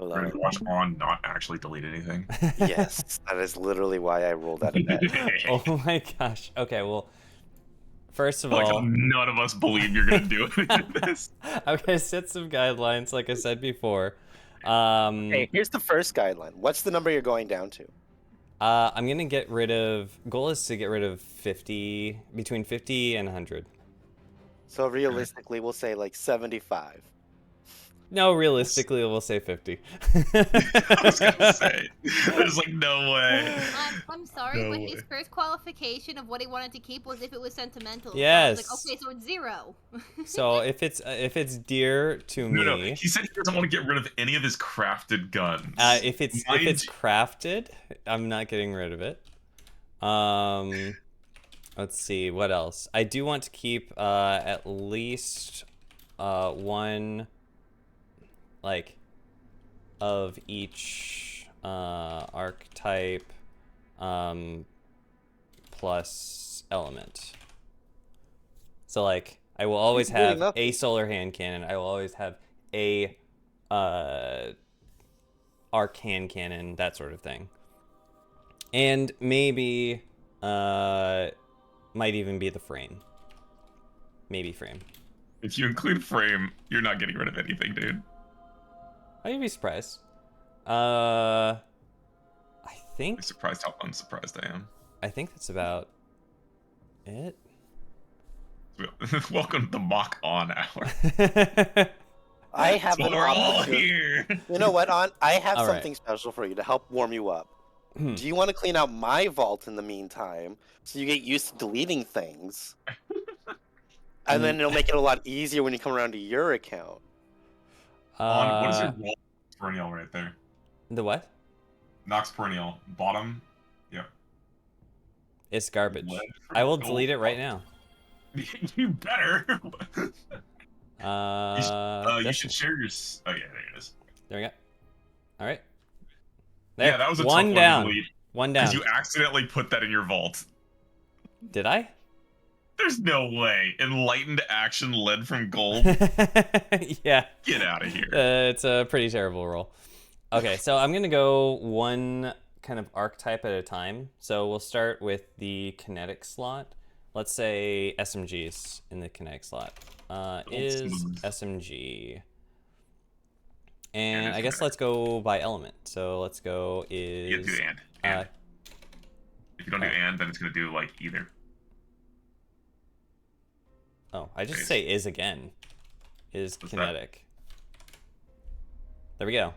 We're Hello. gonna watch on not actually delete anything. Yes, that is literally why I rolled out of bed. Oh my gosh. Okay, well, first of Like how all, none of us believe you're gonna do this. I'm gonna set some guidelines, like I said before. Hey, here's the first guideline. What's the number you're going down to? I'm gonna get rid of. Goal is to get rid of 50, between 50 and 100. So realistically, we'll say like 75. No, realistically, we'll say 50. I was gonna say, there's like no way. I'm sorry, No but way. his first qualification of what he wanted to keep was if it was sentimental. Yes. So I was like, okay, so it's 0. So if it's dear to No, me, he said he doesn't want to get rid of any of his crafted guns. if it's Mind crafted, I'm not getting rid of it. Let's see what else. I do want to keep at least one, like, of each archetype plus element. So like I will always have a solar hand cannon. I will always have a arc hand cannon, that sort of thing. And maybe might even be the frame. Maybe frame. If you include frame, you're not getting rid of anything, dude. Oh, you'd be surprised. I think I'm surprised how unsurprised I am. I think that's about it. Welcome to the mock on hour. I have So an we're all option. here. You know what, On? I have All right. something special for you to help warm you up. Do you want to clean out my vault in the meantime so you get used to deleting things? And then it'll make it a lot easier when you come around to your account. On, what is your Nox perennial right there? The what? Nox perennial. Bottom. Yep. It's garbage. Lead I will gold. delete it right now. You better. You This should share your. Oh yeah, there it is. There we go. All right. There. Yeah, that was a one tough down. one to delete. One down. Because you accidentally put that in your vault. Did I? There's no way. Enlightened action led from gold. Yeah. Get out of here. It's a pretty terrible roll. Okay, so I'm gonna go one kind of archetype at a time. So we'll start with the kinetic slot. Let's say SMGs in the kinetic slot. Is SMG. And I guess let's go by element. So let's go is. You do and. If you don't do and, then it's gonna do like either. Oh, I just say is again. Is kinetic. There we go.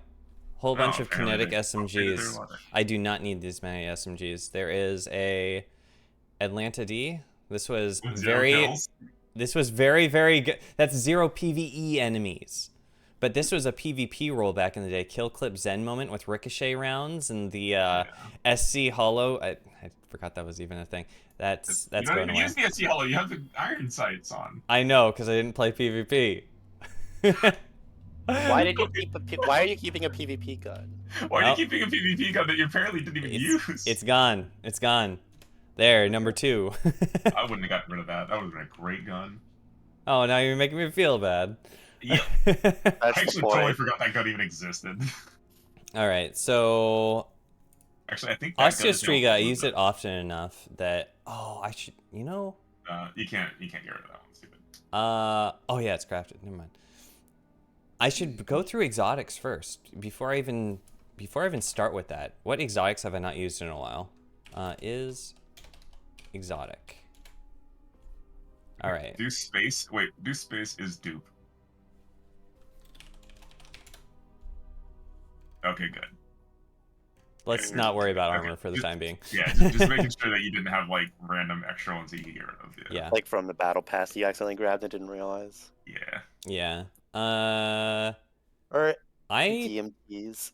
Whole bunch of kinetic SMGs. I do not need these many SMGs. There is a Atlanta D. This was very, very good. That's 0 PvE enemies. But this was a PvP roll back in the day. Kill clip Zen moment with ricochet rounds and the SC hollow. I forgot that was even a thing. That's going away. Use the SC hollow. You have the iron sights on. I know, because I didn't play PvP. Why are you keeping a PvP gun? Why are you keeping a PvP gun that you apparently didn't even use? It's gone. It's gone. There, number 2. I wouldn't have gotten rid of that. That would have been a great gun. Oh, now you're making me feel bad. Yep. I actually totally forgot that gun even existed. All right, so actually, I think Osteostriga, I use it often enough that I should, you know. You can't get rid of that one. Stupid. Oh yeah, it's crafted. Never mind. I should go through exotics first before I even start with that. What exotics have I not used in a while? Is exotic. All right. Do space. Wait, do space is dupe. Okay, good. Let's not worry about armor for the time being. Yeah, just making sure that you didn't have like random extra ones that you could get rid of. Yeah. Like from the battle pass you accidentally grabbed and didn't realize. Yeah. Yeah. Or DMTs.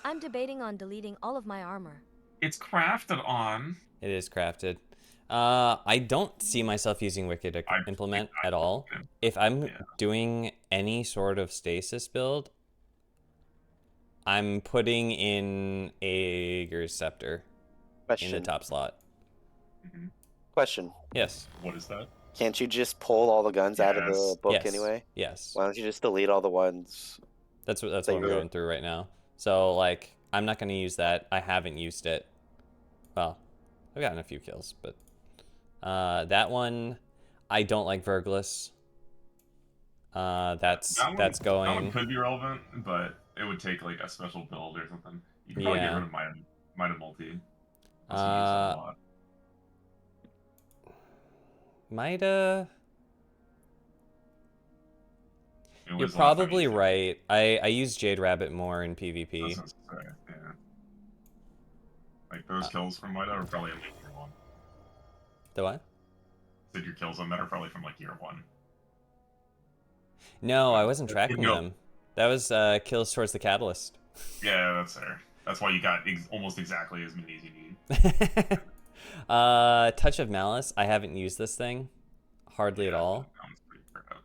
I'm debating on deleting all of my armor. It's crafted on. It is crafted. I don't see myself using Wicked Implement at all. If I'm doing any sort of stasis build, I'm putting in Aegir's Scepter in the top slot. Question. Yes. What is that? Can't you just pull all the guns out of the book anyway? Yes. Why don't you just delete all the ones That's what Same I'm here. going through right now. So like, I'm not gonna use that. I haven't used it. Well, I've gotten a few kills, but that one, I don't like Verglis. That's That one going. could be relevant, but it would take like a special build or something. You can probably get Yeah. rid of Mida Multi. Unless you use it a lot. Mida. It You're was the last time probably you used it. right. I use Jade Rabbit more in PvP. That's what I was gonna say, yeah. Like those kills from Mida are probably in like year 1. The what? Said your kills on that are probably from like year 1. No, I wasn't tracking No. them. That was kills towards the catalyst. Yeah, that's fair. That's why you got almost exactly as many as you need. Touch of Malice. I haven't used this thing hardly at all. That one's pretty crap.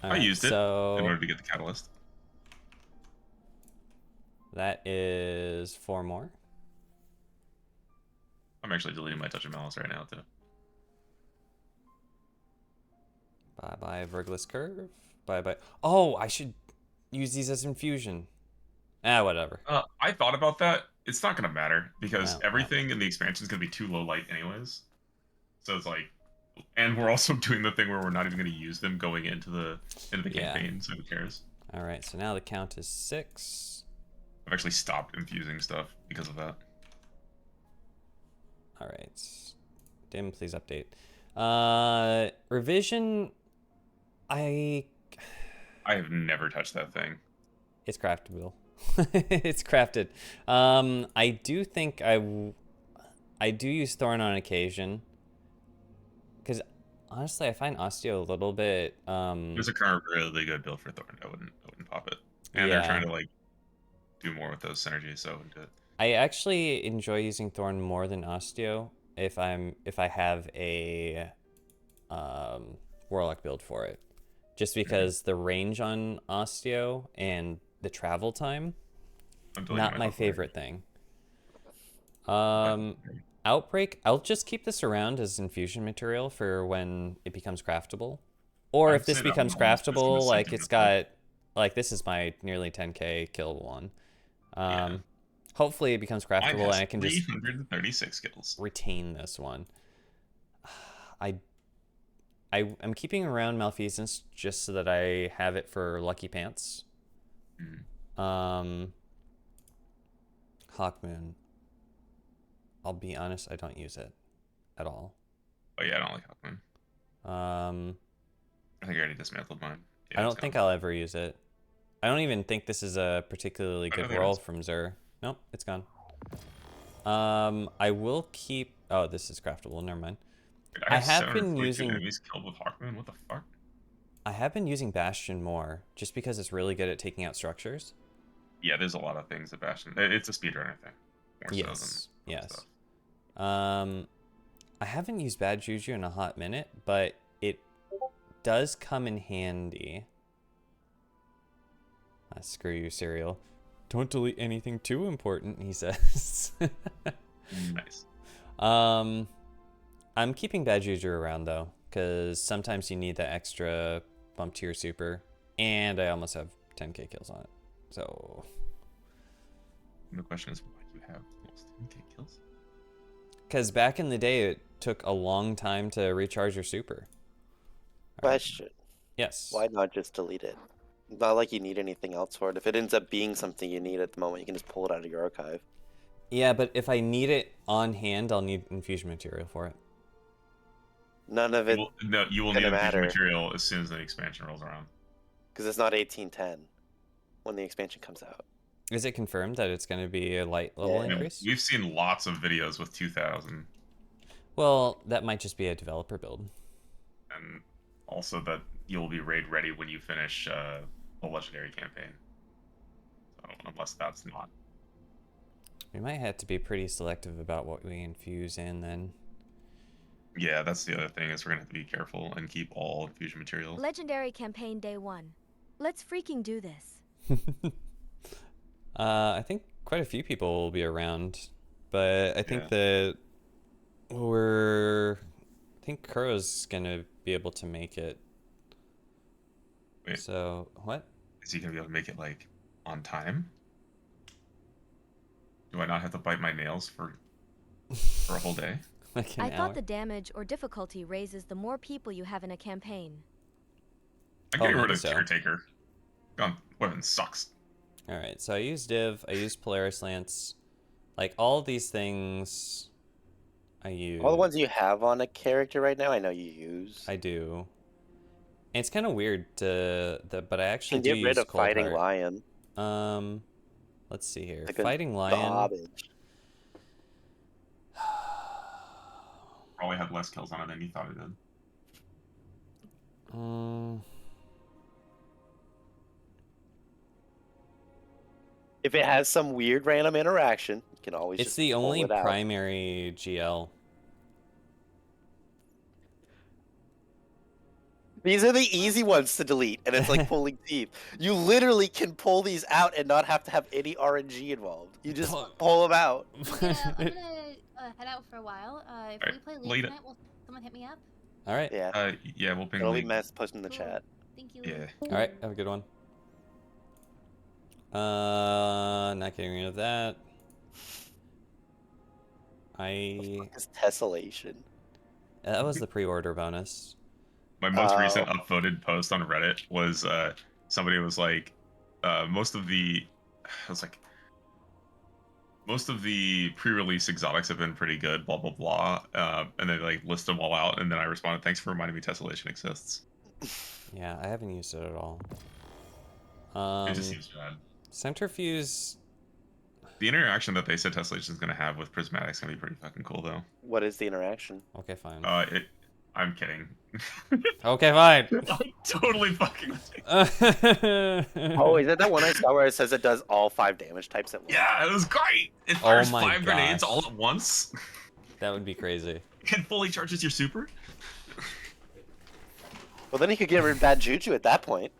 I Alright, used it in so order to get the catalyst. that is 4 more. I'm actually deleting my Touch of Malice right now too. Bye bye Verglis Curve. Bye bye. Oh, I should use these as infusion. Whatever. I thought about that. It's not gonna matter because No, everything in the expansion is gonna be too low light anyways. So it's like, and we're also doing the thing where we're not even gonna use them going into the Yeah. campaign. So who cares? All right, so now the count is 6. I've actually stopped infusing stuff because of that. All right. Dim, please update. Revision. I. I have never touched that thing. It's craftable. It's crafted. I do think I do use Thorn on occasion. Because honestly, I find Osteo a little bit. There's a current really good build for Thorn. I wouldn't pop it. And Yeah. they're trying to like do more with those synergies, so I wouldn't do it. I actually enjoy using Thorn more than Osteo if I have a Warlock build for it. Just because the range on Osteo and the travel time, I'm deleting not my Thorn. favorite thing. Outbreak, I'll just keep this around as infusion material for when it becomes craftable. Or I'd if this say that becomes one almost fits in the craftable, like sentiment, it's got, like this is my nearly 10k kill one. Yeah. Hopefully it becomes Mine craftable has and I can just 336 kills. retain this one. I'm keeping around Malfeasance just so that I have it for Lucky Pants. Mhm. Hawkmoon. I'll be honest, I don't use it at all. Oh yeah, I don't like Hawkmoon. I think I already dismantled mine. Yeah, I don't it's think gone. I'll ever use it. I don't even think this is a particularly I good think it roll is. from Zur. Nope, it's gone. I will keep. Oh, this is craftable. Never mind. Dude, I have been 742 using- enemies killed with Hawkmoon. What the fuck? I have been using Bastion more, just because it's really good at taking out structures. Yeah, there's a lot of things at Bastion. It's a speedrunner thing. More so Yes. than Yes. stuff. I haven't used Bad Juju in a hot minute, but it does come in handy. Screw you, Serial. Don't delete anything too important, he says. Nice. I'm keeping Bad Juju around though, because sometimes you need that extra bump to your super, and I almost have 10k kills on it. So And the question is, why do you have almost 10k kills? because back in the day, it took a long time to recharge your super. Question. Yes. Why not just delete it? Not like you need anything else for it. If it ends up being something you need at the moment, you can just pull it out of your archive. Yeah, but if I need it on hand, I'll need infusion material for it. None of it, No, you will gonna need infusion matter. material as soon as the expansion rolls around. because it's not 1810 when the expansion comes out. Is it confirmed that it's going to be a light level Yeah. And increase? we've seen lots of videos with 2000, Well, that might just be a developer build. and also that you'll be raid ready when you finish the legendary campaign. So unless that's not. We might have to be pretty selective about what we infuse in then. Yeah, that's the other thing is we're gonna have to be careful and keep all infusion materials. Legendary campaign day 1. Let's freaking do this. I think quite a few people will be around, but I think Yeah. that I think Kuro's gonna be able to make it. Wait. So what? Is he gonna be able to make it like on time? Do I not have to bite my nails for a whole day? Like an I hour. thought the damage or difficulty raises the more people you have in a campaign. I'm Oh, getting rid maybe of so. Caretaker. Gun weapon sucks. All right, so I used Div. I used Polaris Lance. Like all of these things, I use. All the ones you have on a character right now, I know you use. I do. And it's kind of weird but I actually Can do get rid use of Cold Fighting Heart. Lion. Let's see here. Like a Fighting Lion. Garbage. Probably had less kills on it than you thought it did. If it has some weird random interaction, you can always It's just the pull only it out. primary GL. These are the easy ones to delete, and it's like pulling teeth. You literally can pull these out and not have to have any RNG involved. You just pull them out. I'm gonna head out for a while. If we Alright, play later. League tonight, will someone hit me up? All right. Yeah. Yeah, we'll ping It'll be League. mess posted in the Cool. chat. Thank you. Yeah. All right. Have a good one. Not getting rid of that. It's tessellation. That was the pre-order bonus. My most recent upvoted post on Reddit was somebody was like, most of the pre-release exotics have been pretty good, blah blah blah, and they like list them all out, and then I responded, "Thanks for reminding me tessellation exists." Yeah, I haven't used it at all. It just seems bad. Centrifuge. The interaction that they said tessellation is gonna have with prismatic's gonna be pretty fucking cool, though. What is the interaction? Okay, fine. I'm kidding. Okay, fine. I'm totally fucking with you. Oh, is that one I saw where it says it does all 5 damage types at once? Yeah, it was great. It fires my 5 grenades gosh. all at once. That would be crazy. And fully charges your super. Well, then you could get rid of bad juju at that point.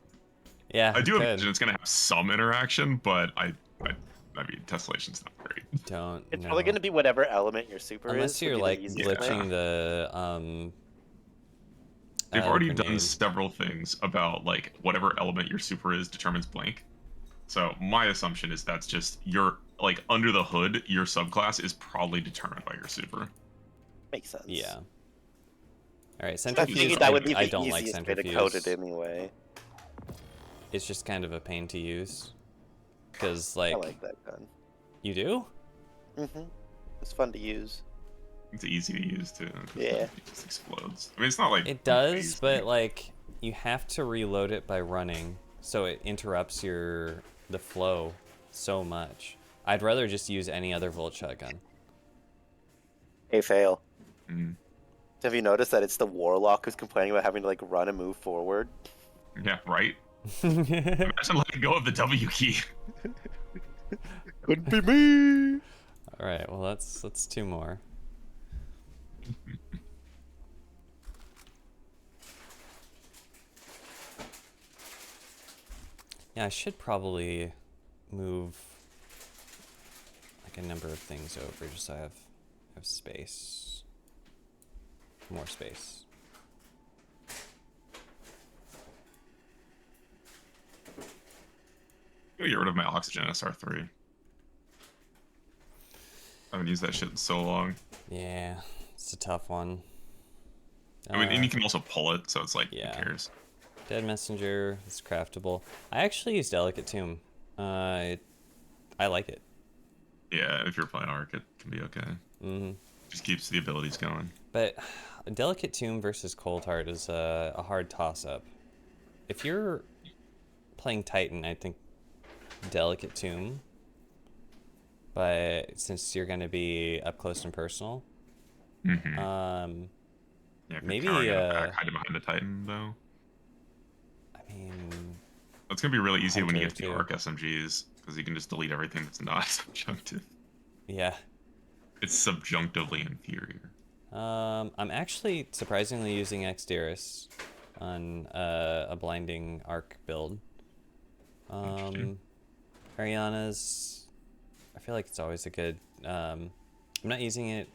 Yeah, I do could. imagine it's gonna have some interaction, but I mean, tessellation's not great. Don't. It's no. probably going to be whatever element your super is. Unless would you're be the like easiest glitching thing. the They've already done grenade. several things about like whatever element your super is determines blank. So my assumption is that's just your like under the hood, your subclass is probably determined by your super. Makes sense. Yeah. All right, I centrifuge. figured that would be I the don't like easiest way to centrifuge. code it anyway. It's just kind of a pain to use. Because I like, like that gun. you do? It's fun to use. It's easy to use too. Yeah. It just explodes. I mean, it's not like It does, crazy. but like you have to reload it by running, so it interrupts the flow so much. I'd rather just use any other Volt shotgun. Hey, fail. Mhm. Have you noticed that it's the warlock who's complaining about having to like run and move forward? Yeah, right. Imagine letting go of the W key. Couldn't be me. All right, well that's 2 more. Yeah, I should probably move like a number of things over just so I have space. More space. I'm gonna get rid of my oxygen SR3. I haven't used that shit in so long. Yeah, it's a tough one. I mean, and you can also pull it, so it's like, yeah. who cares? Dead Messenger is craftable. I actually use Delicate Tomb. I like it. Yeah, if you're playing Arc, it can be okay. Just keeps the abilities going. But Delicate Tomb versus Cold Heart is a hard toss-up. If you're playing Titan, I think Delicate Tomb. But since you're going to be up close and personal, Yeah, if you're maybe, cowering in the back, hiding behind the Titan, though. I mean, That's gonna be really easy when you Hunter, get to the too. Arc SMGs, because you can just delete everything that's not subjunctive. yeah. It's subjunctively inferior. I'm actually surprisingly using Exteris on a blinding arc build. Interesting. Ariana's, I feel like it's always a good. I'm not using it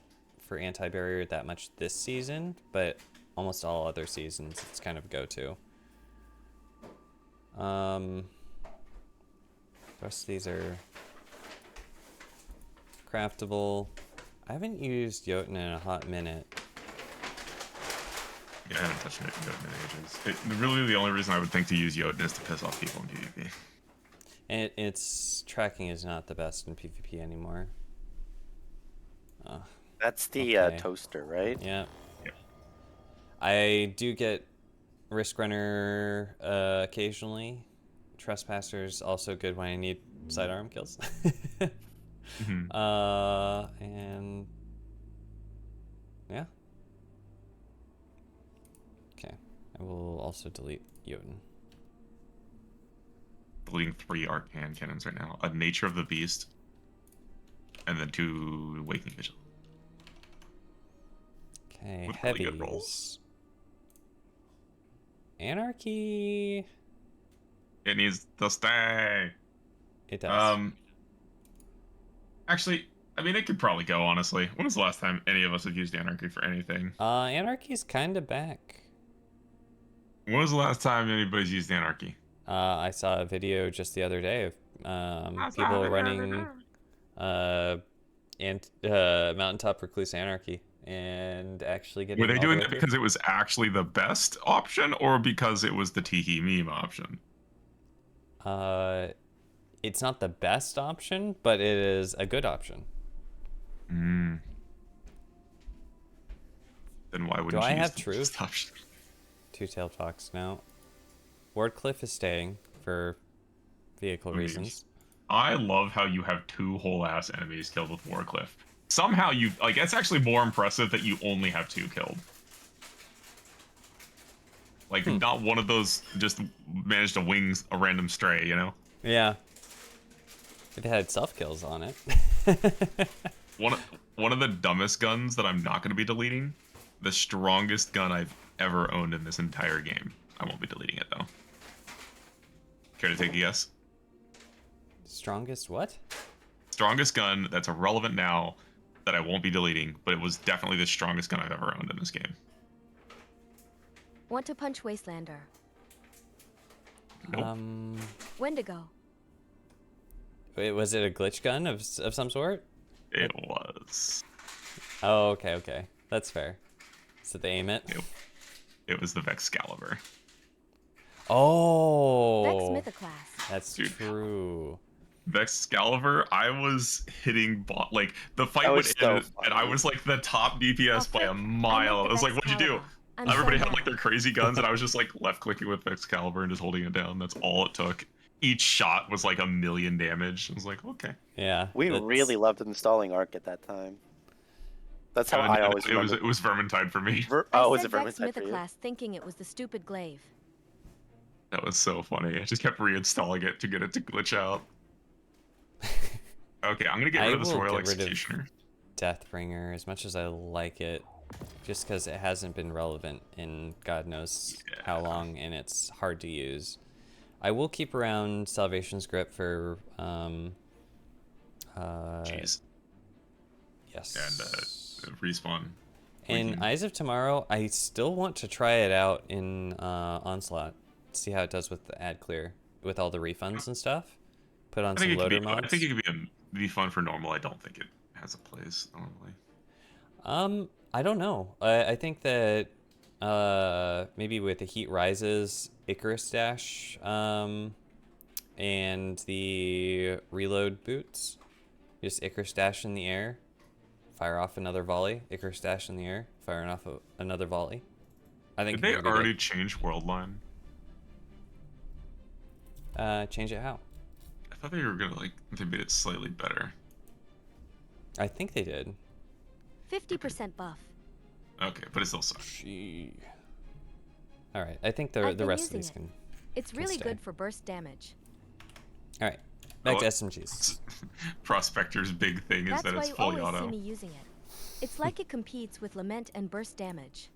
for anti-barrier that much this season, but almost all other seasons it's kind of a go-to. The rest of these are craftable. I haven't used Jotun in a hot minute. Yeah, I haven't touched Jotun in ages. Really, the only reason I would think to use Jotun is to piss off people in PvP. And its tracking is not the best in PvP anymore. That's the Okay. toaster, right? Yeah. Yep. I do get Risk Runner occasionally. Trespasser's also good when I need sidearm kills. Mhm. And yeah. Okay. I will also delete Jotun. Deleting 3 arcane cannons right now. A Nature of the Beast, and then 2 Waking Vigil. Okay, With really good heavies. rolls. Anarchy. It needs to stay. It does. Actually, I mean, it could probably go, honestly. When was the last time any of us have used Anarchy for anything? Anarchy's kind of back. When was the last time anybody's used Anarchy? I saw a video just the other day of people running Mountaintop Recluse Anarchy and actually getting Were they all doing the way that through. because it was actually the best option, or because it was the Tiki meme option? It's not the best option, but it is a good option. Mm. Then why wouldn't I you use have the truth? best option? Two-tailed fox now. Wardcliff is staying for vehicle Please. reasons. I love how you have 2 whole ass enemies killed with Warcliff. Somehow you like it's actually more impressive that you only have 2 killed. Like not one of those just managed to wing a random stray, you know? Yeah. It had self-kills on it. One of the dumbest guns that I'm not going to be deleting, the strongest gun I've ever owned in this entire game. I won't be deleting it though. Care to take a guess? Strongest what? Strongest gun that's irrelevant now that I won't be deleting, but it was definitely the strongest gun I've ever owned in this game. Want to punch Wastelander. Nope. Wendigo. Wait, was it a glitch gun of some sort? It was. Oh, okay. That's fair. So they aim it? It was the Vexcalibur. Oh! Vex Mythoclast. That's Dude. true. Vexcalibur, I was hitting like the fight That would was so end, and I funny. was like the top DPS by a mile. I was like, "What'd you do?" Everybody had like their crazy guns, and I was just like left clicking with Vexcalibur and just holding it down. That's all it took. Each shot was like 1,000,000 damage. I was like, okay. Yeah. We that's- really loved installing Arc at that time. That's how And I always it remember. was Vermintide for me. Oh, was I it said Vex Vermintide for you? Mythoclast thinking it was the stupid glaive. That was so funny. I just kept reinstalling it to get it to glitch out. Okay, I'm gonna get rid of this will Royal get rid of- Executioner. Deathbringer, as much as I like it, just because it hasn't been relevant in God knows how long, and it's hard to use. I will keep around Salvation's Grip for Jeez. yes. And respawn. In Eyes of Tomorrow, I still want to try it out in Onslaught. See how it does with the ad clear, with all the refunds and stuff. Put on I some think it could loader be fun. I mods. think it could be fun for normal. I don't think it has a place normally. I don't know. I think that maybe with the Heat Rises, Icarus Dash, and the reload boots, just Icarus Dash in the air, fire off another volley. Icarus Dash in the air, firing off another volley. I think Did they it could be already change Worldline? good. Change it how? I thought they were gonna they made it slightly better. I think they did. 50% buff. Okay, but it still sucks. Gee. All right, I think the I've been rest of using these it. can. It's really stay. good for burst damage. All right, back Oh, to SMGs. Prospector's big thing is That's that why it's you fully always auto. see me using it. It's like it competes with Lament and burst damage.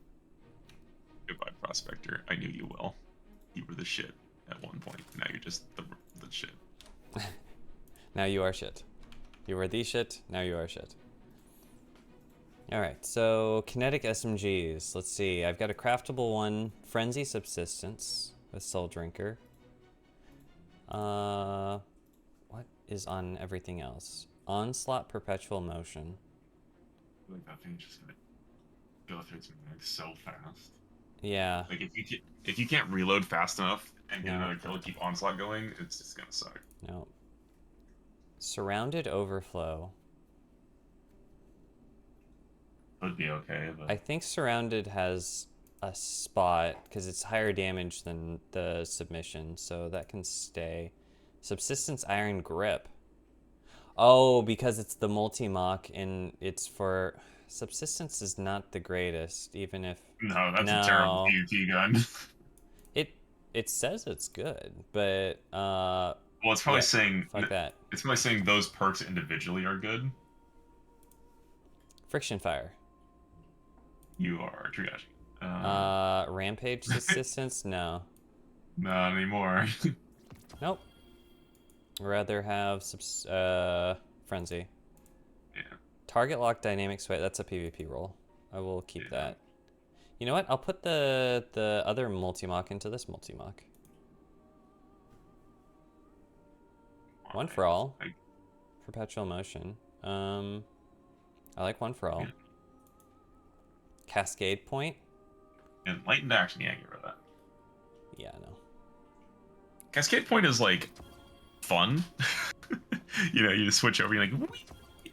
Goodbye, Prospector. I knew you well. You were the shit at one point. Now you're just the shit. Now you are shit. You were the shit. Now you are shit. All right, so kinetic SMGs. Let's see. I've got a craftable one, Frenzy Subsistence with Soul Drinker. What is on everything else. Onslaught, perpetual motion. Like that thing's just gonna go through its mag so fast. Yeah. Like if you can't reload fast enough and get No. another kill to keep onslaught going, it's just gonna suck. No. Surrounded overflow. Would be okay, but I think surrounded has a spot because it's higher damage than the submission, so that can stay. Subsistence iron grip. Oh, because it's the multi-mock and it's for subsistence is not the greatest, even if no, that's No. a terrible PvP gun. it says it's good, but Well, it's probably Yeah, saying fuck that. it's probably saying those perks individually are good. Friction fire. You are triaging. Rampage assistance? No. Not anymore. Nope. Rather have frenzy. Yeah. Target lock dynamic sway. That's a PvP roll. I will keep Yeah. that. You know what? I'll put the other multi-mock into this multi-mock. One for all. I- Perpetual motion. I like one for all. Yeah. Cascade point. Enlightened action, yeah, get rid of that. Yeah, no. Cascade point is like fun. You know, you just switch over, you're like, "Whee!"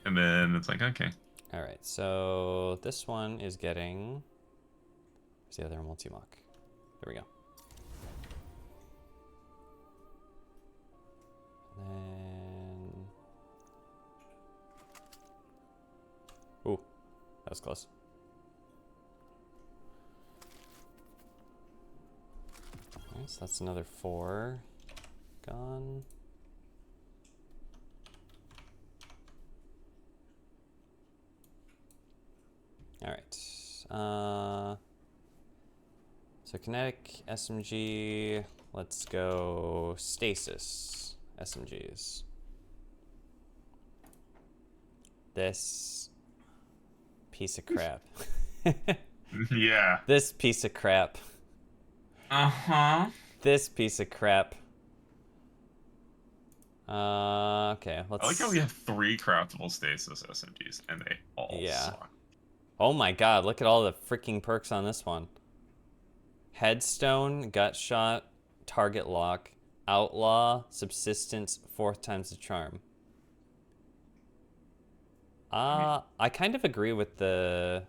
And then it's like, okay. All right, so this one is getting. Where's the other multi-mock? There we go. Then. Ooh, that was close. Alright, so that's another 4 gone. Alright. So kinetic SMG, let's go stasis SMGs. This piece of crap. Yeah. This piece of crap. Uh-huh. This piece of crap. Okay, let's... I like how we have 3 craftable stasis SMGs, and they all Yeah. suck. Oh my god, look at all the freaking perks on this one. Headstone, gut shot, target lock, outlaw, subsistence, 4th times the charm. I kind of agree with the...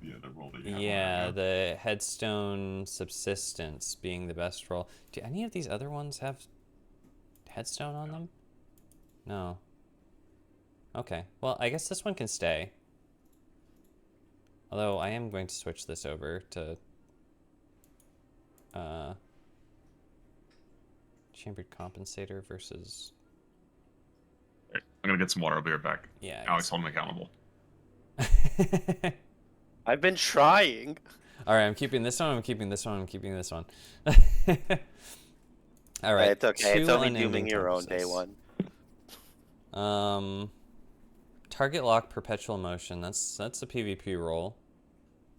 Yeah, the roll that you have Yeah, on right the headstone subsistence being the best roll. Do any of these other ones have headstone on them? No. Okay, well, I guess this one can stay. Although I am going to switch this over to chambered compensator versus... now. I'm gonna get some water. I'll be right back. Yeah. Alex, hold me accountable. I've been trying. All right, I'm keeping this one. I'm keeping this one. I'm keeping this one. All right. It's okay. It's 2 only unending dooming your own day tempests. one. Target lock, perpetual motion. That's a PvP roll.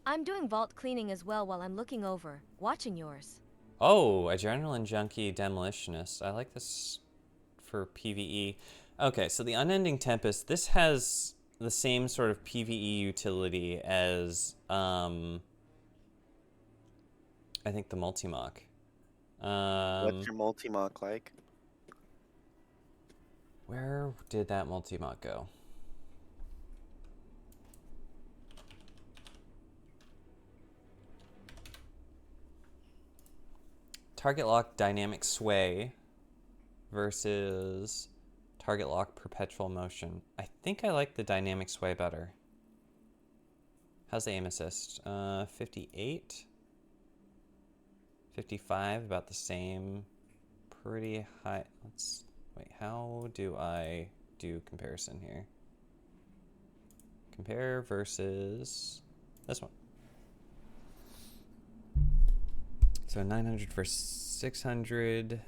I'm doing vault cleaning as well while I'm looking over, watching yours. Oh, adrenaline junkie, demolitionist. I like this for PvE. Okay, so the unending tempest. This has the same sort of PvE utility as I think the multi-mock. What's your multi-mock like? Where did that multi-mock go? Target lock dynamic sway versus target lock perpetual motion. I think I like the dynamic sway better. How's the aim assist? 58? 55, about the same. Pretty high. Let's wait, how do I do comparison here? Compare versus this one. So 900 versus 600.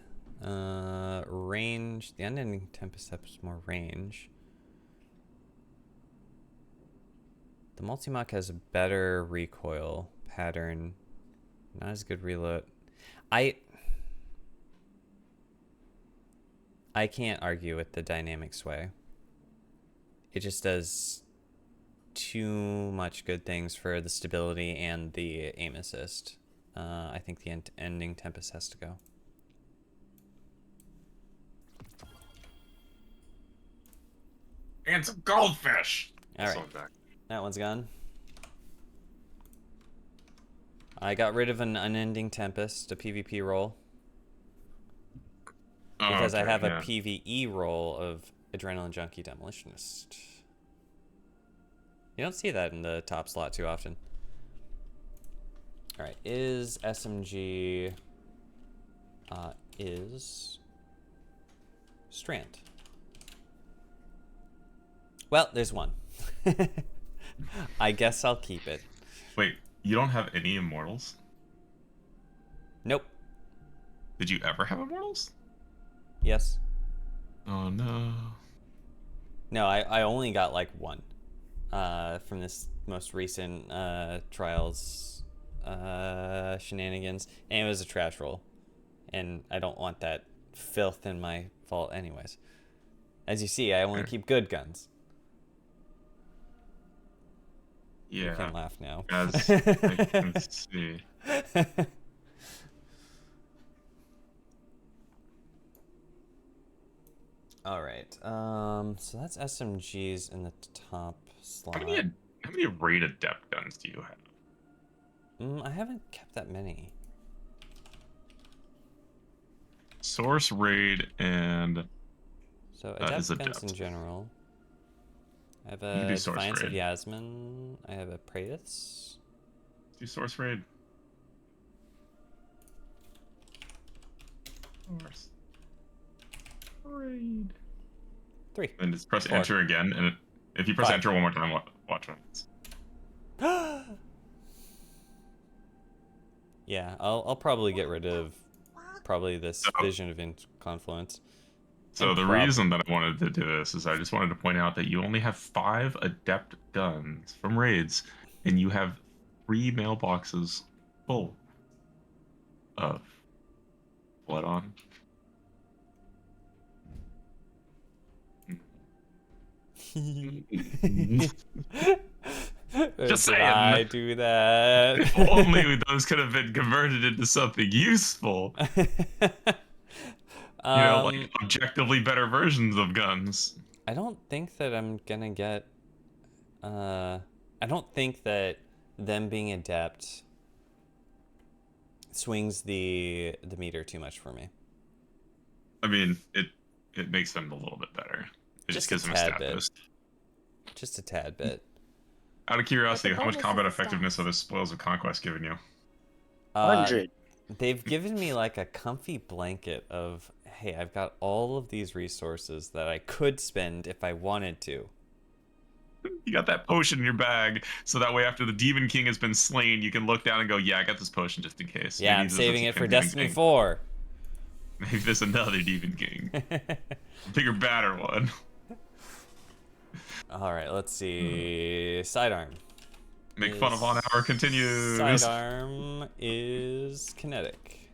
Range. The unending tempest has more range. The multi-mock has a better recoil pattern. Not as good reload. I can't argue with the dynamic sway. It just does too much good things for the stability and the aim assist. I think the ending Tempest has to go. And some goldfish. All right, that one's gone. I got rid of an unending Tempest, a PvP roll, because I have a PvE roll of Adrenaline Junkie Demolitionist. You don't see that in the top slot too often. All right, is SMG is Strand. Well, there's one. I guess I'll keep it. Wait, you don't have any immortals? Nope. Did you ever have immortals? Yes. Oh no. No, I only got like one from this most recent trials shenanigans, and it was a trash roll, and I don't want that filth in my vault anyways. As you see, I only keep good guns. Yeah. You can laugh now. As I can see. All right. So that's SMGs in the top slot. How many raid adept guns do you have? I haven't kept that many. Source, raid, and So adept guns adept. in general. I have You a can do source Defiance of raid. Yasmin. I have a Praetus. Do source raid. Source raid. 3. And just press 4. enter again, and if you press 5. enter one more time, watch what happens. Yeah, I'll probably get rid of this Vision of Confluence. So the reason that I wanted to do this is I just wanted to point out that you only have 5 adept guns from raids, and you have 3 mailboxes full of blood on. Just saying. I do that. If only those could have been converted into something useful. You know, like objectively better versions of guns. I don't think that I'm gonna get. I don't think that them being adept swings the meter too much for me. I mean, it makes them a little bit better. It just gives them a stat boost. Just a tad bit. Out of curiosity, how much bonus combat of the effectiveness stats. have the Spoils of Conquest given you? 100. They've given me like a comfy blanket of, hey, I've got all of these resources that I could spend if I wanted to. You got that potion in your bag, so that way after the Demon King has been slain, you can look down and go, yeah, I got this potion just in case. Yeah, Maybe I'm this saving is it for Demon Destiny King. 4. Maybe there's another Demon King. Bigger, badder one. All right, let's see. Sidearm. Make fun of on hour continues. Sidearm is kinetic.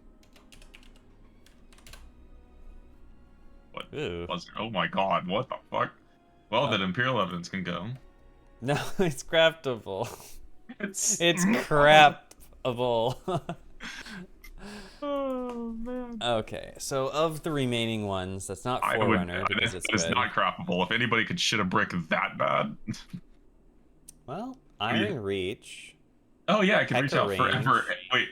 What? Ooh. Oh my god, what the fuck? Well, then Imperial Evidence can go. No, it's craftable. It's It's crapable. Oh man. Okay, so of the remaining ones, that's not I would. Forerunner because it's It's good. not crappable. If anybody could shit a brick that bad. Well, Iron Reach, Oh yeah, I can reach Hecker out range. forever. Wait,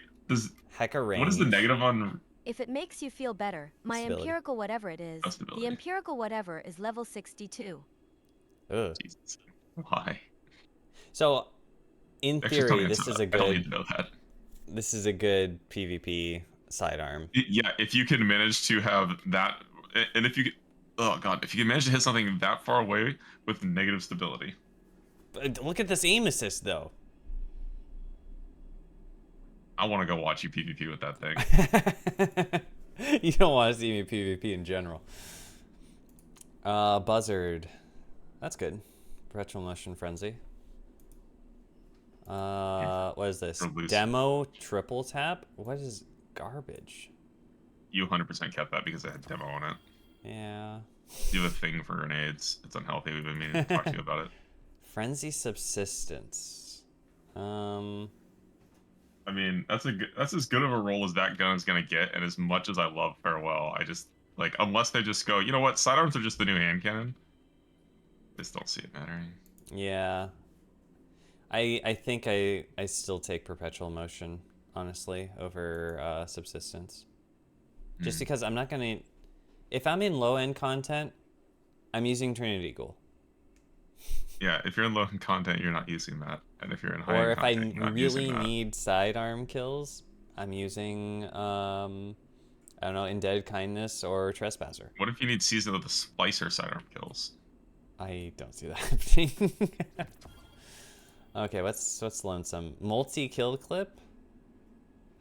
Hecker Range. what is the negative on? If it makes you feel better, my Stability. empirical whatever it is, Stability. the empirical whatever is level 62. Ugh. Jesus. Why? So, in Actually, tell me theory, it's this not. is a I don't need good. to know that. This is a good PvP sidearm. Yeah, if you can manage to have that, and if you, oh god, if you can manage to hit something that far away with negative stability. But look at this aim assist, though. I want to go watch you PvP with that thing. You don't want to see me PvP in general. Buzzard. That's good. Perpetual Motion Frenzy. What is this? Or loose. Demo triple tap? What is garbage? You 100% kept that because it had demo on it. Yeah. You have a thing for grenades. It's unhealthy. We've been meaning to talk to you about it. Frenzy subsistence. I mean, that's as good of a roll as that gun is gonna get, and as much as I love Farewell, I just like unless they just go, you know what, sidearms are just the new hand cannon. I just don't see it mattering. Yeah. I think I still take perpetual motion, honestly, over subsistence. Just because I'm not gonna, if I'm in low end content, I'm using Trinity Eagle. Yeah, if you're in low end content, you're not using that, and if you're in high Or end if I content, you're not using really that. need sidearm kills, I'm using I don't know, Indebted Kindness or Trespasser. What if you need Season of the Splicer sidearm kills? I don't see that happening. Okay, what's lonesome? Multi-kill clip?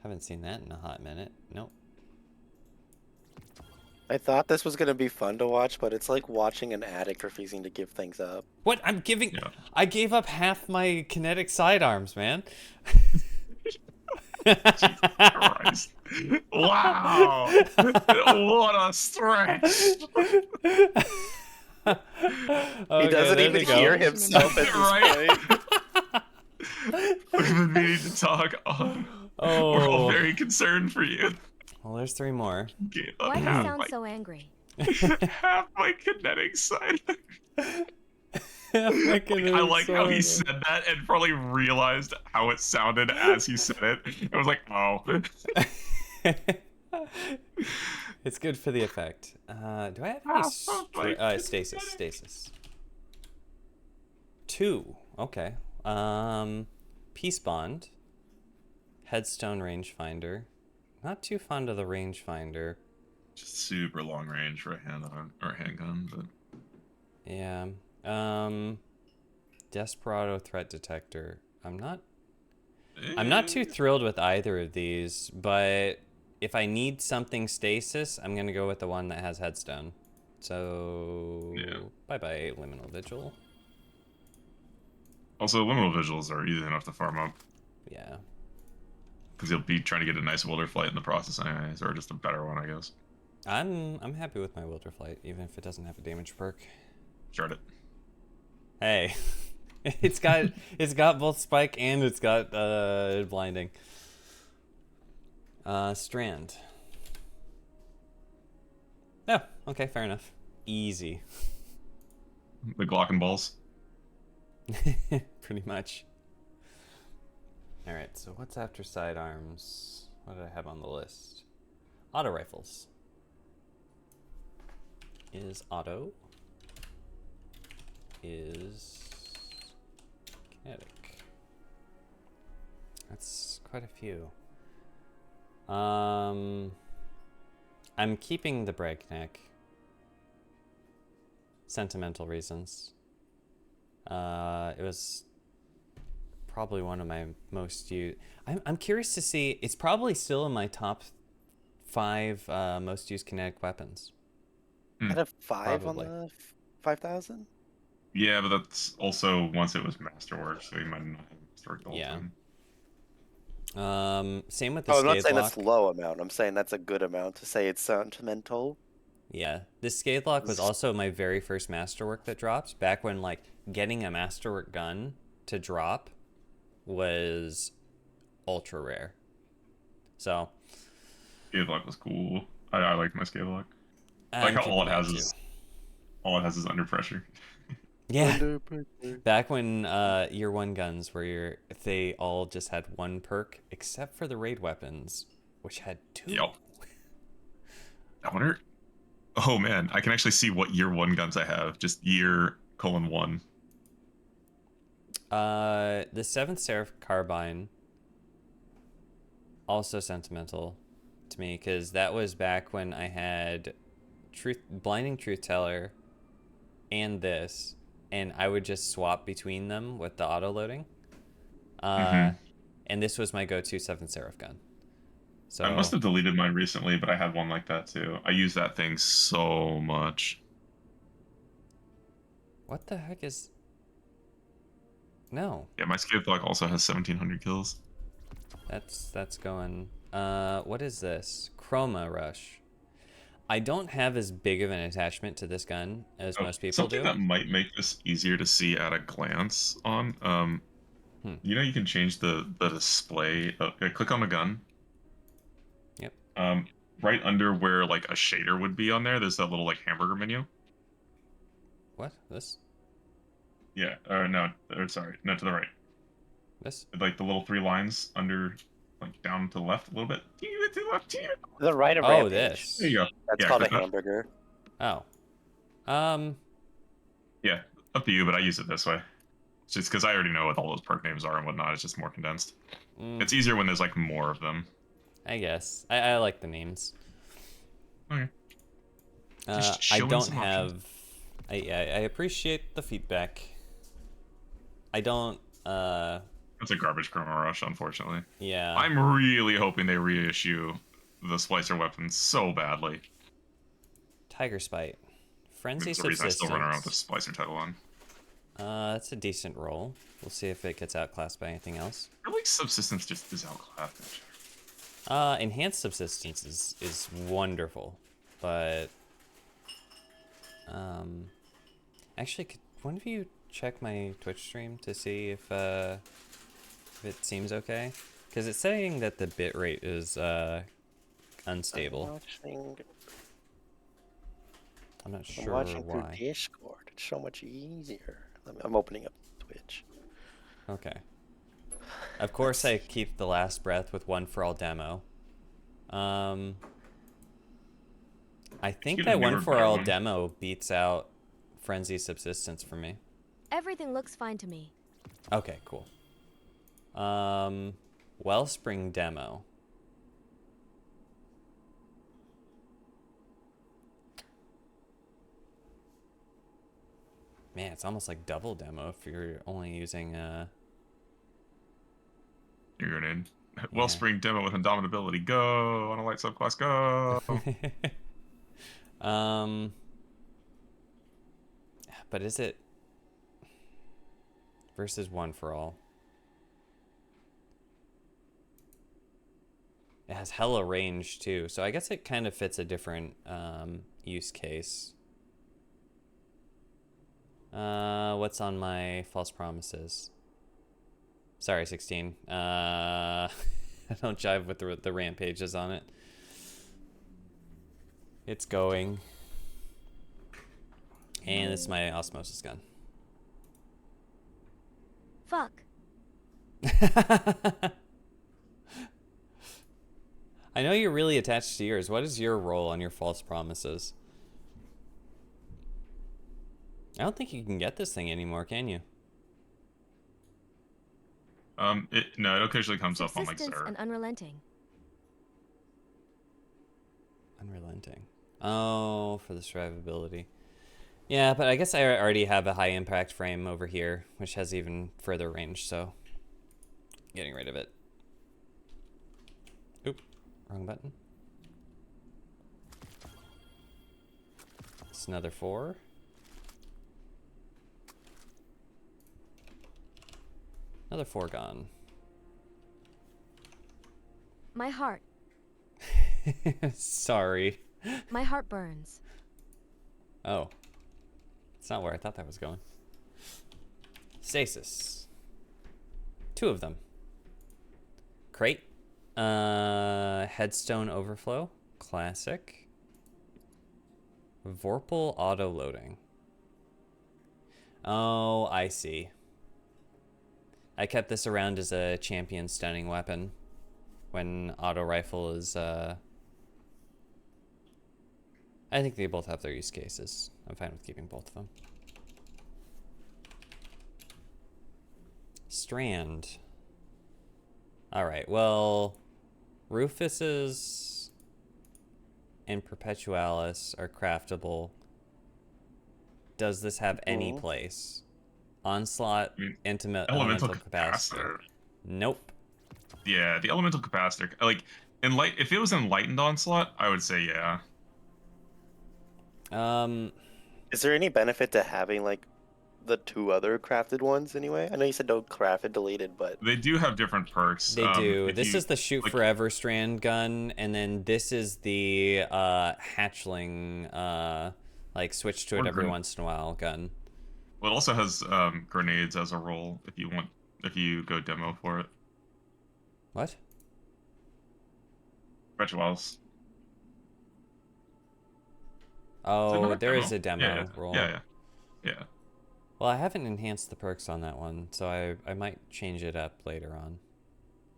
Haven't seen that in a hot minute. Nope. I thought this was gonna be fun to watch, but it's like watching an addict refusing to give things up. What? I'm giving... Yeah. I gave up half my kinetic sidearms, man. Christ. Wow! What a stretch! He doesn't even hear himself at this Right? point. We've been meaning to talk on. Oh. We're all very concerned for you. Well, there's 3 more. Gave Why up do you half sound my, so angry? half my kinetic side. I I like how he said that and probably realized how it sounded as he said it. I was like, oh. It's good for the effect. Do I have any stasis? 2. Okay. Peace Bond. Headstone Rangefinder. Not too fond of the rangefinder. Just super long range for a handgun, but Yeah. Desperado Threat Detector. I'm not too thrilled with either of these, but if I need something stasis, I'm gonna go with the one that has headstone. So yeah. Bye Liminal Vigil. Also, liminal vigils are easy enough to farm up Yeah. because you'll be trying to get a nice Wilder flight in the process, anyways, or just a better one, I guess. I'm happy with my Wilder Flight, even if it doesn't have a damage perk. Start it. Hey, it's got both spike and it's got blinding. Strand. Oh, okay, fair enough. Easy. The Glock and balls. Pretty much. Alright, so what's after sidearms? What did I have on the list? Auto rifles. Is auto. Is kinetic. That's quite a few. I'm keeping the breakneck. Sentimental reasons. It was probably one of my most used. I'm curious to see. It's probably still in my top 5 most used kinetic weapons. Out of 5 Probably. on the 5,000? Yeah, but that's also once it was Masterwork, so you might not have Masterwork the whole Yeah. time. Same with the Oh, I'm not Scathe saying that's Lock. low amount. I'm saying that's a good amount to say it's sentimental. Yeah, the Scathe Lock was also my very first Masterwork that dropped. Back when like getting a Masterwork gun to drop was ultra rare. So Scathe Lock was cool. I liked my Scathe Lock. I'm Like how keeping all it that has too. is under pressure. Yeah. Back when year 1 guns where they all just had 1 perk, except for the raid weapons, which had 2. Yep. I wonder. Oh man, I can actually see what year 1 guns I have. Just year:1. The 7th Seraph Carbine, also sentimental to me, because that was back when I had Blinding Truth Teller and this, and I would just swap between them with the auto loading. And this was my go-to 7th Seraph gun. So I must have deleted mine recently, but I had one like that too. I use that thing so much. what the heck is... No, Yeah, my Scathe Lock also has 1,700 kills. that's going... what is this? Chroma Rush. I don't have as big of an attachment to this gun as most people Something do. that might make this easier to see at a glance on, you know, you can change the display. Click on the gun. Yep. Right under where like a shader would be on there, there's that little like hamburger menu. What? This? Yeah. No. Sorry. No, to the right. This? Like the little 3 lines under, like down to the left a little bit. To the left. The right of Oh, Rampage. this. There you go. That's Yeah, called a click that. hamburger. Oh. Yeah. Up to you, but I use it this way. It's just because I already know what all those perk names are and whatnot. It's just more condensed. It's easier when there's like more of them. I guess. I like the names. Okay. I showing don't some have. options. I appreciate the feedback. I don't. It's a garbage Chroma Rush, unfortunately. Yeah. I'm really hoping they reissue the Splicer weapon so badly. Tiger Spite. Frenzy That's the reason I still run around with the Subsistence. Splicer title on. That's a decent roll. We'll see if it gets outclassed by anything else. I feel like Subsistence just is outclassed. Enhanced Subsistence is wonderful, but actually, could one of you check my Twitch stream to see if it seems okay? Because it's saying that the bitrate is unstable. I'm not I'm sure watching through why. Discord. It's so much easier. I'm opening up Twitch. Okay. Of course, I keep the last breath with One for All demo. I think get a that One newer, for better All one. demo beats out Frenzy Subsistence for me. Everything looks fine to me. Okay, cool. Wellspring demo. Man, it's almost like double demo if you're only using Your grenade. Wellspring demo with Indomitability. Go on a light subclass. Go. But is it versus One for All? It has hella range too, so I guess it kind of fits a different use case. What's on my false promises? Sorry, 16. I don't jive with the rampages on it. It's going. And this is my osmosis gun. Fuck. I know you're really attached to yours. What is your role on your false promises? I don't think you can get this thing anymore, can you? No, it occasionally comes up on like Subsistence Xur. and unrelenting. Unrelenting. Oh, for the survivability. Yeah, but I guess I already have a high impact frame over here, which has even further range, so getting rid of it. Oop, wrong button. It's another 4. Another 4 gone. My heart. Sorry. My heart burns. Oh. It's not where I thought that was going. Stasis. 2 of them. Crate. Headstone Overflow. Classic. Vorpal auto loading. Oh, I see. I kept this around as a champion stunning weapon when auto rifle is I think they both have their use cases. I'm fine with keeping both of them. Strand. Alright, well, Rufuses and Perpetualis are craftable. Does this have any place? Onslaught, Intimate Elemental Capacitor. Nope. Yeah, the Elemental Capacitor. Like, if it was Enlightened Onslaught, I would say yeah. Is there any benefit to having like the 2 other crafted ones anyway? I know you said don't craft it, deleted, but They do have different perks. They do. If This you, is the shoot like, forever strand gun, and then this is the hatchling like switch to it Or every gren- once in a while gun. Well, it also has grenades as a role if you go demo for it. What? Rituals. Oh, not there demo? is a demo Yeah, roll. yeah. Well, I haven't enhanced the perks on that one, so I might change it up later on.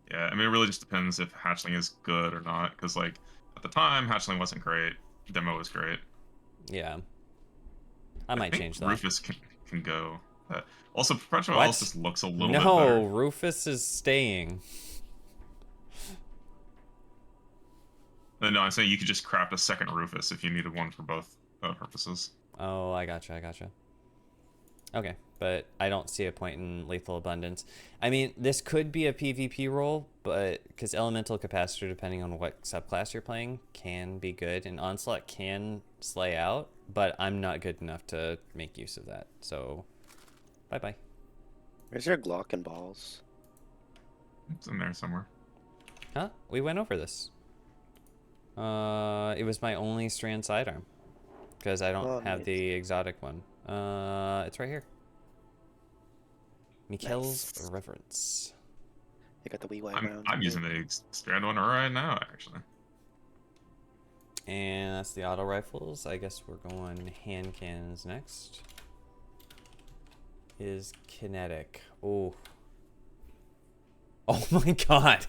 Yeah, I mean, it really just depends if hatchling is good or not. Because like at the time, hatchling wasn't great. Demo was great. Yeah. I might think change that. Rufus can go. Also, Perpetual What? Elves just looks a little bit No, better. Rufus is staying. No, I'm saying you could just craft a second Rufus if you needed one for both purposes. Oh, I gotcha. Okay, but I don't see a point in Lethal Abundance. I mean, this could be a PvP role, but because Elemental Capacitor, depending on what subclass you're playing, can be good, and Onslaught can slay out, but I'm not good enough to make use of that, so bye-bye. where's your Glocken balls? It's in there somewhere. Huh? We went over this. It was my only strand sidearm, because I don't have nice. the exotic one. It's right here. Mikkel's Nice. Reverence. You got the wee white round. I'm using the strand one right now, actually. And that's the auto rifles. I guess we're going hand cannons next. Is kinetic. Oh. Oh my god.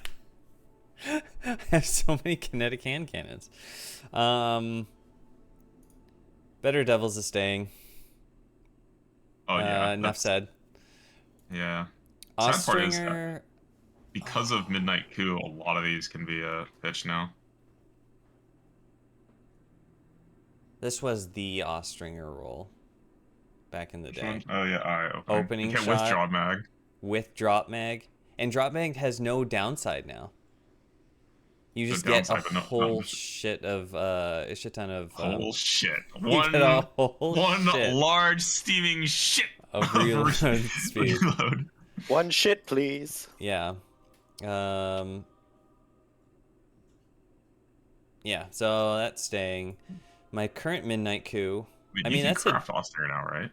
I have so many kinetic hand cannons. Better Devils is staying. Oh yeah. Enough said. Yeah. Sad part is Ostringer. because of Midnight Coup, a lot of these can be pitched now. This was the Ostringer roll back in the Which one? day. Oh yeah, okay. Opening okay, shot. with Drop Mag. With drop mag, and drop mag has no downside now. You No just get a downside, but no- whole no- shit of a shit ton of Whole shit. you get a whole One shit large steaming shit of reload speed. reload. One shit, please. Yeah. Yeah, so that's staying. My current Midnight Coup. I mean, you that's can craft Ostringer now, right?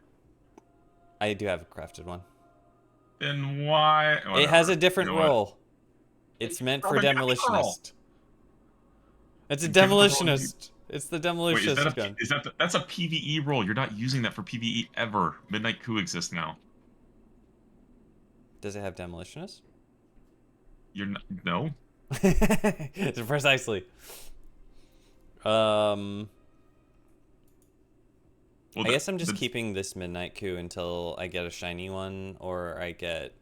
I do have a crafted one. Then why? It has a whatever. different You know what? role. It's meant for Probably got a roll. demolitionist. It's a You give it the roll, demolitionist. It's the Wait, demolitionist gun. that's a PVE roll? You're not using that for PVE ever. Midnight Coup exists now. Does it have demolitionist? You're not, no. Precisely. Well, I guess I'm just keeping this Midnight Coup until I get a shiny one or I get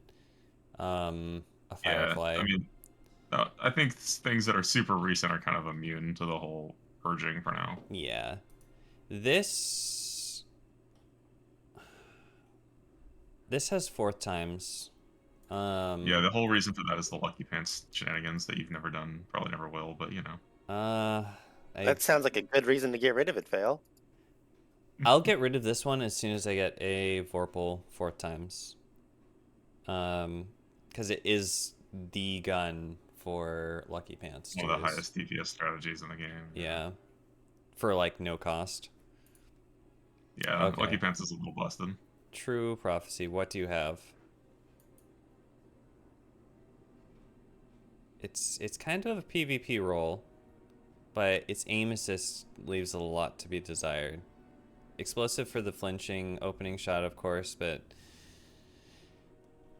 a Firefly. Yeah, I mean, I think things that are super recent are kind of immune to the whole purging for now. Yeah. This has 4th times. Yeah, the whole reason for that is the Lucky Pants shenanigans that you've never done, probably never will, but you know. That sounds like a good reason to get rid of it, Fail. I'll get rid of this one as soon as I get a Vorpal 4th times. Because it is the gun for Lucky Pants. One of the too. highest DPS strategies in the game. Yeah. For like no cost. Yeah, Okay. Lucky Pants is a little busted. True Prophecy. What do you have? It's kind of a PvP role, but its aim assist leaves a lot to be desired. Explosive for the flinching opening shot, of course, but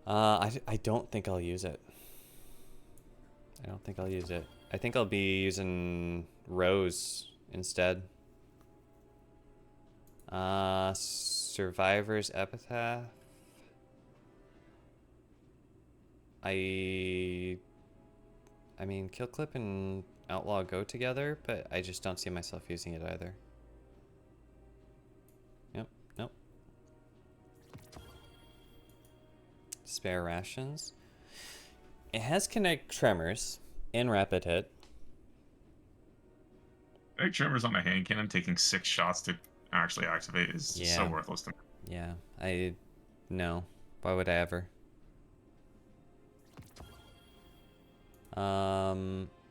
I don't think I'll use it. I don't think I'll use it. I think I'll be using Rose instead. Survivor's Epitaph. I mean, Kill Clip and Outlaw go together, but I just don't see myself using it either. Yep, nope. Spare Rations. It has Kinetic Tremors and Rapid Hit. Big Tremors on a hand cannon taking 6 shots to actually activate is so Yeah. worthless to me. Yeah, No. Why would I ever?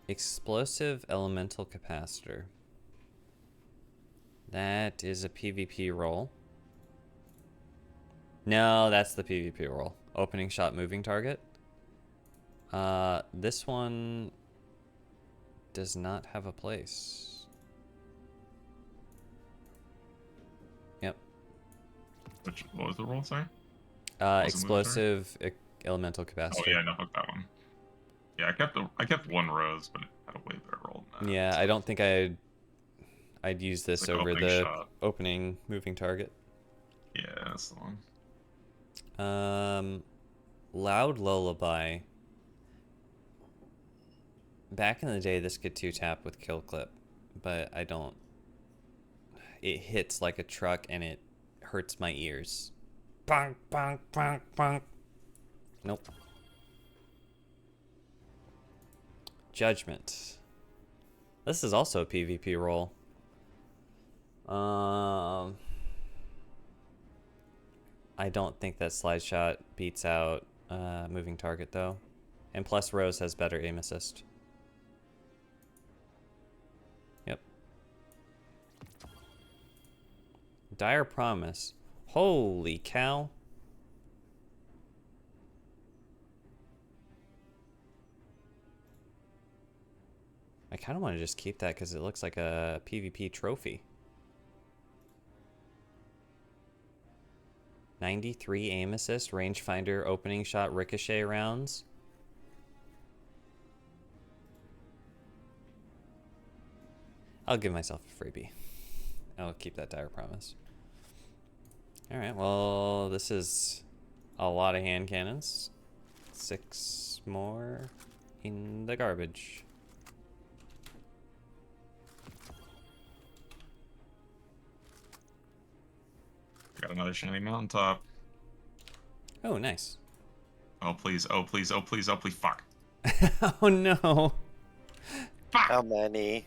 Explosive elemental capacitor. That is a PvP roll. No, that's the PvP roll. Opening shot, moving target. This one does not have a place. Yep. What was the roll, sorry? Was it Explosive elemental capacitor. Oh yeah, no, fuck that one. Yeah, I kept one rose, but it had a way better roll than that. Yeah, I don't think I'd use this like over opening the shot. opening moving target. Yeah, that's the one. Loud Lullaby. Back in the day, this could 2-tap with Kill Clip, but I don't. It hits like a truck and it hurts my ears. Bonk, bonk, bonk, bonk. Nope. Judgment. This is also a PvP roll. I don't think that slide shot beats out moving target though. And plus Rose has better aim assist. Yep. Dire Promise. Holy cow. I kind of want to just keep that because it looks like a PvP trophy. 93 aim assist, rangefinder, opening shot, ricochet rounds. I'll give myself a freebie. I'll keep that Dire Promise. Alright, well, this is a lot of hand cannons. 6 more in the garbage. Got another shiny mountaintop. Oh, nice. Oh please, oh please, oh please, oh please, fuck. Oh no. Fuck! How many?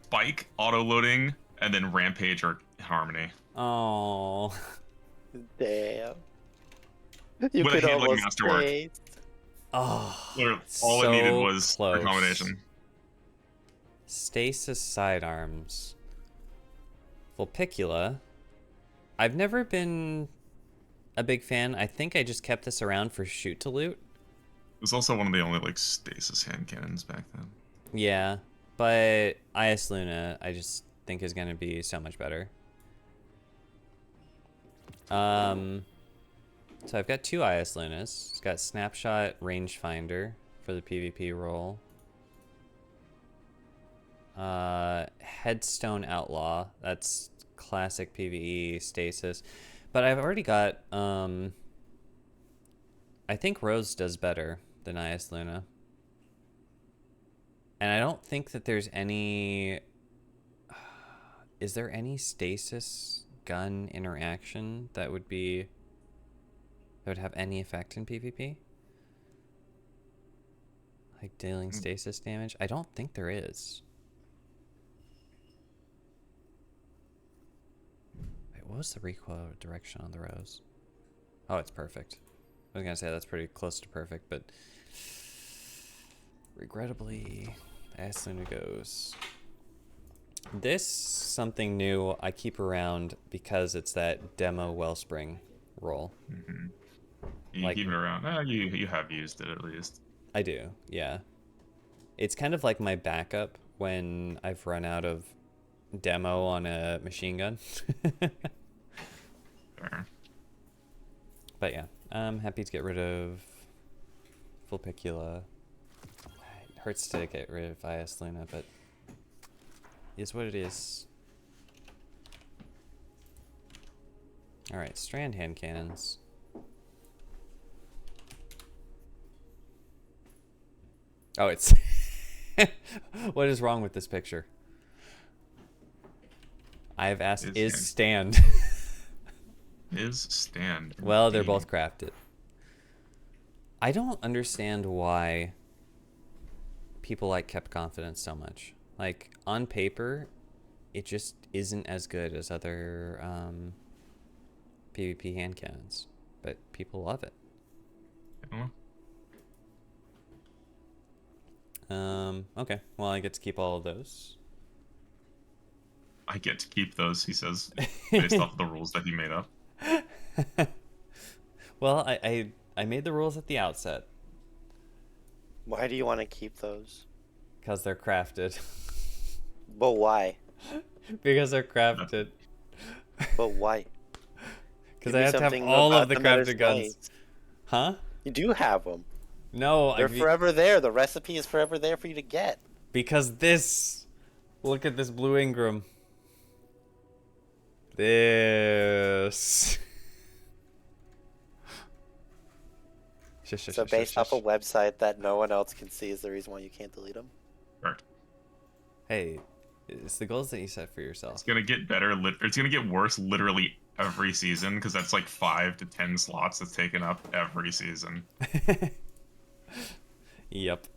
Spike, auto-loading, and then Rampage or Harmony. Oh. Damn. You With a could handling almost masterwork. taste. Oh. Literally, all it needed so was close. recombination. Stasis sidearms. Vulpicula. I've never been a big fan. I think I just kept this around for shoot to loot. It was also one of the only like stasis hand cannons back then. Yeah, but IS Luna I just think is gonna be so much better. So I've got 2 IS Lunas. It's got Snapshot, Rangefinder for the PvP role. Headstone Outlaw. That's classic PvE stasis. But I've already got I think Rose does better than IS Luna. And I don't think that there's any is there any stasis gun interaction that would have any effect in PvP? Like dealing stasis damage? I don't think there is. What was the recoil direction on the Rose? Oh, it's perfect. I was gonna say that's pretty close to perfect, but regrettably, IS Luna goes. This something new I keep around because it's that demo Wellspring roll. Mm-hmm. You Like- keep it around. You have used it at least. I do, yeah. It's kind of like my backup when I've run out of demo on a machine gun. Fair. But yeah, I'm happy to get rid of Vulpicula. It hurts to get rid of IS Luna, but it is what it is. Alright, strand hand cannons. Oh, it's... What is wrong with this picture? I have asked, is stand. Is stand. Well, they're indeed. both crafted. I don't understand why people like Kept Confidence so much. Like, on paper, it just isn't as good as other PvP hand cannons. but people love it. Okay. Well, I get to keep all of those. I get to keep those, he says, based off of the rules that he made up. Well, I made the rules at the outset. Why do you want to keep those? Because they're crafted. But why? Because they're crafted. But why? Because Give I me have to have something all about of the them that is crafted guns. nice. Huh? You do have them. No, They're forever there. The recipe is forever there for you to get. because this. Look at this blue Ingram. This. So based off a website that no one else can see is the reason why you can't delete them? Correct. Hey, it's the goals that you set for yourself. It's gonna get better. It's gonna get worse literally every season because that's like 5 to 10 slots that's taken up every season. Yep.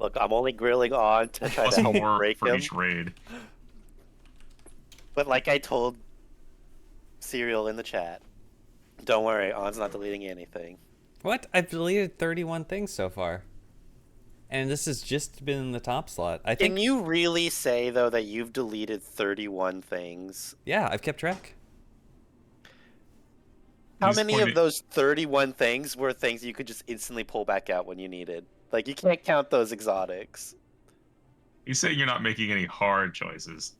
Look, I'm only grilling on to try Plus to help more break for them. each raid. But like I told Serial in the chat, don't worry, On's not deleting anything. What? I've deleted 31 things so far. And this has just been in the top slot. I think. Can you really say though that you've deleted 31 things? Yeah, I've kept track. How He's many pointing- of those 31 things were things you could just instantly pull back out when you needed? Like you can't count those exotics. You say you're not making any hard choices.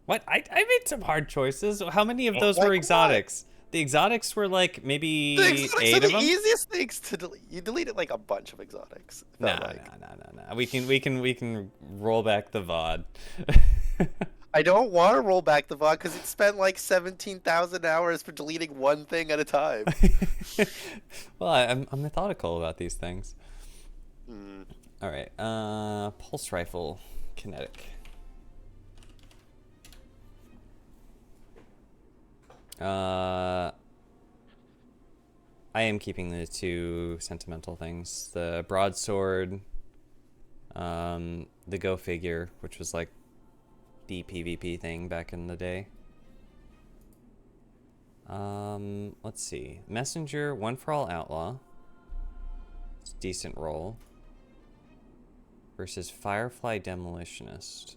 What? I made some hard choices. How many of those like were what? exotics? The exotics were like maybe The exotics 8 are of the them. easiest things to delete. You deleted like a bunch of exotics. it Nah, felt like. nah. We can roll back the VOD. I don't want to roll back the VOD because it spent like 17,000 hours for deleting one thing at a time. Well, I'm methodical about these things. Hmm. All right. Pulse rifle, kinetic. I am keeping the 2 sentimental things: the broadsword, the Go figure, which was like the PvP thing back in the day. Let's see. Messenger, One for All Outlaw. It's a decent roll. Versus Firefly Demolitionist.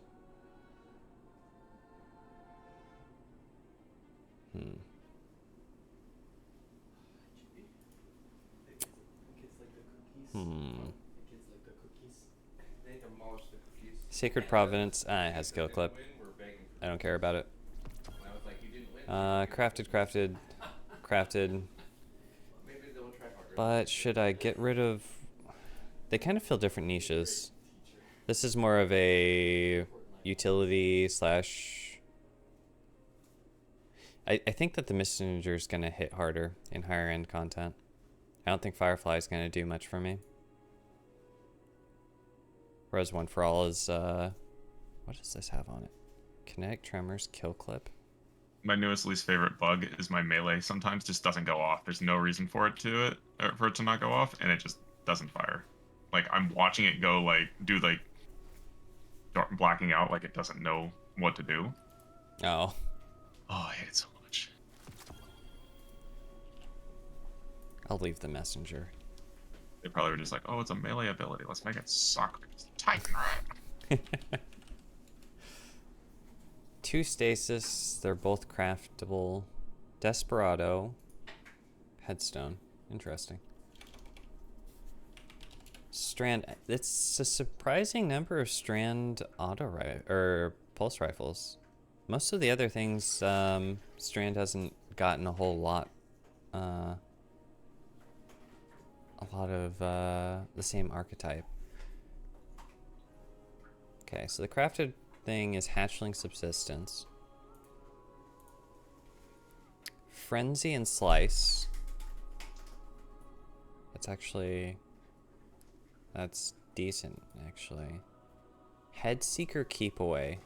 Sacred Providence. Ah, it has skill clip. I don't care about it. Crafted. But should I get rid of... They kind of fill different niches. This is more of a utility slash... I think that the Messenger is going to hit harder in higher end content. I don't think Firefly is going to do much for me. Whereas One for All is... what does this have on it? Kinetic Tremors, Kill Clip. My newest least favorite bug is my melee sometimes just doesn't go off. There's no reason for it to not go off, and it just doesn't fire. Like I'm watching it go like do like blacking out like it doesn't know what to do. Oh. Oh, I hate it so much. I'll leave the Messenger. They probably were just like, oh, it's a melee ability. Let's make it suck. It's Titan. 2 stasis. They're both craftable. Desperado. Headstone. Interesting. Strand. It's a surprising number of Strand pulse rifles. Most of the other things, Strand hasn't gotten a whole lot. A lot of the same archetype. Okay, so the crafted thing is Hatchling Subsistence. Frenzy and Slice. That's decent, actually. Headseeker Keep Away.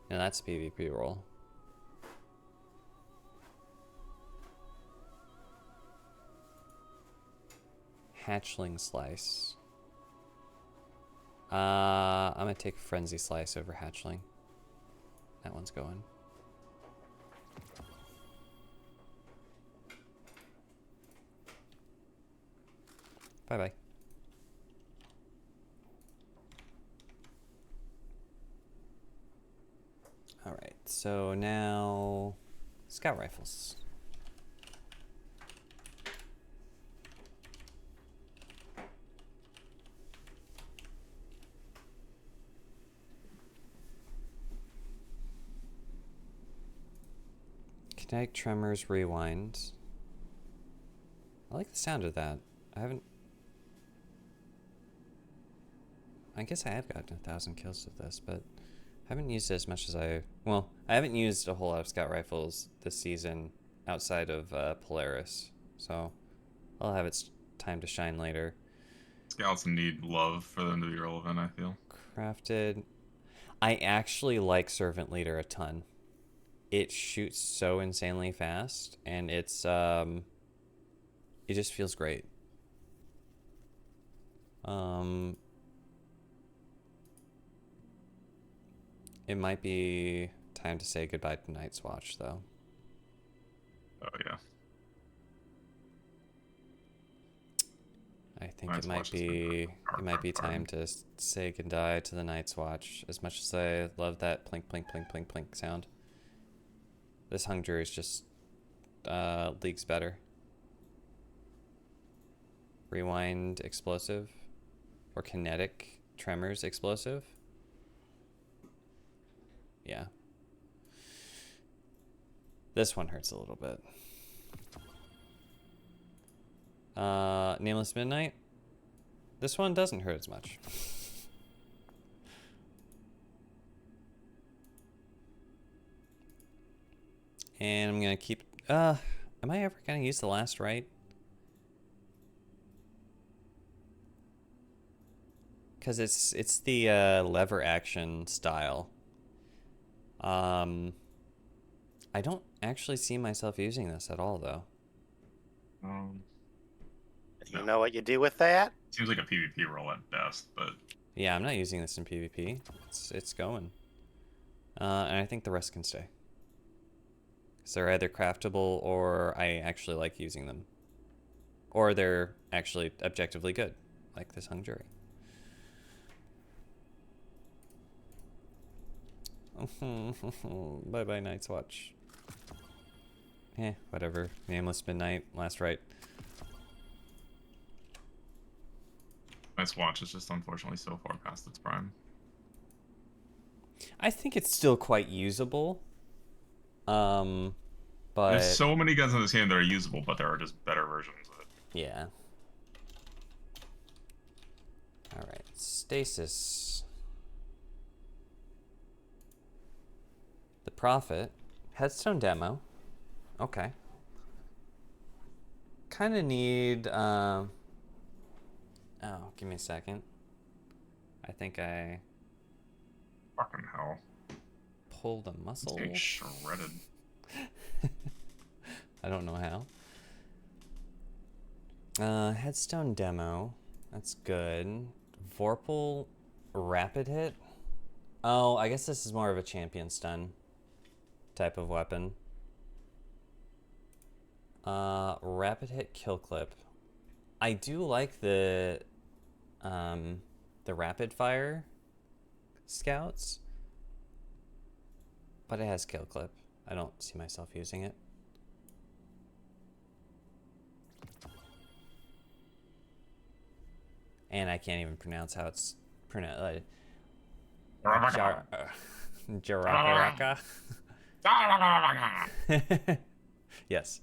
Now that's a PvP roll. Hatchling Slice. I'm gonna take Frenzy Slice over Hatchling. That one's going. Bye-bye. All right, so now scout rifles. Kinetic Tremors Rewind. I like the sound of that. I guess I have gotten 1,000 kills with this, but I haven't used it as much as I haven't used a whole lot of scout rifles this season outside of Polaris, so I'll have its time to shine later. Scouts need love for them to be relevant, I feel. Crafted. I actually like Servant Leader a ton. It shoots so insanely fast, and it's it just feels great. It might be time to say goodbye to Night's Watch, though. Oh yeah. I think it might be time to say goodbye to the Night's Watch. As much as I love that plink plink plink plink plink sound, this Hung Jury is just leagues better. Rewind Explosive or Kinetic Tremors Explosive. Yeah. This one hurts a little bit. Nameless Midnight. This one doesn't hurt as much. And I'm gonna keep, am I ever gonna use the last right? Cause it's the lever action style. I don't actually see myself using this at all, though. You know what you do with that? Seems like a PvP roll at best, but Yeah, I'm not using this in PvP. It's going. And I think the rest can stay. Because they're either craftable or I actually like using them. Or they're actually objectively good, like this Hung Jury. Bye-bye, Night's Watch. Whatever. Nameless Midnight, last right. Night's Watch is just unfortunately so far past its prime. I think it's still quite usable. But There's so many guns in this game that are usable, but there are just better versions of it. yeah. All right, Stasis. The Prophet. Headstone demo. Okay. Kind of need, oh, give me a second. I think I Fucking hell. pulled a muscle. It's getting shredded. I don't know how. Headstone demo. That's good. Vorpal rapid hit. Oh, I guess this is more of a champion stun type of weapon. Rapid hit kill clip. I do like the rapid fire scouts, but it has kill clip. I don't see myself using it. And I can't even pronounce how it's pronounced. Jaraka. Yes.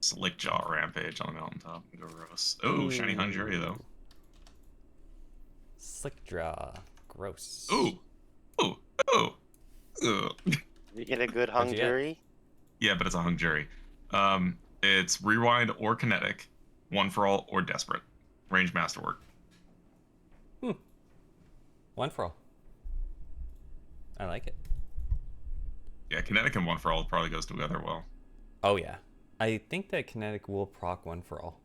Slick Jaw Rampage on the mountaintop. Gross. Oh, shiny Hung Jury though. Slick draw. Gross. Ooh. Ooh. Ooh. Ooh. You get a good Hung What'd you get? Jury? Yeah, but it's a Hung Jury. It's Rewind or Kinetic, One for All or Desperate. Range Masterwork. One for all. I like it. Yeah, Kinetic and One for All probably goes together well. Oh yeah. I think that Kinetic will proc one for all.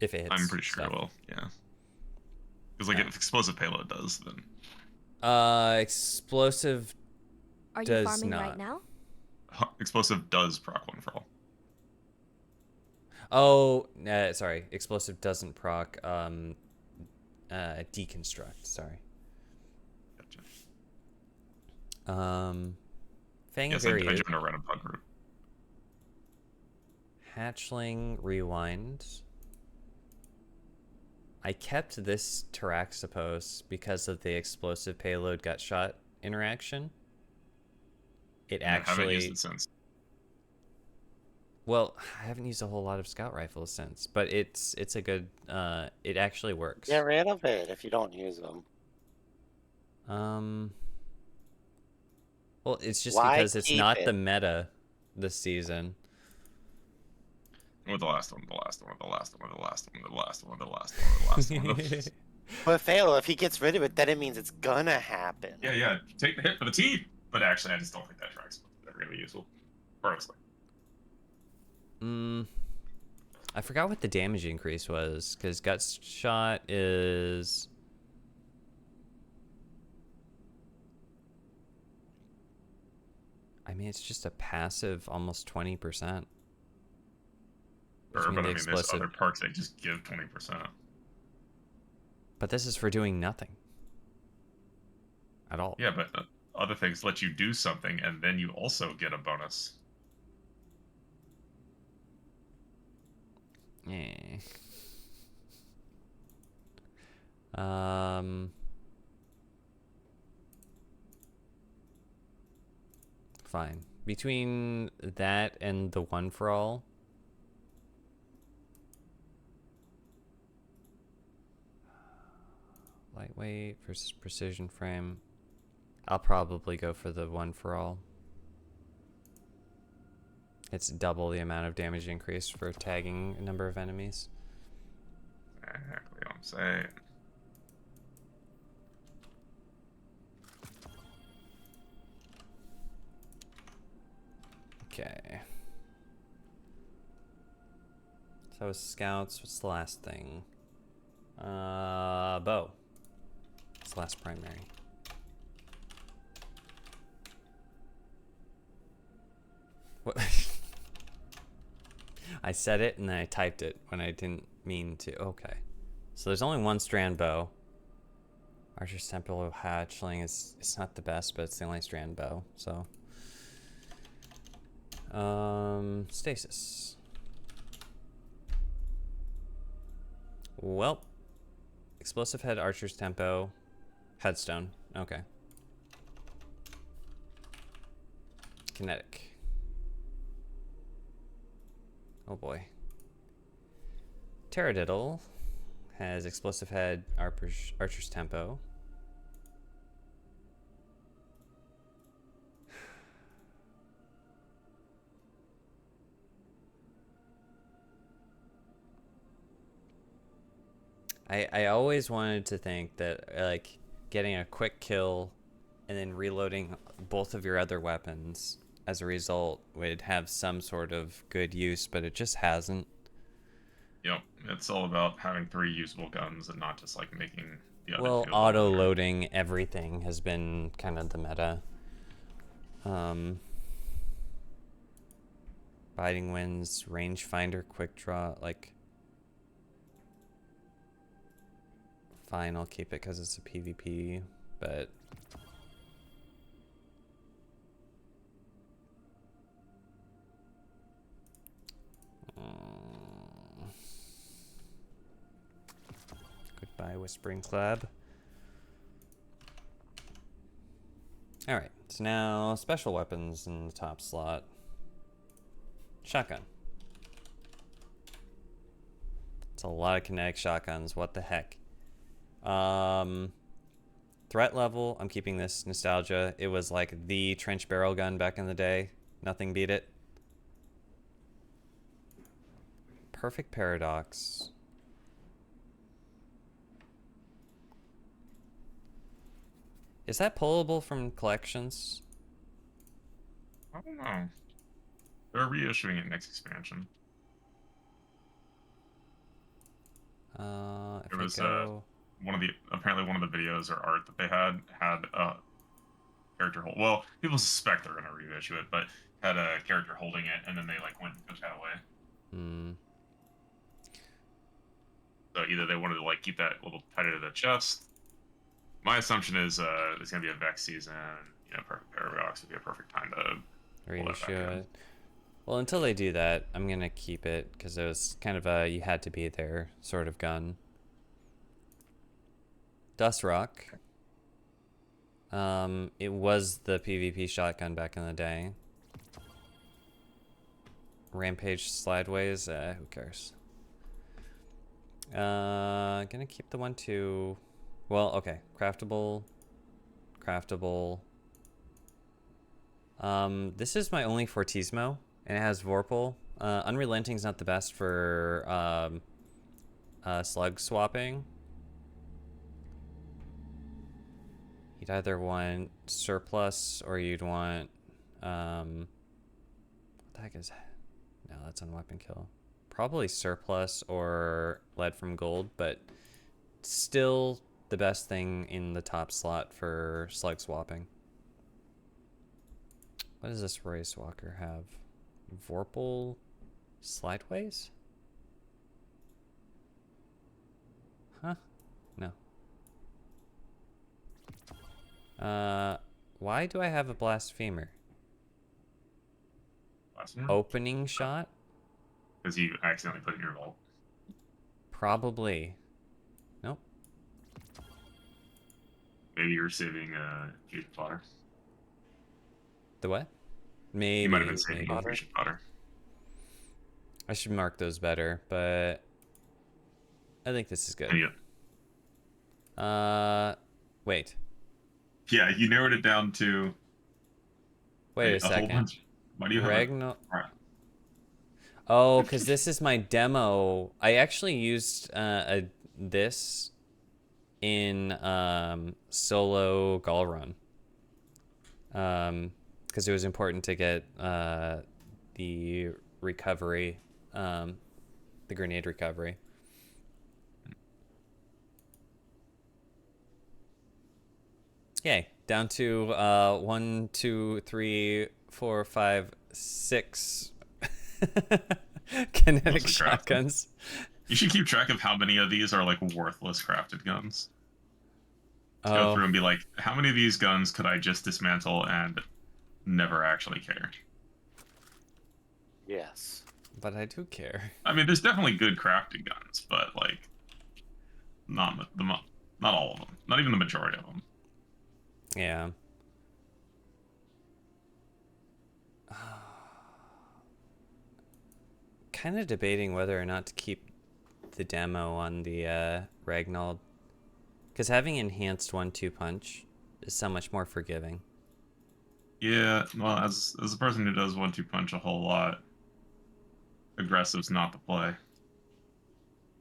If it hits. I'm pretty sure stuff. it will, yeah. Because like if Explosive Payload does, then... Explosive Are you does farming not. right now? Explosive does proc One for All. Oh, sorry. Explosive doesn't proc. Deconstruct. Sorry. Gotcha. Fang Yes, I Variate. joined a random pug group. Hatchling Rewind. I kept this Taraxipos because of the explosive payload gut shot interaction. It I haven't used actually. it since. Well, I haven't used a whole lot of scout rifles since, but it's a good. It actually works. Get rid of it if you don't use them. Well, it's just Why because it's keep not it? the meta this season. With the last one, the last one, the last one, the last one, the last one, the last one, the last one. But Phalo, if he gets rid of it, then it means it's gonna happen. Yeah, take the hit for the team. But actually, I just don't think that tracks. They're really useful. Honestly. I forgot what the damage increase was, because gut shot is. I mean, it's just a passive, almost 20%. Sure, but I mean, there's other perks that just give 20%. But this is for doing nothing. At all. Yeah, but other things let you do something, and then you also get a bonus. Yeah. Fine. Between that and the one for all. Lightweight versus precision frame. I'll probably go for the one for all. It's double the amount of damage increase for tagging a number of enemies. Exactly what I'm saying. Okay. So scouts, what's the last thing? Bow. It's the last primary. What? I said it and then I typed it when I didn't mean to. Okay. So there's only one strand bow. Archer's Temple Hatchling is, it's not the best, but it's the only strand bow, so. Stasis. Well, explosive head, Archer's Tempo, headstone. Okay. Kinetic. Oh boy. Pterodiddle has explosive head, Archer's Tempo. I always wanted to think that like getting a quick kill and then reloading both of your other weapons as a result would have some sort of good use, but it just hasn't. Yep, it's all about having 3 usable guns and not just like making the other Well, two auto-loading everything has been kind of the meta. Biting Winds, Rangefinder, Quick Draw, like... Fine, I'll keep it because it's a PvP, but... Goodbye, Whispering Club. Alright, so now special weapons in the top slot. Shotgun. It's a lot of kinetic shotguns, what the heck. Threat level, I'm keeping this. Nostalgia, it was like the trench barrel gun back in the day. Nothing beat it. Perfect Paradox. Is that pullable from collections? I don't know. They're reissuing it next expansion. If It was go... apparently one of the videos or art that they had character hold. Well, people suspect they're gonna reissue it, but had a character holding it, and then they like went and took that away. So either they wanted to like keep that a little tighter to the chest. My assumption is there's gonna be a Vex season. You know, Perfect Paradox would be a perfect time to pull that back in. Reshoot. Well, until they do that, I'm gonna keep it because it was kind of a you had to be there sort of gun. Dust Rock. It was the PvP shotgun back in the day. Rampage Slideways, who cares? Gonna keep the 1-2. Well, okay. Craftable. This is my only Fortismo, and it has Vorpal. Unrelenting's not the best for slug swapping. You'd either want Surplus or you'd want what the heck is that? No, that's on weapon kill. Probably Surplus or Lead from Gold, but still the best thing in the top slot for slug swapping. What does this Race Walker have? Vorpal Slideways? Huh? No. Why do I have a Blasphemer? Opening shot? Because you accidentally put it in your vault. Probably. Nope. Maybe you're saving fusion fodder. The what? Maybe. You might have been saving maybe. fusion fodder. I should mark those better, but I think this is good. Yeah. Wait. Yeah, you narrowed it down to. Wait a whole second. bunch. Why do you have Ragnar. Oh, because this is my demo. I actually used this in solo Galrun. Because it was important to get the recovery, the grenade recovery. Yay, down to 1, 2, 3, 4, 5, 6 kinetic shotguns. You should keep track of how many of these are like worthless crafted guns. Go through and be like, how many of these guns could I just dismantle and never actually care? Yes. But I do care. I mean, there's definitely good crafted guns, but like, not all of them. Not even the majority of them. Yeah. Kind of debating whether or not to keep the demo on the Ragnar, because having enhanced 1-2 punch is so much more forgiving. Yeah, well, as a person who does 1-2 punch a whole lot, aggressive's not the play.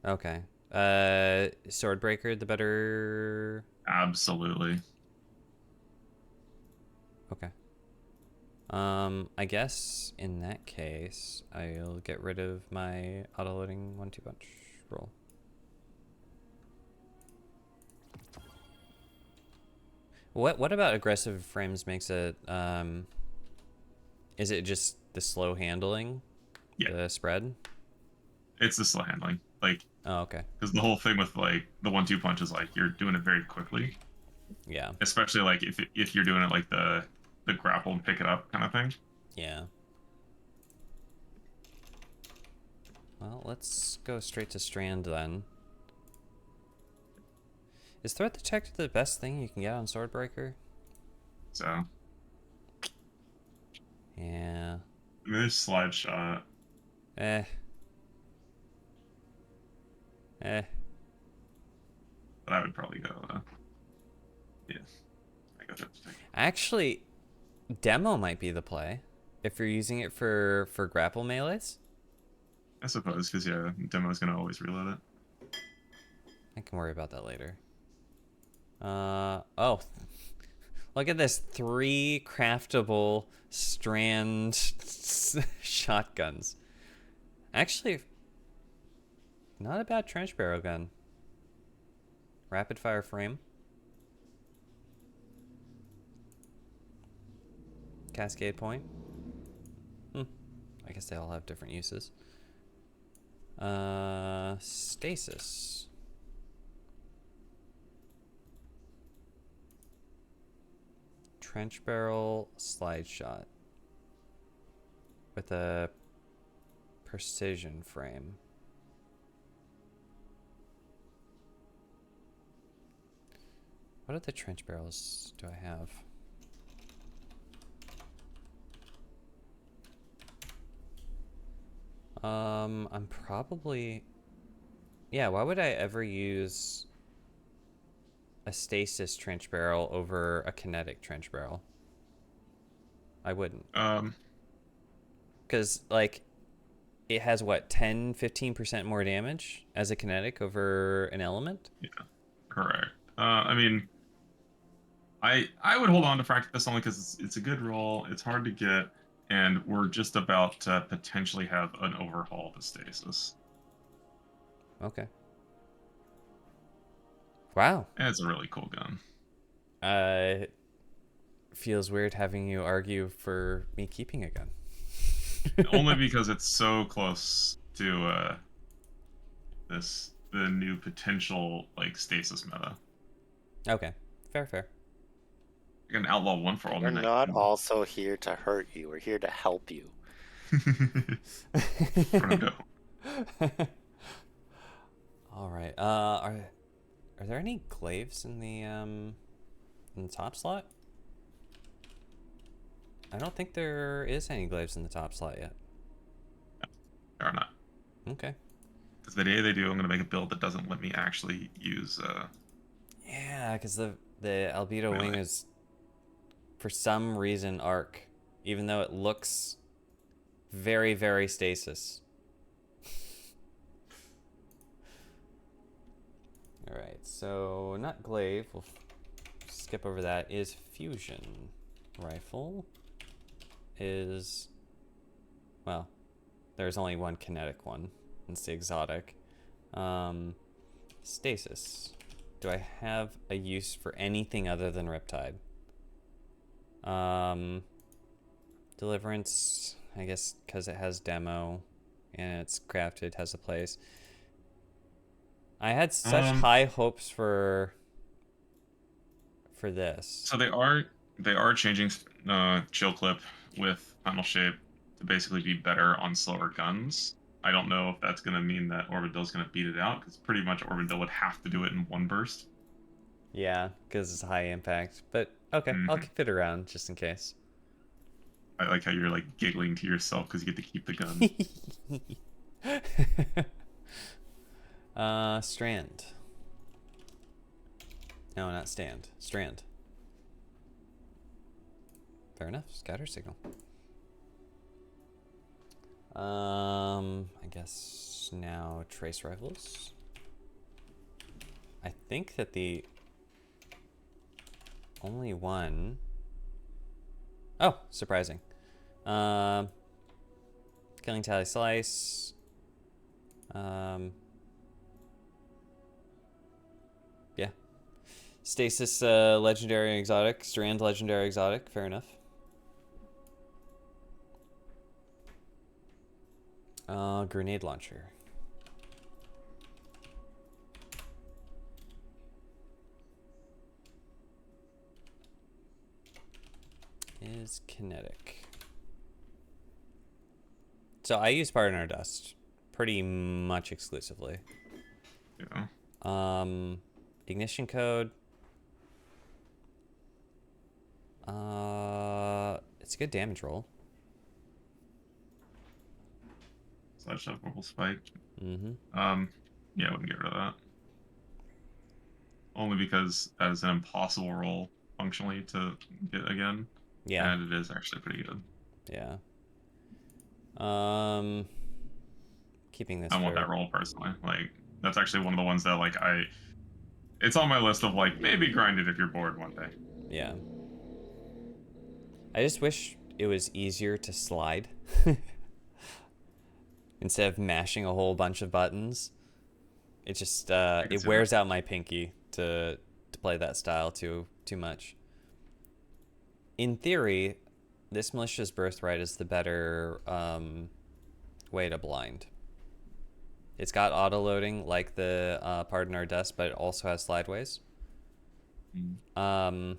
Okay. Swordbreaker, the better. Absolutely. Okay. I guess in that case, I'll get rid of my auto-loading 1-2 punch roll. What about aggressive frames makes it, is it just the slow handling? Yeah. The spread? It's the slow handling. Like, oh, okay. Because the whole thing with like the 1-2 punch is like you're doing it very quickly. Yeah. Especially like if you're doing it like the grapple and pick it up kind of thing. Yeah. Well, let's go straight to Strand then. Is Threat Detector the best thing you can get on Swordbreaker? So. Yeah. I mean, there's Slide Shot. Eh. But I would probably go. Yeah. I go Threat Detector. Actually, Demo might be the play if you're using it for grapple melees. I suppose, because yeah, Demo's gonna always reload it. I can worry about that later. Oh. Look at this 3 craftable Strand shotguns. Actually, not a bad trench barrel gun. Rapid fire frame. Cascade point. I guess they all have different uses. Stasis. Trench barrel slide shot with a precision frame. What other trench barrels do I have? I'm probably... Yeah, why would I ever use a stasis trench barrel over a kinetic trench barrel? I wouldn't. Because, like, it has, what, 10-15% more damage as a kinetic over an element? Yeah, correct. I mean, I would hold on to Fractus only because it's a good roll, it's hard to get, and we're just about to potentially have an overhaul to Stasis. Okay. Wow. And it's a really cool gun. Feels weird having you argue for me keeping a gun. Only because it's so close to the new potential like Stasis meta. Okay, fair. Like an Outlaw 1 for all We're the not also here to hurt you. We're here to help you. All right. Are there any glaives in the top slot? I don't think there is any glaives in the top slot yet. There are not. Okay. Because the day they do, I'm gonna make a build that doesn't let me actually use. Yeah, because the albedo Really? wing is, for some reason, arc, even though it looks very stasis. All right, so not glaive. We'll skip over that. Is fusion rifle? Is, well, there's only one kinetic one. It's the exotic. Stasis. Do I have a use for anything other than Riptide? Deliverance, I guess, because it has demo and it's crafted, has a place. I had such high hopes for this. So they are changing chill clip with final shape to basically be better on slower guns. I don't know if that's gonna mean that Orbandill's gonna beat it out, because pretty much Orbandill would have to do it in one burst. Yeah, because it's high impact. But okay, I'll keep it around just in case. I like how you're like giggling to yourself because you get to keep the gun. Strand. No, not stand. Strand. Fair enough. Scatter signal. I guess now trace rifles. I think that the only one... Oh, surprising. Killing Tally Slice. Yeah. Stasis legendary exotic. Strand legendary exotic. Fair enough. Grenade launcher. Is kinetic. So I use Partner Dust pretty much exclusively. Yeah. Ignition code. It's a good damage roll. Slash up purple spike. Mm-hmm. Yeah, I wouldn't get rid of that. Only because that is an impossible roll functionally to get again. Yeah. And it is actually pretty good. Yeah. Keeping this. I want that roll personally. Like, that's actually one of the ones that like it's on my list of like maybe grind it if you're bored one day. Yeah. I just wish it was easier to slide. Instead of mashing a whole bunch of buttons. It just it wears out my pinky to play that style too much. In theory, this Militia's Birthright is the better way to blind. It's got auto loading like the Pardon Our Dust, but it also has slideways. Mm.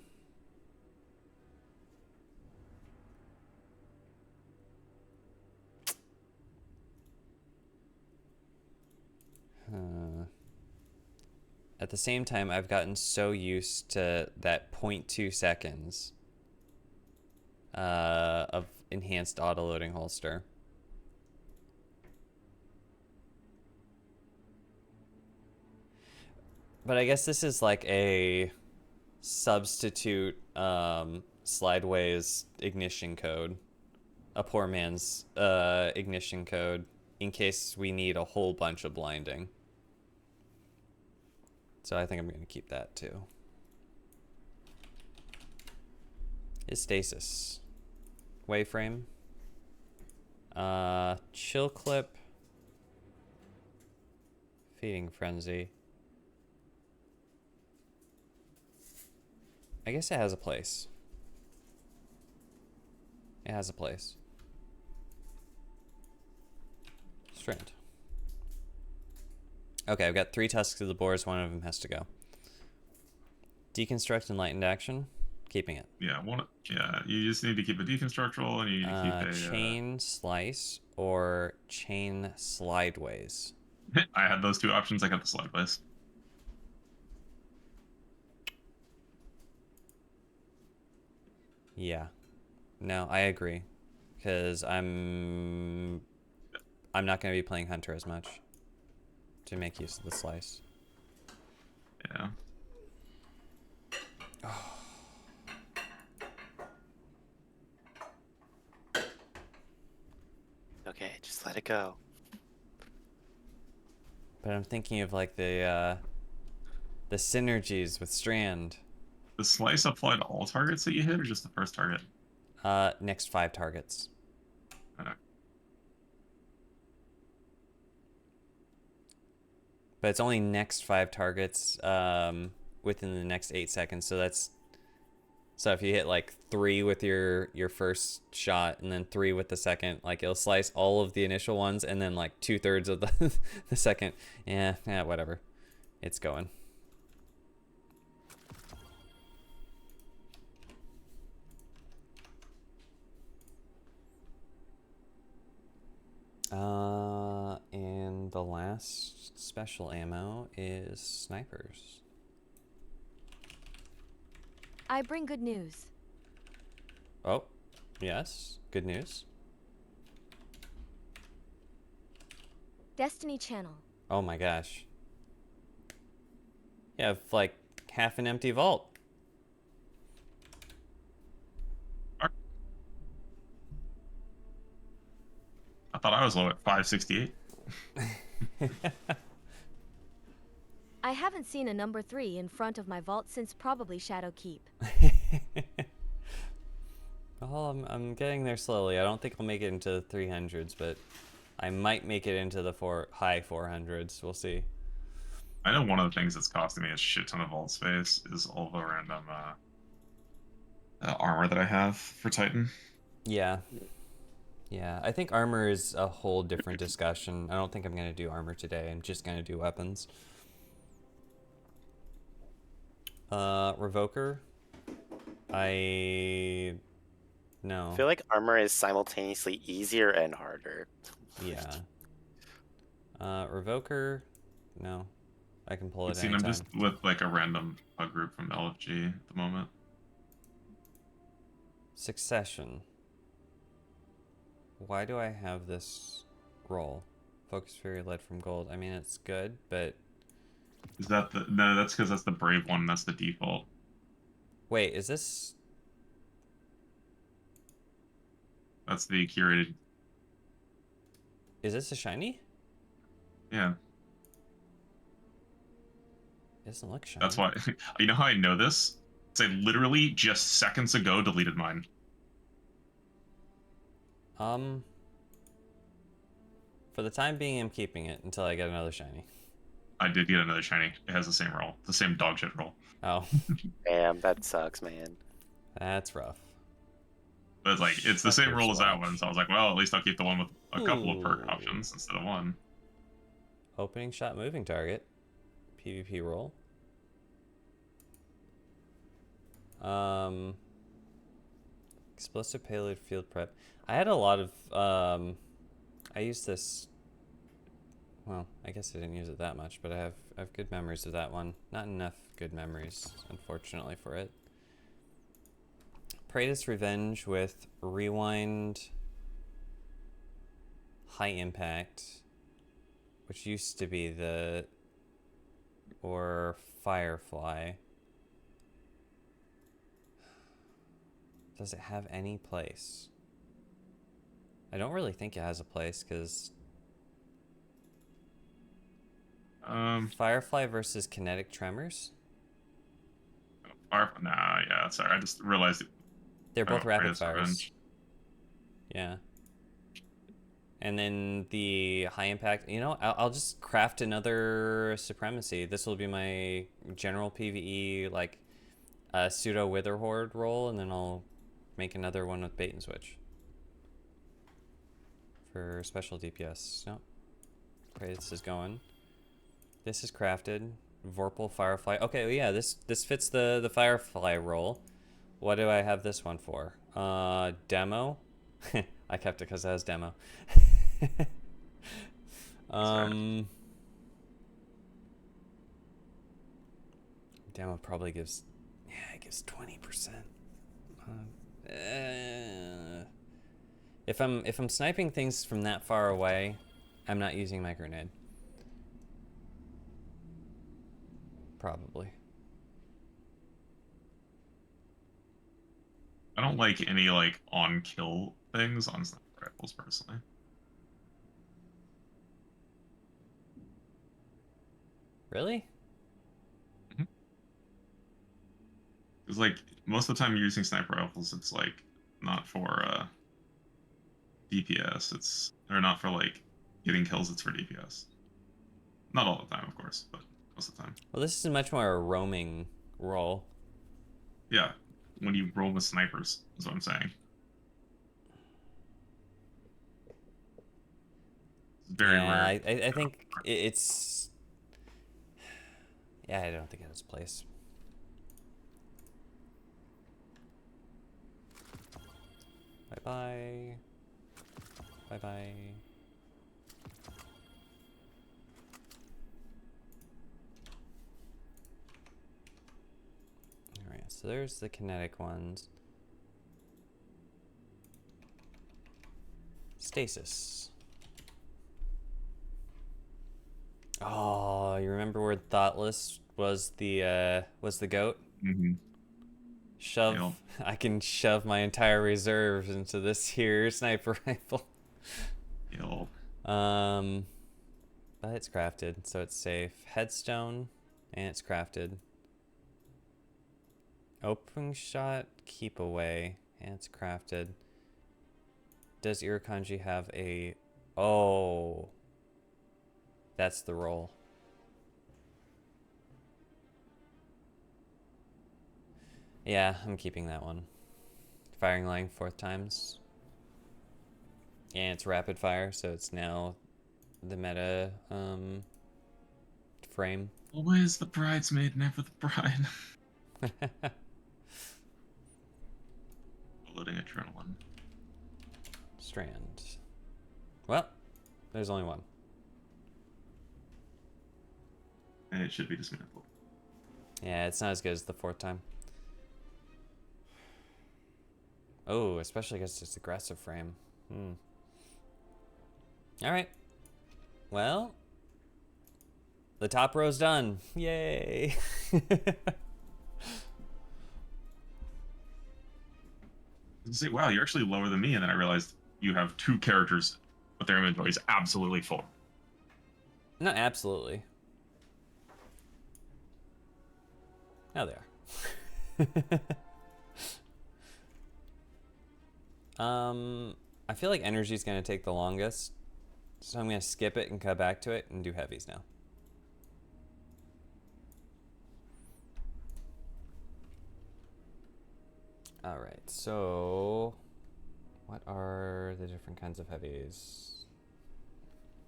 At the same time, I've gotten so used to that 0.2 seconds of enhanced auto loading holster. But I guess this is like a substitute slideways ignition code, a poor man's ignition code, in case we need a whole bunch of blinding. So I think I'm going to keep that too. Is stasis. Wayframe. Chill clip. Feeding frenzy. I guess it has a place. It has a place. Strand. Okay, I've got 3 tusks of the boars. One of them has to go. Deconstruct enlightened action. Keeping it. Yeah, you just need to keep a deconstruct roll, and you need to keep a chain slice or chain slideways. I had those 2 options. I got the slideways. Yeah. No, I agree. Because I'm not going to be playing Hunter as much to make use of the slice. Yeah. Okay, just let it go. But I'm thinking of like the synergies with Strand. The slice apply to all targets that you hit, or just the first target? Next 5 targets. Okay. But it's only next 5 targets within the next 8 seconds. So if you hit like 3 with your first shot and then 3 with the second, like it'll slice all of the initial ones and then like 2/3 of the second. Yeah, whatever. It's going. And the last special ammo is snipers. I bring good news. Oh, yes, good news. Destiny Channel. Oh my gosh. You have like half an empty vault. I thought I was low at 568. I haven't seen a number 3 in front of my vault since probably Shadow Keep. Well, I'm getting there slowly. I don't think I'll make it into the 300s, but I might make it into the high 400s. We'll see. I know one of the things that's costing me a shit ton of vault space is all the random armor that I have for Titan. Yeah. Yeah, I think armor is a whole different discussion. I don't think I'm going to do armor today. I'm just going to do weapons. Revoker. No. I feel like armor is simultaneously easier and harder. Yeah. Revoker. No. I can pull it See, anytime. I'm just with like a random bug group from LFG at the moment. Succession. Why do I have this roll? Focus Fury led from gold. I mean, it's good, but... Is that the... No, that's because that's the brave one. That's the default. Wait, is this... That's the curated. Is this a shiny? Yeah. It doesn't look shiny. That's why. You know how I know this? It's I literally just seconds ago deleted mine. For the time being, I'm keeping it until I get another shiny. I did get another shiny. It has the same roll. The same dog shit roll. Oh. Damn, that sucks, man. That's rough. But it's like, it's the same roll as that one, so I was like, well, at least I'll keep the one with a couple of perk Ooh. options instead of one. Opening shot, moving target. PvP roll. Explosive payload field prep. I had a lot of, I used this, well, I guess I didn't use it that much, but I have good memories of that one. Not enough good memories, unfortunately, for it. Praetus Revenge with Rewind, High Impact, which used to be the, or Firefly. Does it have any place? I don't really think it has a place, because Firefly versus Kinetic Tremors? Nah, yeah, sorry, I just realized it. They're both rapid Praetus fires. Revenge. Yeah. And then the high impact, you know, I'll just craft another Supremacy. This will be my general PvE, like, pseudo Wither Horde roll, and then I'll make another one with Bait and Switch. For special DPS. Nope. Okay, this is going. This is crafted. Vorpal Firefly. Okay, well, yeah, this fits the Firefly roll. What do I have this one for? Demo. I kept it because it has demo. Demo probably gives, yeah, it gives 20%. If I'm sniping things from that far away, I'm not using my grenade. Probably. I don't like any like on kill things on sniper rifles personally. Really? Because like most of the time you're using sniper rifles, it's like not for DPS. Or not for like getting kills. It's for DPS. Not all the time, of course, but most of the time. Well, this is much more a roaming role. Yeah, when you roll with snipers, is what I'm saying. It's very rare. I think it's. Yeah, I don't think it has a place. Bye-bye. Bye-bye. Alright, so there's the kinetic ones. Stasis. Oh, you remember where Thoughtless was the goat? Mm-hmm. Shove. Yep. I can shove my entire reserves into this here sniper rifle. Yep. But it's crafted, so it's safe. Headstone, and it's crafted. Open shot, keep away, and it's crafted. Does Irukandji have a... Oh. That's the roll. Yeah, I'm keeping that one. Firing line 4th times. And it's rapid fire, so it's now the meta frame. Always the bridesmaid, never the bride. Loading adrenaline. Strand. Well, there's only one. And it should be dismantled. Yeah, it's not as good as the 4th time. Oh, especially against its aggressive frame. Alright. Well, the top row's done. Yay! Say, wow, you're actually lower than me, and then I realized you have 2 characters, but their inventory is absolutely full. Not absolutely. Now they are. I feel like energy's gonna take the longest, so I'm gonna skip it and come back to it and do heavies now. Alright, so what are the different kinds of heavies?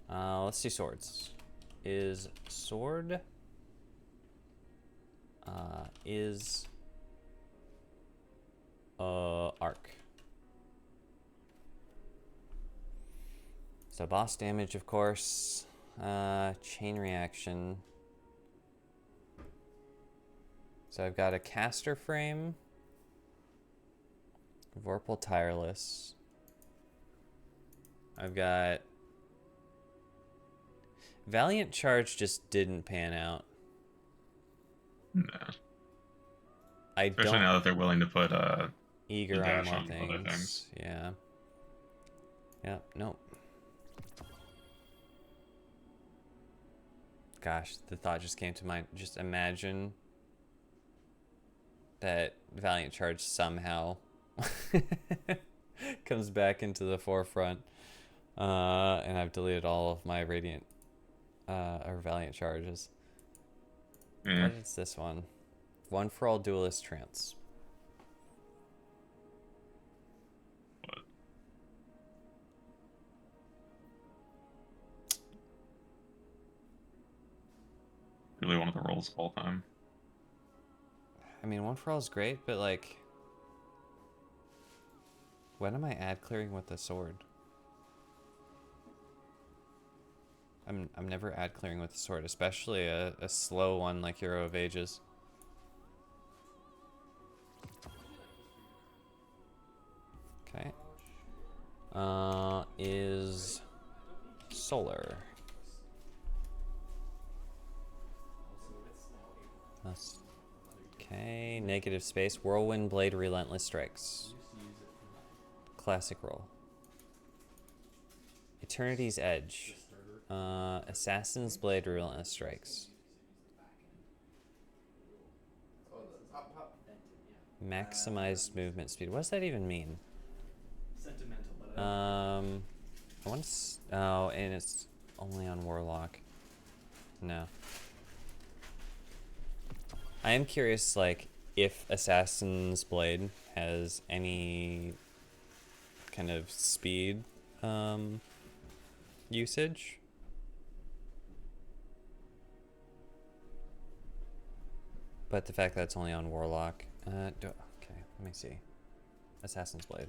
Let's do swords. is sword. Is arc. So boss damage, of course. Chain reaction. So I've got a caster frame. Vorpal Tireless. I've got Valiant Charge just didn't pan out. Nah. I Especially don't now that they're willing to put eager the on dash more on other things. things. Yeah. Yep, nope. Gosh, the thought just came to mind. Just imagine that Valiant Charge somehow comes back into the forefront. And I've deleted all of my Radiant or Valiant Charges. Yeah. What is this one? One for all Duelist Trance. What? Really one of the roles of all time. I mean, one for all is great, but like, when am I ad clearing with the sword? I'm never ad clearing with the sword, especially a slow one like Hero of Ages. Okay. Is solar. Okay, negative space. Whirlwind Blade Relentless Strikes. Classic roll. Eternity's Edge. Assassin's Blade Relentless Strikes. Maximized movement speed. What does that even mean? I want to. Oh, and it's only on Warlock. No. I am curious, like, if Assassin's Blade has any kind of speed usage. But the fact that it's only on Warlock. Okay, let me see. Assassin's Blade.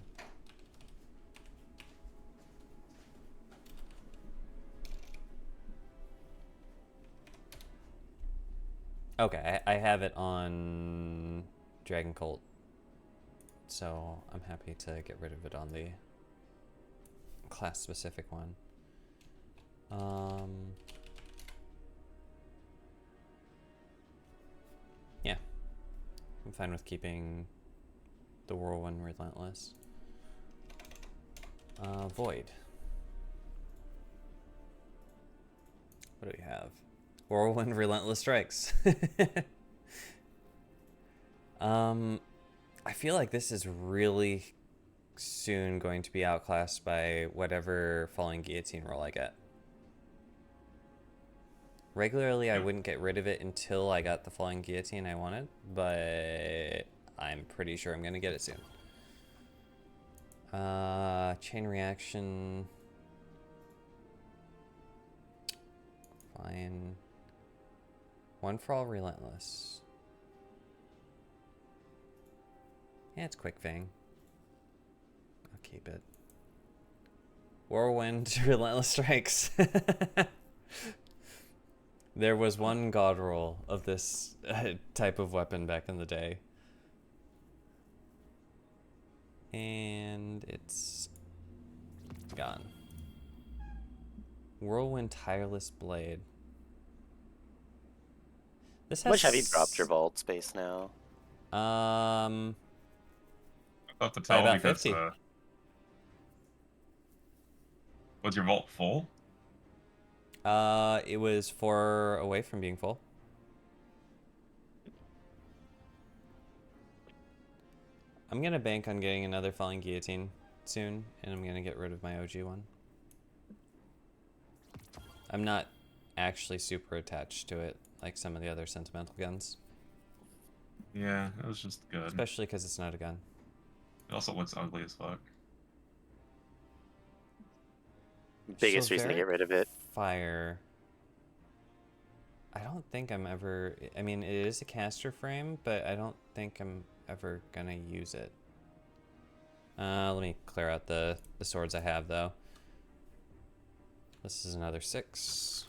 Okay, I have it on Dragon Cult, so I'm happy to get rid of it on the class-specific one. Yeah, I'm fine with keeping the Whirlwind Relentless. Void. What do we have? Whirlwind Relentless Strikes. I feel like this is really soon going to be outclassed by whatever Falling Guillotine roll I get. Regularly, I wouldn't get rid of it until I got the Falling Guillotine I wanted, but I'm pretty sure I'm going to get it soon. Chain Reaction. Fine. One for all Relentless. Yeah, it's Quick Fang. I'll keep it. Whirlwind Relentless Strikes. There was one god roll of this type of weapon back in the day. And it's gone. Whirlwind Tireless Blade. This has How much have you dropped your vault space now? I thought to tell about because 50. was your vault full? It was 4 away from being full. I'm gonna bank on getting another Falling Guillotine soon, and I'm gonna get rid of my OG one. I'm not actually super attached to it like some of the other sentimental guns. Yeah, it was just good. Especially because it's not a gun. It also looks ugly as fuck. Biggest reason to get rid of it. Fire. I don't think I'm ever... I mean, it is a caster frame, but I don't think I'm ever gonna use it. Let me clear out the swords I have, though. This is another 6.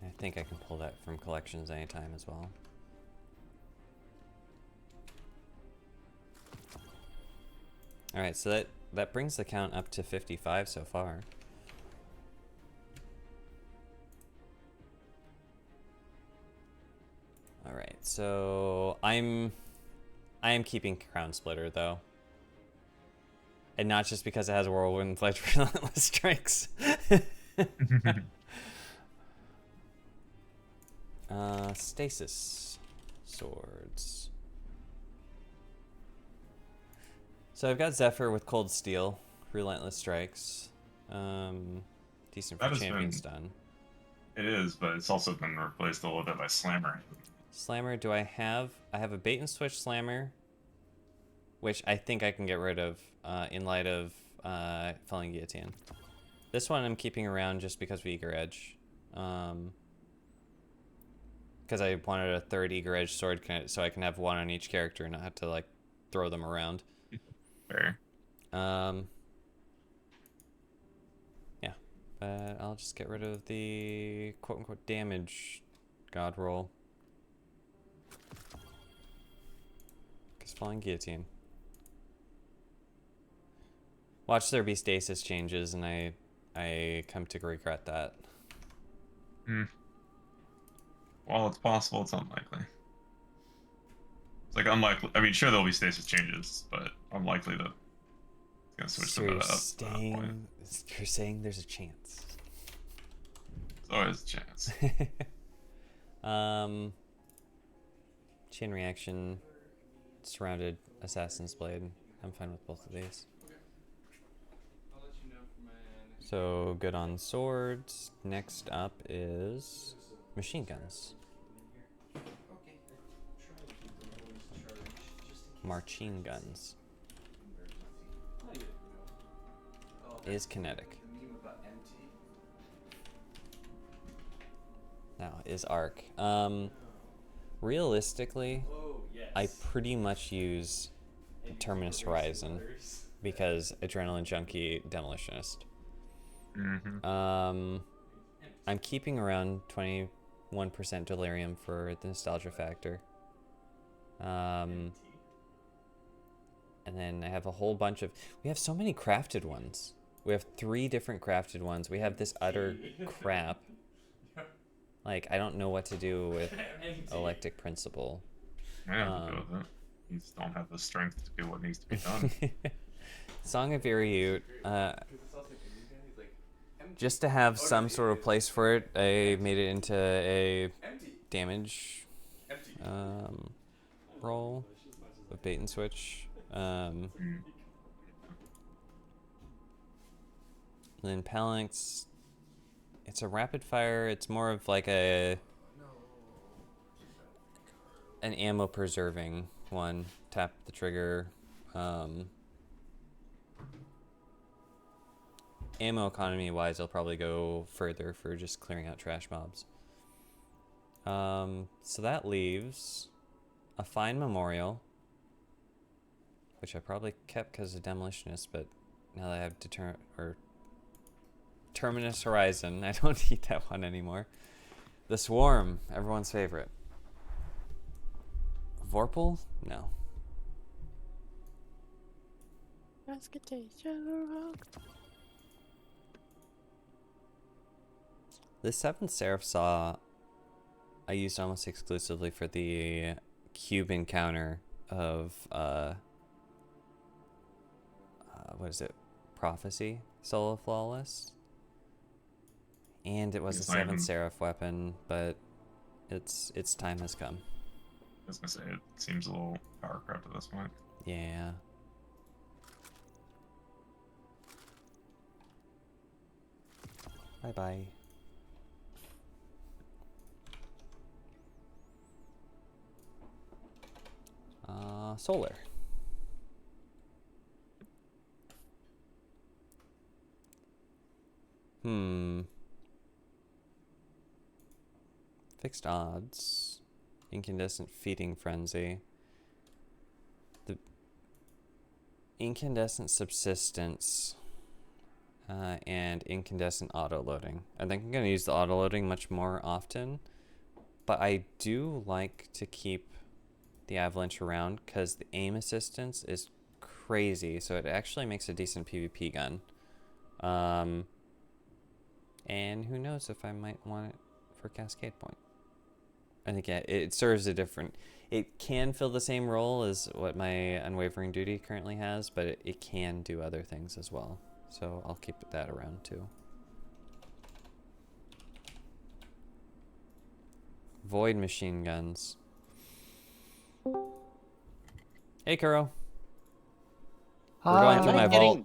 I think I can pull that from collections anytime as well. Alright, so that brings the count up to 55 so far. Alright, so I am keeping Crown Splitter though. And not just because it has Whirlwind Fledged Relentless Strikes. Stasis swords. So I've got Zephyr with Cold Steel, Relentless Strikes. Decent for champion stun. It is, but it's also been replaced a little bit by Slammer. Slammer, do I have? I have a bait and switch Slammer, which I think I can get rid of in light of Felling Guillotine. This one I'm keeping around just because of Eager Edge. Because I wanted a 3rd Eager Edge sword so I can have one on each character and not have to like throw them around. Fair. Yeah, but I'll just get rid of the quote-unquote damage god roll. Because Falling Guillotine. Watch there be stasis changes and I come to regret that. Well, it's possible, it's unlikely. It's like unlikely. I mean, sure there'll be stasis changes, but unlikely that it's gonna switch So the you're meta up. You're saying there's a chance. There's always a chance. Chain Reaction, Surrounded, Assassin's Blade. I'm fine with both of these. So good on swords. Next up is machine guns. Marching guns. Is kinetic. Now, is arc. Realistically, I pretty much use Terminus Horizon because Adrenaline Junkie Demolitionist. I'm keeping around 21% Delirium for the nostalgia factor. And then I have a whole bunch of... We have so many crafted ones. We have 3 different crafted ones. We have this utter crap. Like, I don't know what to do with Electric Principle. I have to go with it. You just don't have the strength to do what needs to be done. Song of Iriut. Just to have some sort of place for it, I made it into a damage roll with bait and switch. Then Phalanx, it's a rapid fire. It's more of like an ammo preserving one. Tap the trigger. Ammo economy wise, I'll probably go further for just clearing out trash mobs. So that leaves a Fine Memorial, which I probably kept because of Demolitionist, but now that I have Terminus Horizon, I don't need that one anymore. The Swarm, everyone's favorite. Vorpal? No. The 7th Seraph Saw I used almost exclusively for the cube encounter of what is it? Prophecy? Soul of Flawless. And it was a 7th Seraph weapon, but its time has come. I was gonna say, it seems a little power corrupt at this point. Yeah. Bye bye. Solar. Fixed odds. Incandescent feeding frenzy. The incandescent subsistence. And incandescent auto loading. I think I'm going to use the auto loading much more often. But I do like to keep the avalanche around because the aim assistance is crazy. So it actually makes a decent PvP gun. And who knows if I might want it for Cascade Point. I think it serves a different... It can fill the same role as what my Unwavering Duty currently has, but it can do other things as well. So I'll keep that around too. Void machine guns. Hey, Kuro. We're going through my vault.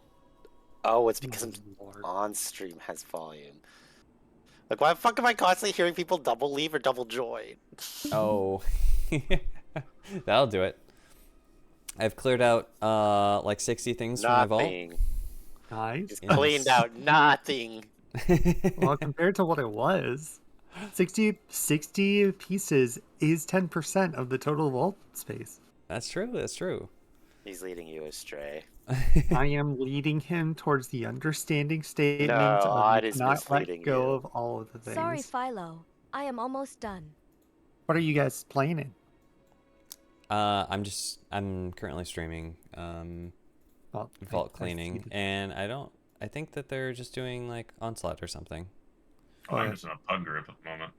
Oh, it's because on stream has volume. Like, why the fuck am I constantly hearing people double leave or double join? Oh. That'll do it. I've cleared out like 60 things from my vault. Nice. It's cleaned out nothing. Well, compared to what it was, 60 pieces is 10% of the total vault space. That's true. That's true. He's leading you astray. I am leading him towards the understanding statement No, of is not let misleading go you. of all of the things. Sorry, Philo. I am almost done. What are you guys playing in? I'm currently streaming vault cleaning, and I think that they're just doing like Onslaught or something. Oh, I'm just in a pug group at the moment.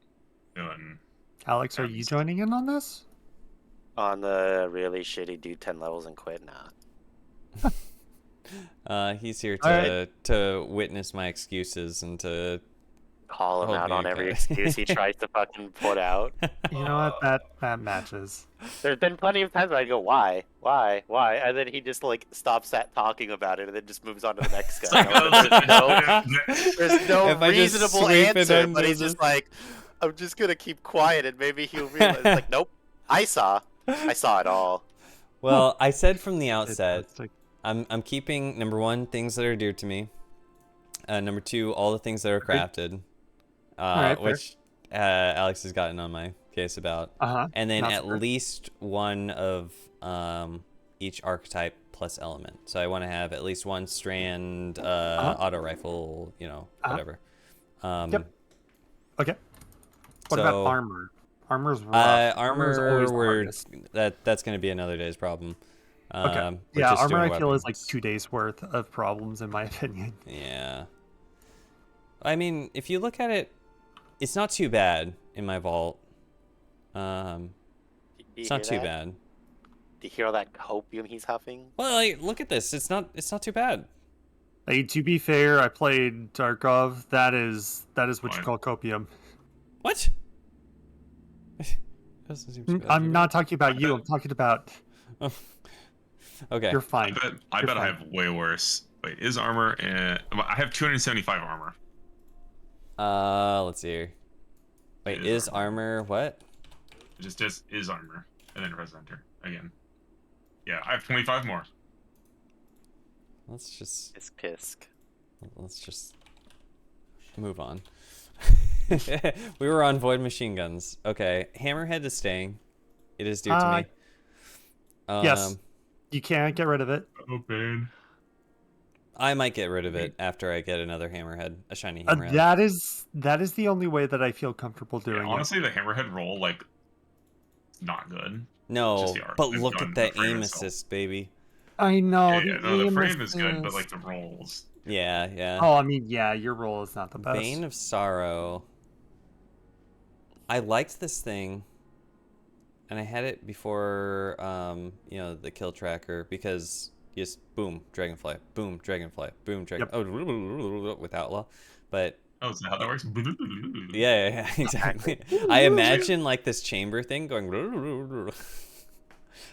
Doing... Alex, are you joining in on this? On the really shitty do 10 levels and quit? Nah. He's here to witness my excuses and to Call him hold out me on every accountable. excuse he tries to fucking put out. You know what? That matches. There's been plenty of times where I go, why? And then he just like stops at talking about it and then just moves on to the next guy. There's no If I just reasonable sweep it answer, under but he's the- just like, I'm just gonna keep quiet and maybe he'll realize. Like, nope, I saw it all. Well, I said from the outset, It's like, I'm keeping number 1 things that are dear to me. Number 2, all the things that are crafted, Alright, fair. which Alex has gotten on my case about. And then not at fair. least one of each archetype plus element. So I want to have at least one strand, auto rifle, you know, whatever. Yep. Okay. What so, about armor? Armor's rough. Armor's always the Armor, hardest. that's going to be another day's problem. Okay. We're Yeah, just armor doing I feel is like weapons. 2 days worth of problems in my opinion. Yeah. I mean, if you look at it, it's not too bad in my vault. It's not too bad. Do you hear all that copium he's huffing? Well, like, look at this. It's not too bad. Hey, to be fair, I played Tarkov. That is what you What? call copium. What? Doesn't seem too bad I'm for not talking about you. I'm talking about me. Okay. you're fine. I You're bet I fine. have way worse. Wait, is armor and I have 275 armor. Let's see here. Wait, It is armor what? It just is armor, and then press enter again. Yeah, I have 25 more. Let's just move on. We were on void machine guns. Okay, hammerhead is staying. It is due to me. Yes. You can't get rid of it. Open. I might get rid of it after I get another hammerhead, a shiny hammerhead. That is the only way that I feel comfortable Yeah, doing honestly, the hammerhead roll not good. No, Just the art. but They've look done at the that frame aim itself. assist, baby. it. I know. Yeah, no, the aim frame is good, but assist. like the rolls. Yeah, yeah. Oh, I mean, yeah, your roll is not the best. Bane of Sorrow. I liked this thing, and I had it before, you know, the kill tracker, because just boom, dragonfly, boom, dragonfly, boom, dragon. Yep. Oh, with outlaw, but Oh, is that how that works? yeah, exactly. I imagine like this chamber thing going.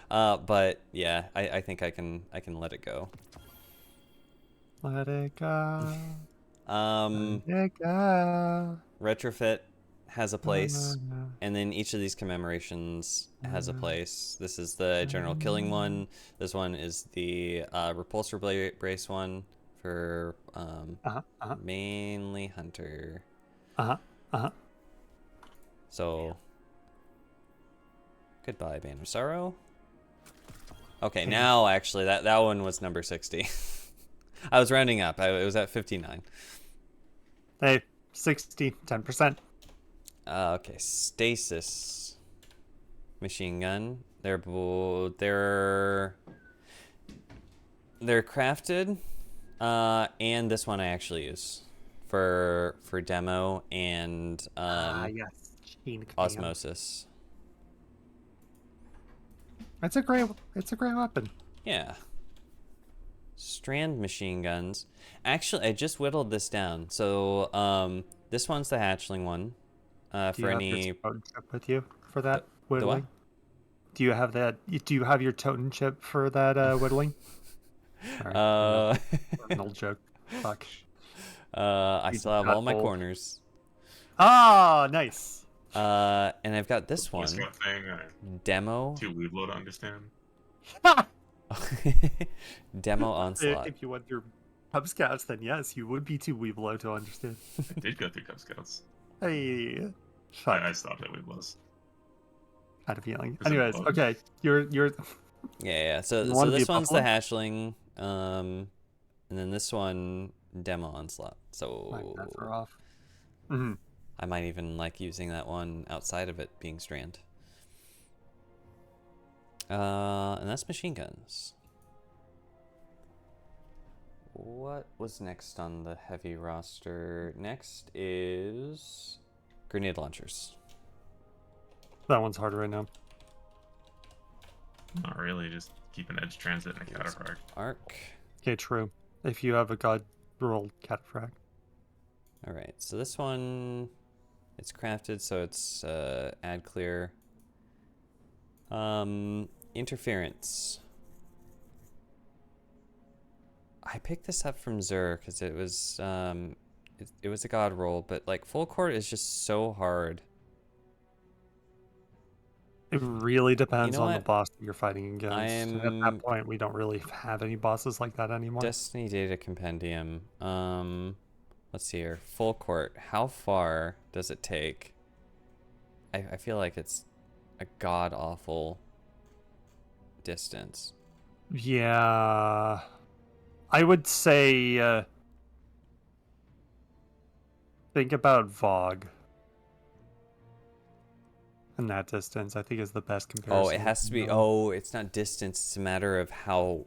But yeah, I think I can let it go. Let it go. Retrofit has a place, and then each of these commemorations has a place. This is the general killing one. This one is the repulsor brace one for mainly hunter. So goodbye, Band of Sorrow. Okay, now actually that one was number 60. I was rounding up. It was at 59. Hey, 60, 10%. Okay, stasis machine gun. They're crafted, and this one I actually use for demo and Yes, Chain Command. osmosis. It's a great weapon. Yeah. Strand machine guns. Actually, I just whittled this down. So this one's the hatchling one. Do For you have any your totem chip with you for that the what? whittling? Do you have that? Do you have your totem chip for that whittling? Sorry, an old joke. Fuck. I still have got all my old. corners. Ah, nice. And I've got this one. What's that thing? Demo. Too weeblo to understand. Demo onslaught. If you want your Cub Scouts, then yes, you would be too weeblo to understand. I did go through Cub Scouts. Hey, fuck. I stopped at weeblos. Had a feeling. Is it Anyways, both? okay, you're Yeah. So You wanna be this a one's the buffalo? hatchling. And then this one demo onslaught. So my bets are off. Mm-hmm. I might even like using that one outside of it being strand. And that's machine guns. What was next on the heavy roster? Next is grenade launchers. That one's hard right now. Not really, just keep an edge transit and a cataphrag. Arc. Okay, true. If you have a god rolled cataphract. All right, so this one, it's crafted, so it's ad clear. Interference. I picked this up from Zur because it was it was a god roll, but like full court is just so hard. It really depends know on the what? boss that you're fighting against. At I'm- that point, we don't really have any bosses like that anymore. Destiny Data Compendium. Let's see here. Full court. How far does it take? I feel like it's a god awful distance. Yeah, I would say think about Vogue. In that distance, I think is the best comparison. Oh, it has to be. Oh, it's not distance. It's a matter of how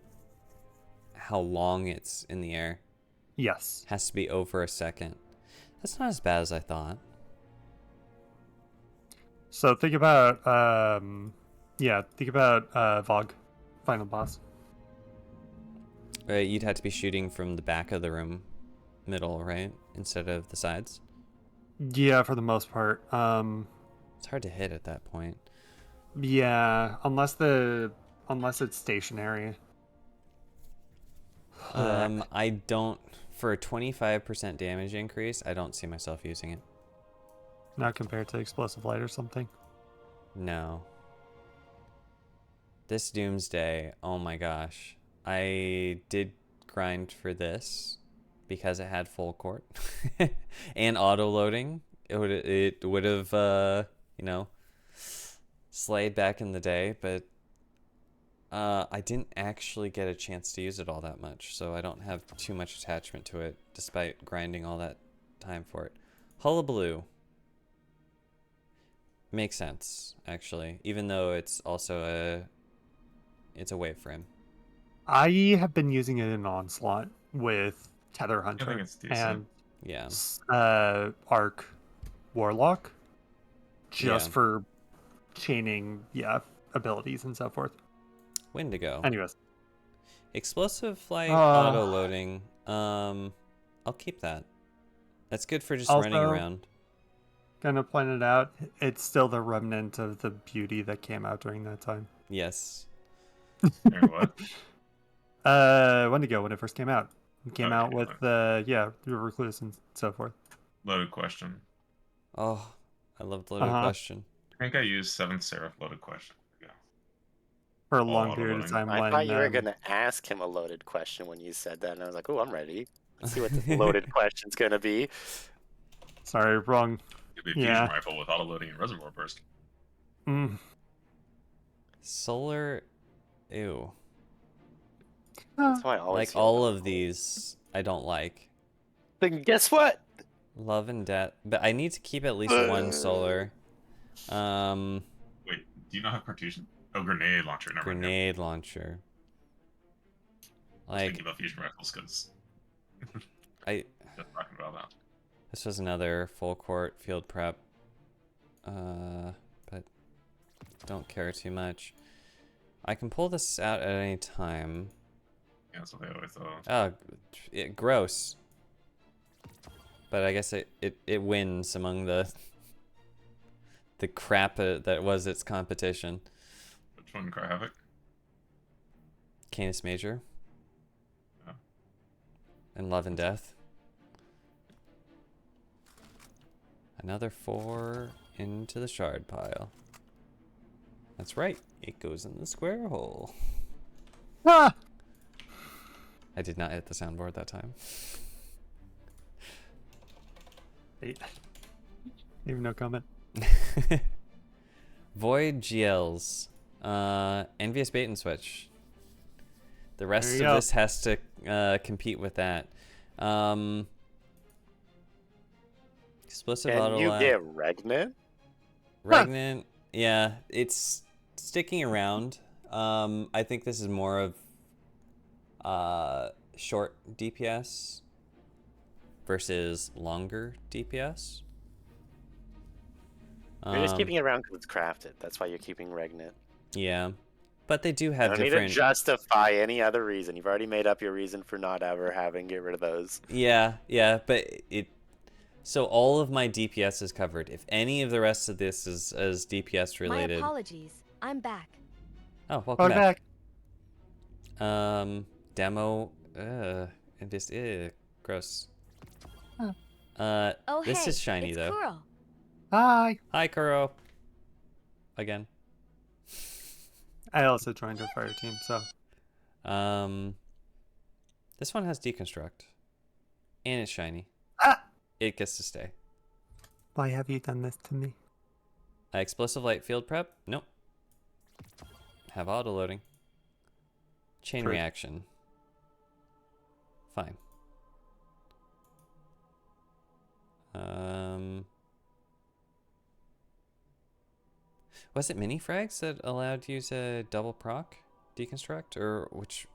long it's in the air. Yes. Has to be over a second. That's not as bad as I thought. So think about Vogue, final boss. You'd have to be shooting from the back of the room, middle, right, instead of the sides. Yeah, for the most part. It's hard to hit at that point. Yeah, unless it's stationary. I don't. For a 25% damage increase, I don't see myself using it. Not compared to explosive light or something. No. This Doomsday, oh my gosh. I did grind for this because it had full court and auto loading. It would have slayed back in the day, but I didn't actually get a chance to use it all that much, so I don't have too much attachment to it despite grinding all that time for it. Hullabaloo. Makes sense, actually, even though it's also a wave frame. I have been using it in Onslaught with Tether I think Hunter it's decent. and Yeah. Arc Warlock, just Yeah. for chaining, abilities and so forth. Wendigo. Anyways, Explosive flight, Uh, auto loading. I'll keep that. That's good for just Also- running around. gonna point it out, it's still the remnant of the beauty that came out during that time. Yes. Or what? Wendigo when it first came out. He came Okay, out with the Recluse and so forth. Loaded question. Oh, I love the loaded question. I think I used Seventh Seraph loaded question. Yeah. For a All long period of auto-loading. time. I when, thought you were gonna ask him a loaded question when you said that, and I was like, "Oh, I'm ready. Let's see what this loaded question's gonna be." Sorry, wrong. It'd be a fusion rifle with auto-loading and reservoir burst. Mm. Solar, ew. That's why I always Like feel all about of these, I don't like. Then guess what? Love and Death, but I need to keep at least one solar. Wait, do you not have Cartesian? Oh, grenade launcher. Never mind. Grenade launcher. I was Like, thinking about fusion rifles because just talking about that. this was another full court field prep. But don't care too much. I can pull this out at any time. Yeah, that's what they always thought. Oh, gross. But I guess it wins among the crap that was its competition. Which one, Cry Havoc? Canis Major. Oh. And Love and Death. Another 4 into the shard pile. That's right, it goes in the square hole. Ah! I did not hit the soundboard that time. Even no comment. Void GLs. Envious Bait and Switch. The rest There of you go. this has to compete with that. Explosive Can auto you lat. get Regnant? Regnant, yeah, it's sticking around. I think this is more of short DPS versus longer DPS. You're just keeping it around because it's crafted. That's why you're keeping Regnant. Yeah, but they do I have don't need different. to justify any other reason. You've already made up your reason for not ever having get rid of those. Yeah, but it. So all of my DPS is covered. If any of the rest of this is DPS My related. apologies. I'm back. Oh, welcome Welcome back. Demo. And just gross. Huh. Oh, This hey, is shiny it's though. Kuro. Hi. Hi, Kuro. Again. I also joined a fire team, so This one has deconstruct, and it's shiny. It gets to stay. why have you done this to me? Explosive light field prep? Nope. Have auto loading. Chain True. reaction. Fine. Was it mini frags that allowed to use a double proc deconstruct, or which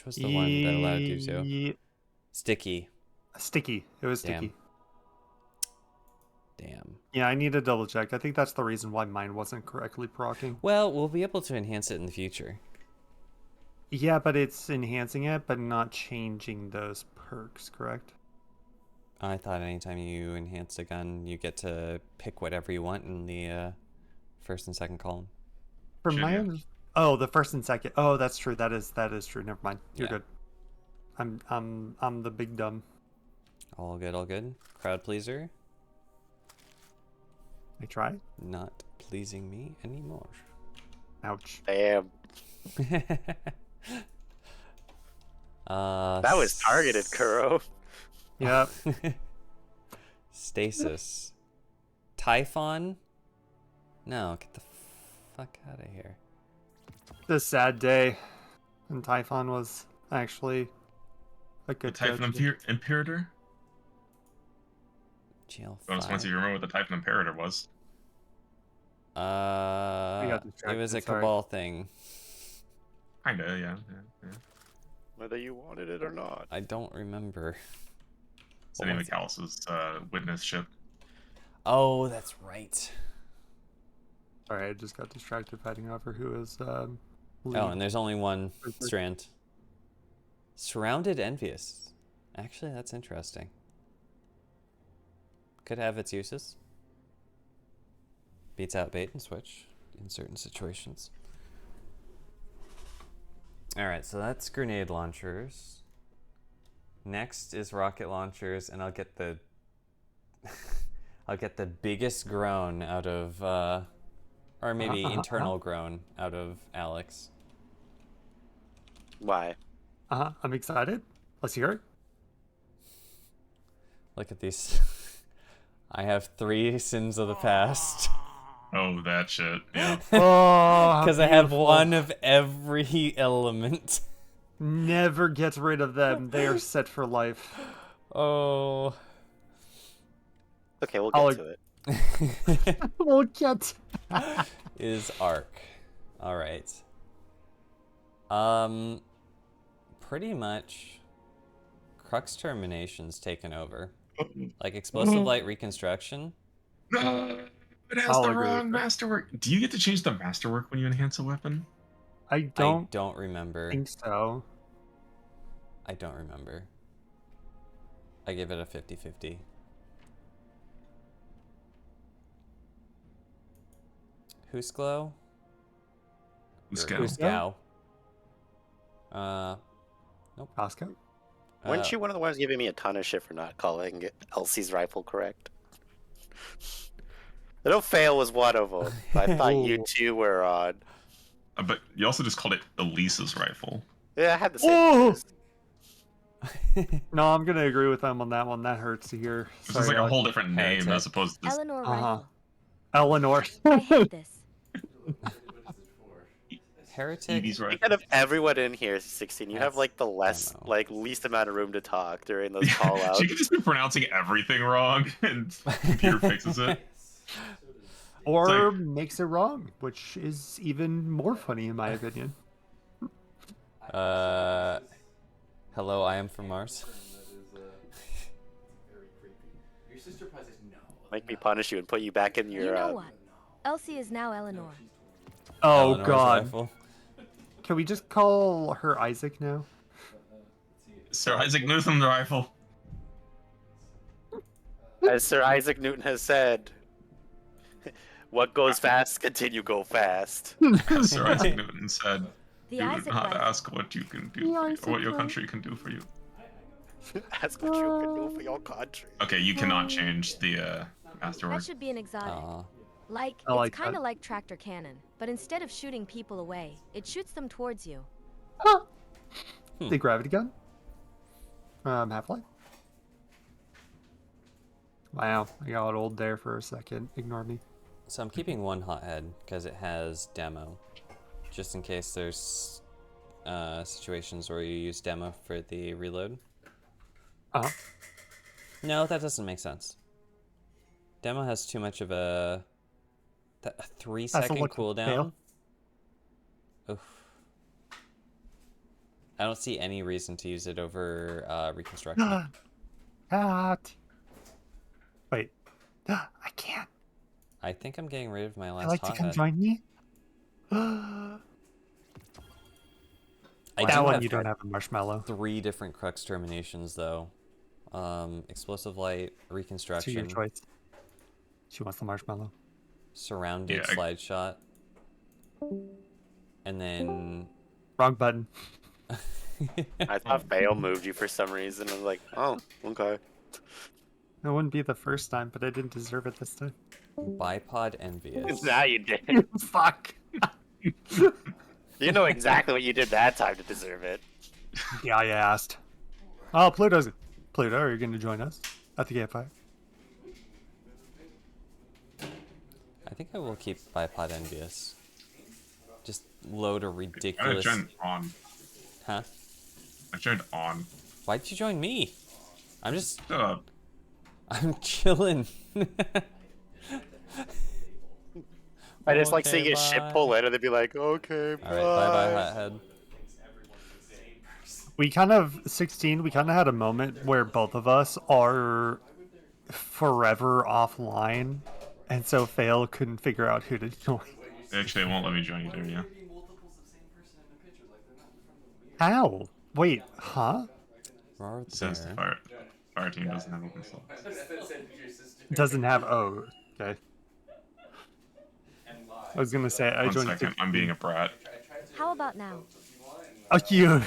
was the one that allowed you to? Sticky. Sticky. It was sticky. Damn. Yeah, I need to double check. I think that's the reason why mine wasn't correctly procking. Well, we'll be able to enhance it in the future. Yeah, but it's enhancing it, but not changing those perks, correct? I thought anytime you enhance a gun, you get to pick whatever you want in the first and second column. For Should my you? own... Oh, the first and second. Oh, that's true. That is true. Never mind. You're Yeah. good. I'm the big dumb. All good, all good. Crowd pleaser. I tried. Not pleasing me anymore. Ouch. Damn. That was targeted, Kuro. Yep. Stasis. Typhon? No, get the fuck out of here. The sad day. And Typhon was actually a The good Typhon judge. Imperator? GL5. Once you remember what the Typhon Imperator was. It distracted, was a sorry. Cabal thing. Kinda, yeah. Whether you wanted it or not. I don't remember. Cindy McAllis's witness ship. Oh, that's right. Sorry, I just got distracted fighting over who is Oh, lead. and there's only one Perfect. strand. Surrounded Envious. Actually, that's interesting. Could have its uses. Beats out bait and switch in certain situations. Alright, so that's grenade launchers. Next is rocket launchers, and I'll get the I'll get the biggest groan out of or maybe internal groan out of Alex. Why? I'm excited. Let's hear it. Look at these. I have 3 sins of the past. Oh, that shit. Yeah. Oh, Because I have one of every element. Never get rid of them. They are set for life. Oh. Okay, we'll get to it. We'll get. Is Arc. Alright. Pretty much Crux Termination's taken over. Like Explosive Light Reconstruction. No, it has the wrong masterwork. Do you get to change the masterwork when you enhance a weapon? I don't remember. think so. I don't remember. I give it a 50-50. Who's Glow? Who's Gao? Nope. Oscar? Weren't you one of the ones giving me a ton of shit for not calling Elsie's rifle correct? Little Fail was one of them. I thought you two were on. But you also just called it Elisa's rifle. Yeah, I had the same. No, I'm gonna agree with them on that one. That hurts to hear. This is like a whole different name Heretic. as opposed to. Eleanor rifle. Eleanor. I hate this. Heretic. Evie's rifle. Out of everyone in here, 16, you have That's like the least amount of room to talk during those call outs. She could just be pronouncing everything wrong, and computer fixes it. Or makes it wrong, which is even more funny in my opinion. Hello, I am from Mars. Make me punish you and put you back in your. You know what? Elsie is now Eleanor. Oh Eleanor's god. rifle. Can we just call her Isaac now? Sir Isaac Newton's rifle. As Sir Isaac Newton has said, what goes fast, continue go fast. As Sir Isaac Newton said, The "You do Isaac not rifle. ask what you can do, for you, or what your country can do for you." Ask what you can do for your country. Okay, you cannot change the That masterwork. should be an exotic. Aw. Like, I like it's kind that. of like tractor cannon, but instead of shooting people away, it shoots them towards you. The gravity gun? Half-Life? Wow, I got old there for a second. Ignore me. So I'm keeping one hothead because it has demo, just in case there's situations where you use demo for the reload. No, that doesn't make sense. Demo has too much of a 3-second look to cooldown. fail. Oof. I don't see any reason to use it over reconstruction. Cat. Wait. I can't. I think I'm getting rid of my I'd last like to come hothead. join me. I do That one have you don't have a marshmallow. 3 different Crux terminations though. Explosive light, To reconstruction, your choice. She wants the marshmallow. surrounded Yeah, slide shot, and then Wrong button. I thought Fail moved you for some reason. I was like, oh, okay. It wouldn't be the first time, but I didn't deserve it this time. bipod envious. Now you did. Fuck. You know exactly what you did that time to deserve it. Yeah, I asked. Oh, Pluto, are you going to join us at the campfire? I think I will keep bipod envious. Just load a I ridiculous. joined on. Huh? I joined on. Why'd you join me? I'm just. Shut up. I'm chilling. I just like Okay, seeing a ship bye. pull in and they'd be like, okay, bye. Alright, bye bye, hothead. We kind of, 16, we kind of had a moment where both of us are forever offline, and so Fail couldn't figure out who to join. Actually, it won't let me join either. Yeah. How? Wait, huh? Roar It says the there. fire team doesn't have open slots. Doesn't have, oh, okay. I was gonna say, I One joined second, I'm being a brat. How about now? Oh, you.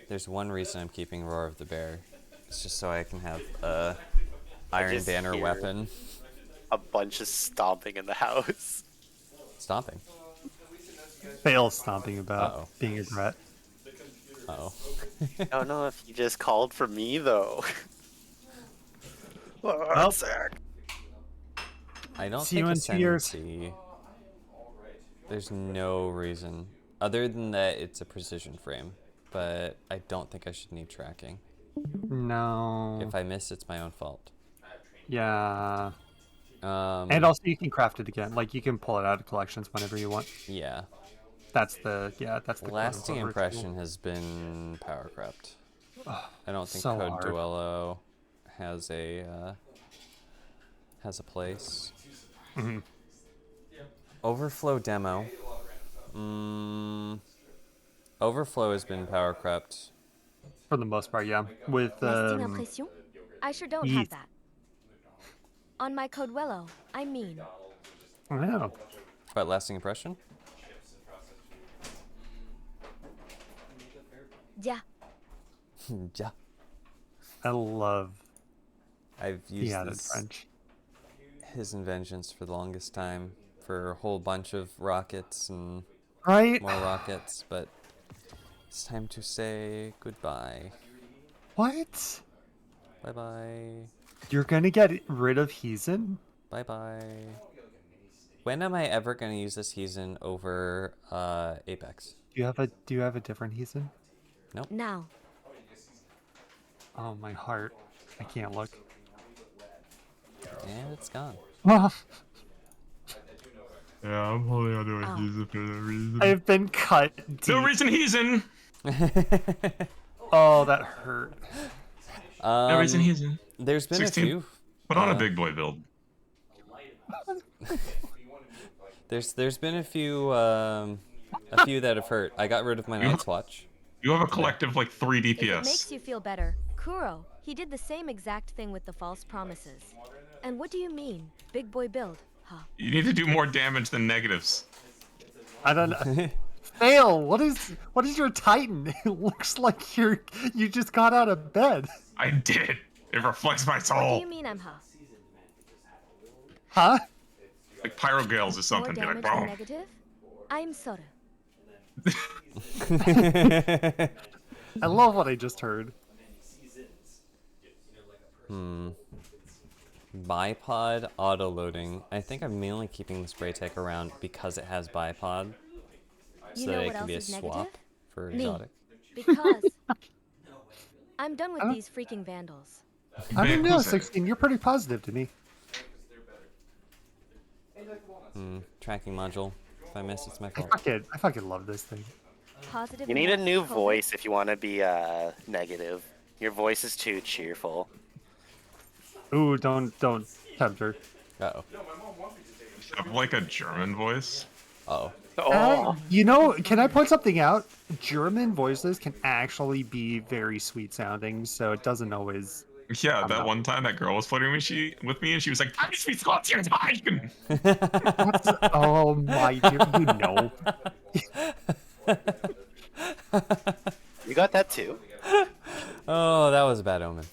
There's one reason I'm keeping Roar of the Bear. It's just so I can have a Iron just Banner hear- weapon. A bunch of stomping in the house. Stomping. Fail stomping about Uh-oh. being a threat. Uh-oh. I don't know if you just called for me though. Well, Zach. I don't See you think in 2 years. Ascendancy... There's no reason. Other than that, it's a precision frame. But I don't think I should need tracking. No. If I miss, it's my own fault. Yeah. Um, And also, you can craft it again. Like, you can pull it out of collections whenever you want. yeah. That's the Lasting quote-unquote ritual. Impression has been power crept. I don't think so Code hard. Duello has a place. Mhm. Overflow demo. Overflow has been power crept. For the most part, yeah. With Lasting impression? I sure don't Yeet. have that. On my Coduello, I mean. wow. But lasting impression? Yeah. Yeah. I love I've the used added this, French. his inventions for the longest time for a whole bunch of rockets and Right? more rockets, but it's time to say goodbye. What? Bye bye. You're gonna get rid of Heathen? Bye bye. When am I ever gonna use this Heathen over Apex? Do you have a different Heathen? Now. Oh, my heart. I can't look. And it's gone. Yeah, I'm holding on to a Oh. Heathen for no reason. I've been cut deep. No reason he's in. Oh, that hurt. No reason he's in. There's been 16. a few. Put on a big boy build. There's been a few that have hurt. I got rid of my Night's Watch. You have a collective like 3 If it DPS. makes you feel better, Kuro, he did the same exact thing with the false promises. And what do you mean? Big boy build, huh? You need to do more damage than negatives. I don't know. Fail. What is your Titan? It looks like you just got out of bed. I did. It reflects my What do soul. you mean I'm huh? Huh? Like Pyrogales or More something. Be like, damage than boom. negative? I'm Sora. I love what I just heard. Bipod auto loading. I think I'm mainly keeping the spray tech around because it has bipod, so You that know it what can else be a is swap negative? for Me. exotic. Because I'm done with these freaking vandals. I don't Man, know, who's that? 16. You're pretty positive to me. Tracking module. If I miss, it's my I fault. fucking love this thing. Positive. You need a enough new COVID. voice if you want to be negative. Your voice is too cheerful. Ooh, don't tempt her. Uh-oh. Have like a German voice. Uh-oh. Oh, You know, can I point something out? German voices can actually be very sweet sounding, so it doesn't always. Yeah, that one time that girl was flirting with me and she was like, "I speak Scottish." Oh my dear, you know. you got that too? Oh, that was a bad omen.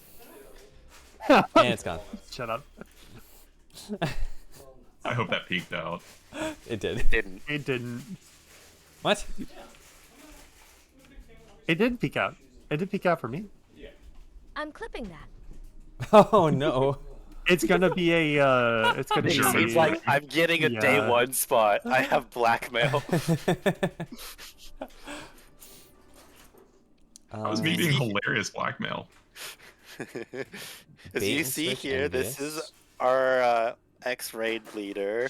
And it's gone. Shut up. I hope that peaked out. It did. Didn't. It didn't. What? It did peek out. It did peek out for me. I'm clipping that. Oh no. It's gonna be a. It's gonna It Sure. be. seems like I'm getting a day Yeah. one spot. I have blackmail. That was me being hilarious blackmail. As Bait you and see switch here, this envious. is our X-Raid leader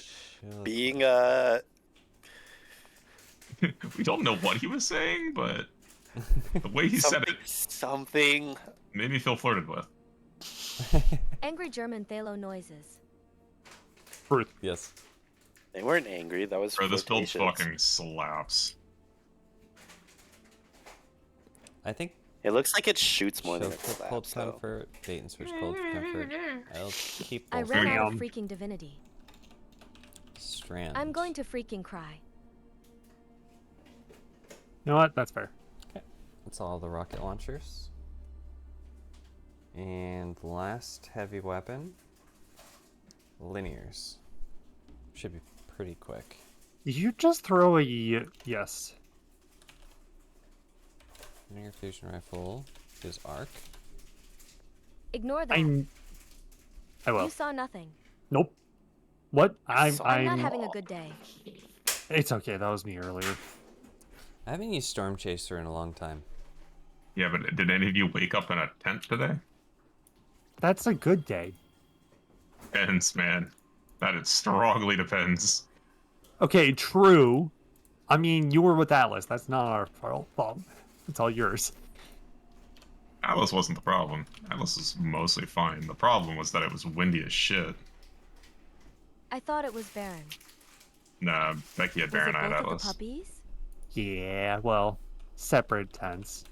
being We don't know what he was saying, but the way he said it something. made me feel flirted with. Angry German Thalo noises. Truth. Yes. They weren't angry. That was Bro, this build flirtatious. fucking slaps. I think It looks like it shoots more show than it clip cold slaps. though. comfort, bait and switch cold comfort. I'll keep I both ran out Damn. of freaking divinity. strands. I'm going to freaking cry. You know what? That's fair. That's all the rocket launchers. And last heavy weapon, linears. Should be pretty quick. Did you just throw a yes? Linear fusion rifle is arc. Ignore that. I will. You saw nothing. Nope. What? I'm not having a good day. It's okay. That was me earlier. I haven't used Storm Chaser in a long time. Yeah, but did any of you wake up in a tent today? That's a good day. Depends, man. That it strongly depends. Okay, true. I mean, you were with Atlas. That's not our fault. It's all yours. Atlas wasn't the problem. Atlas was mostly fine. The problem was that it was windy as shit. I thought it was Baron. Nah, Becky had Baron, I had Was it both of Atlas. the puppies? Yeah, well, separate tents.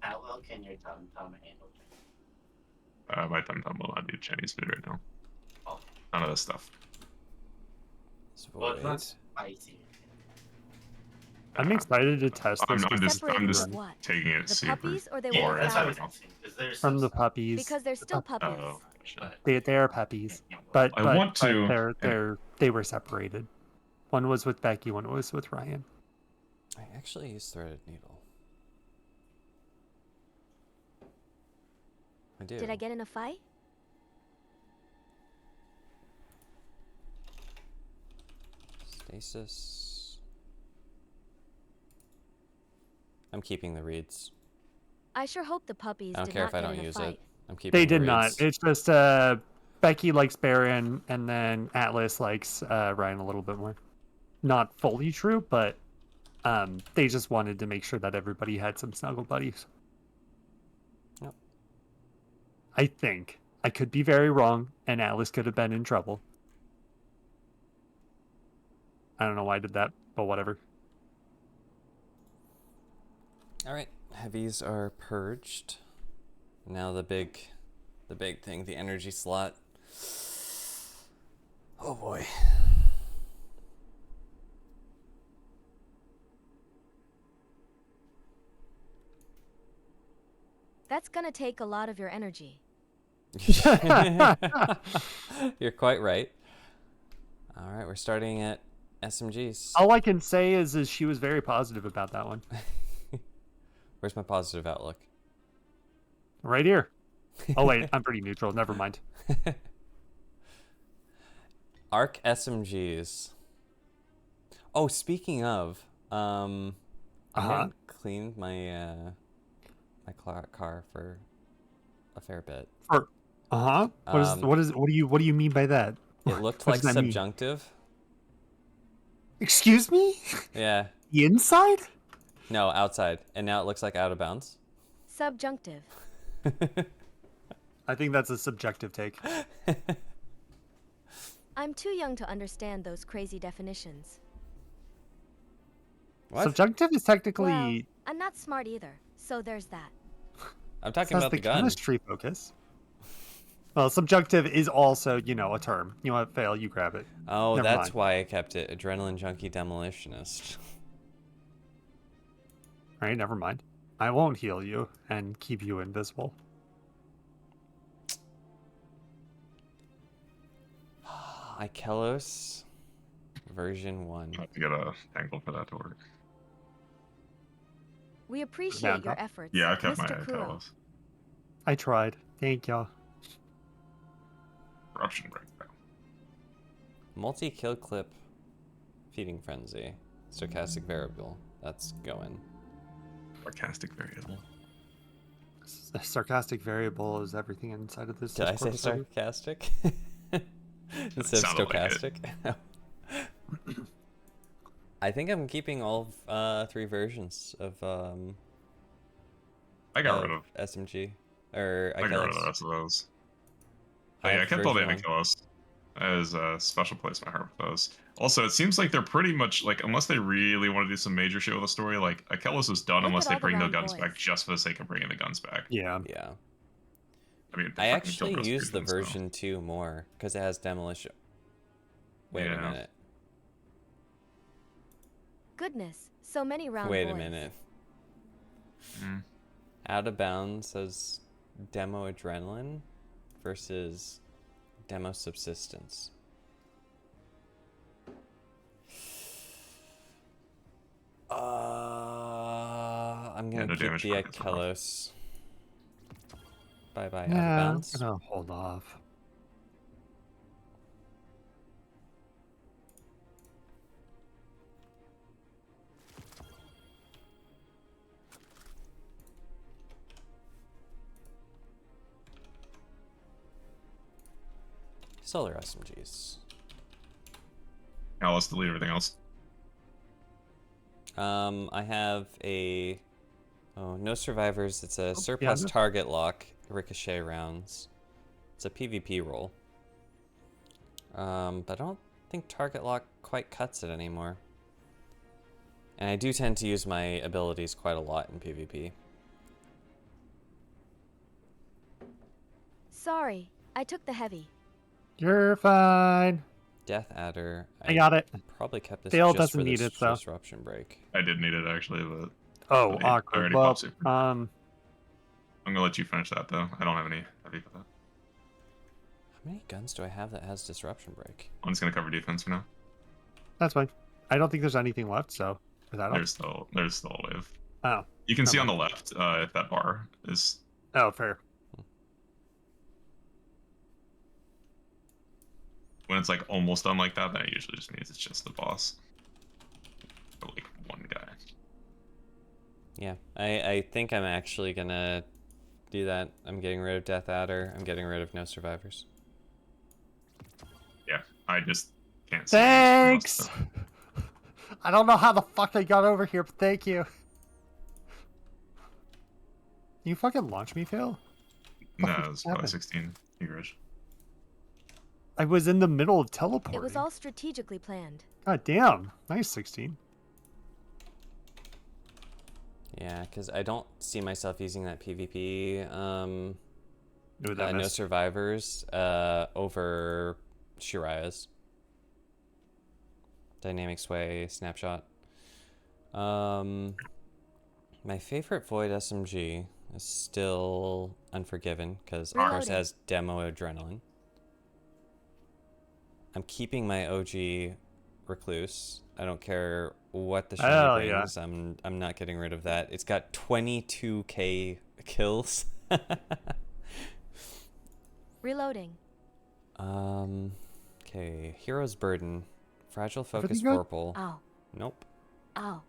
How well can your tum tum handle it? My tum tum will not do Chinese food right now. Oh. None of this stuff. Well, it's not Void. spicy. I'm excited to test this I'm just Separated just with what? taking it The super. puppies or they Yeah, were that's how found? it's because there's from the some puppies. Because they're still puppies. Oh, shit. They are puppies, but I want but to- they were separated. One was with Becky, one was with Ryan. I actually use threaded needle. I do. Did I get in a fight? Stasis. I'm keeping the reeds. I sure hope the puppies I don't did care not if I get don't in a use fight. it. I'm keeping They the did not. reeds. It's just Becky likes Baron, and then Atlas likes Ryan a little bit more. Not fully true, but they just wanted to make sure that everybody had some snuggle buddies. Yep. I think. I could be very wrong, and Atlas could have been in trouble. I don't know why I did that, but whatever. All right, heavies are purged. Now the big thing, the energy slot. Oh boy. That's gonna take a lot of your energy. You're quite right. All right, we're starting at SMGs. All I can say is she was very positive about that one. Where's my positive outlook? Right here. Oh wait, I'm pretty neutral. Never mind. Arc SMGs. Oh, speaking of, I haven't cleaned my my car for a fair bit. What do you mean by that? It looked What like does that mean? subjunctive. Excuse me? Yeah. The inside? No, outside. And now it looks like out of bounds. Subjunctive. I think that's a subjective take. I'm too young to understand those crazy definitions. What? Subjunctive is technically Well, I'm not smart either, so there's that. I'm talking says about the gun. chemistry focus. Well, subjunctive is also, a term. You want to fail, you grab it. Oh, Never that's mind. why I kept it. Adrenaline junkie demolitionist. All right, never mind. I won't heal you and keep you invisible. Ikelos version 1. I have to get a tangle for that to work. We appreciate your Nanda? efforts, Yeah, I kept my Mr. Kuro. Kalos. I tried. Thank y'all. Corruption breakdown. Multi-kill clip feeding frenzy. Stochastic variable. That's going. Sarcastic variable. Sarcastic variable is everything inside of this. Did I say Discord server. sarcastic? Instead of sounded like it. stochastic? I think I'm keeping all 3 versions of I got rid of. SMG. Or I got rid of the Ikelos. rest of those. I Oh, yeah, I have kept all the version Ikelos as a special place in my heart for those. Also, it seems like they're pretty much like, unless they really want to do some major shit with the story, like Ikelos is done Look unless at they all the bring the round guns boys. back just for the sake of bringing the guns back. Yeah. Yeah. I mean, I they fucking actually killed use the Rasputin, so- version 2 more because it has demolition. Wait a Yeah. minute. Goodness, so many round Wait boys. a minute. Mm. Out of Bounds says Demo Adrenaline versus Demo Subsistence. I'm Yeah, gonna no keep damage the buckets are rough. Akelos. Bye bye, Out of Yeah, I'm Bounds. gonna hold off. Solar SMGs. Now let's delete everything else. I have a no survivors. It's a surplus no. target lock ricochet rounds. It's a PvP roll. But I don't think target lock quite cuts it anymore. And I do tend to use my abilities quite a lot in PvP. Sorry, I took the heavy. You're fine. Death Adder. I got it. Probably kept this Dale just for doesn't need this it, though. disruption break. I did need it actually, but Oh, I awkward. already Well, popped super. I'm gonna let you finish that though. I don't have any heavy for that. How many guns do I have that has disruption break? I'm just gonna cover defense for now. that's fine. I don't think there's anything left, so is that all? There's still a wave. Oh, You can see never on the left if that bar is. oh, fair. When it's like almost done like that, then it usually just means it's just the boss. Or like one guy. Yeah, I think I'm actually gonna do that. I'm getting rid of Death Adder. I'm getting rid of No Survivors. Yeah, I just can't see. most Thanks. of them. I don't know how the fuck I got over here, but thank you. You fucking launch me, Phil? No, Fuck it was probably happened? 16. You rich. I was in the middle of teleporting. It was all strategically planned. God damn. Nice 16. Yeah, because I don't see myself using that PvP. Ooh, that No missed. Survivors over Shiraya's. Dynamic Sway, Snapshot. My favorite Void SMG is still Unforgiven, because of course it Reloading. has Demo Adrenaline. I'm keeping my OG Recluse. I don't care what the shiny Hell yeah. brings. I'm not getting rid of that. It's got 22k kills. Reloading. Okay, Hero's Burden. Fragile Focus Everything good? Vorpal. Ow. Nope. Ow.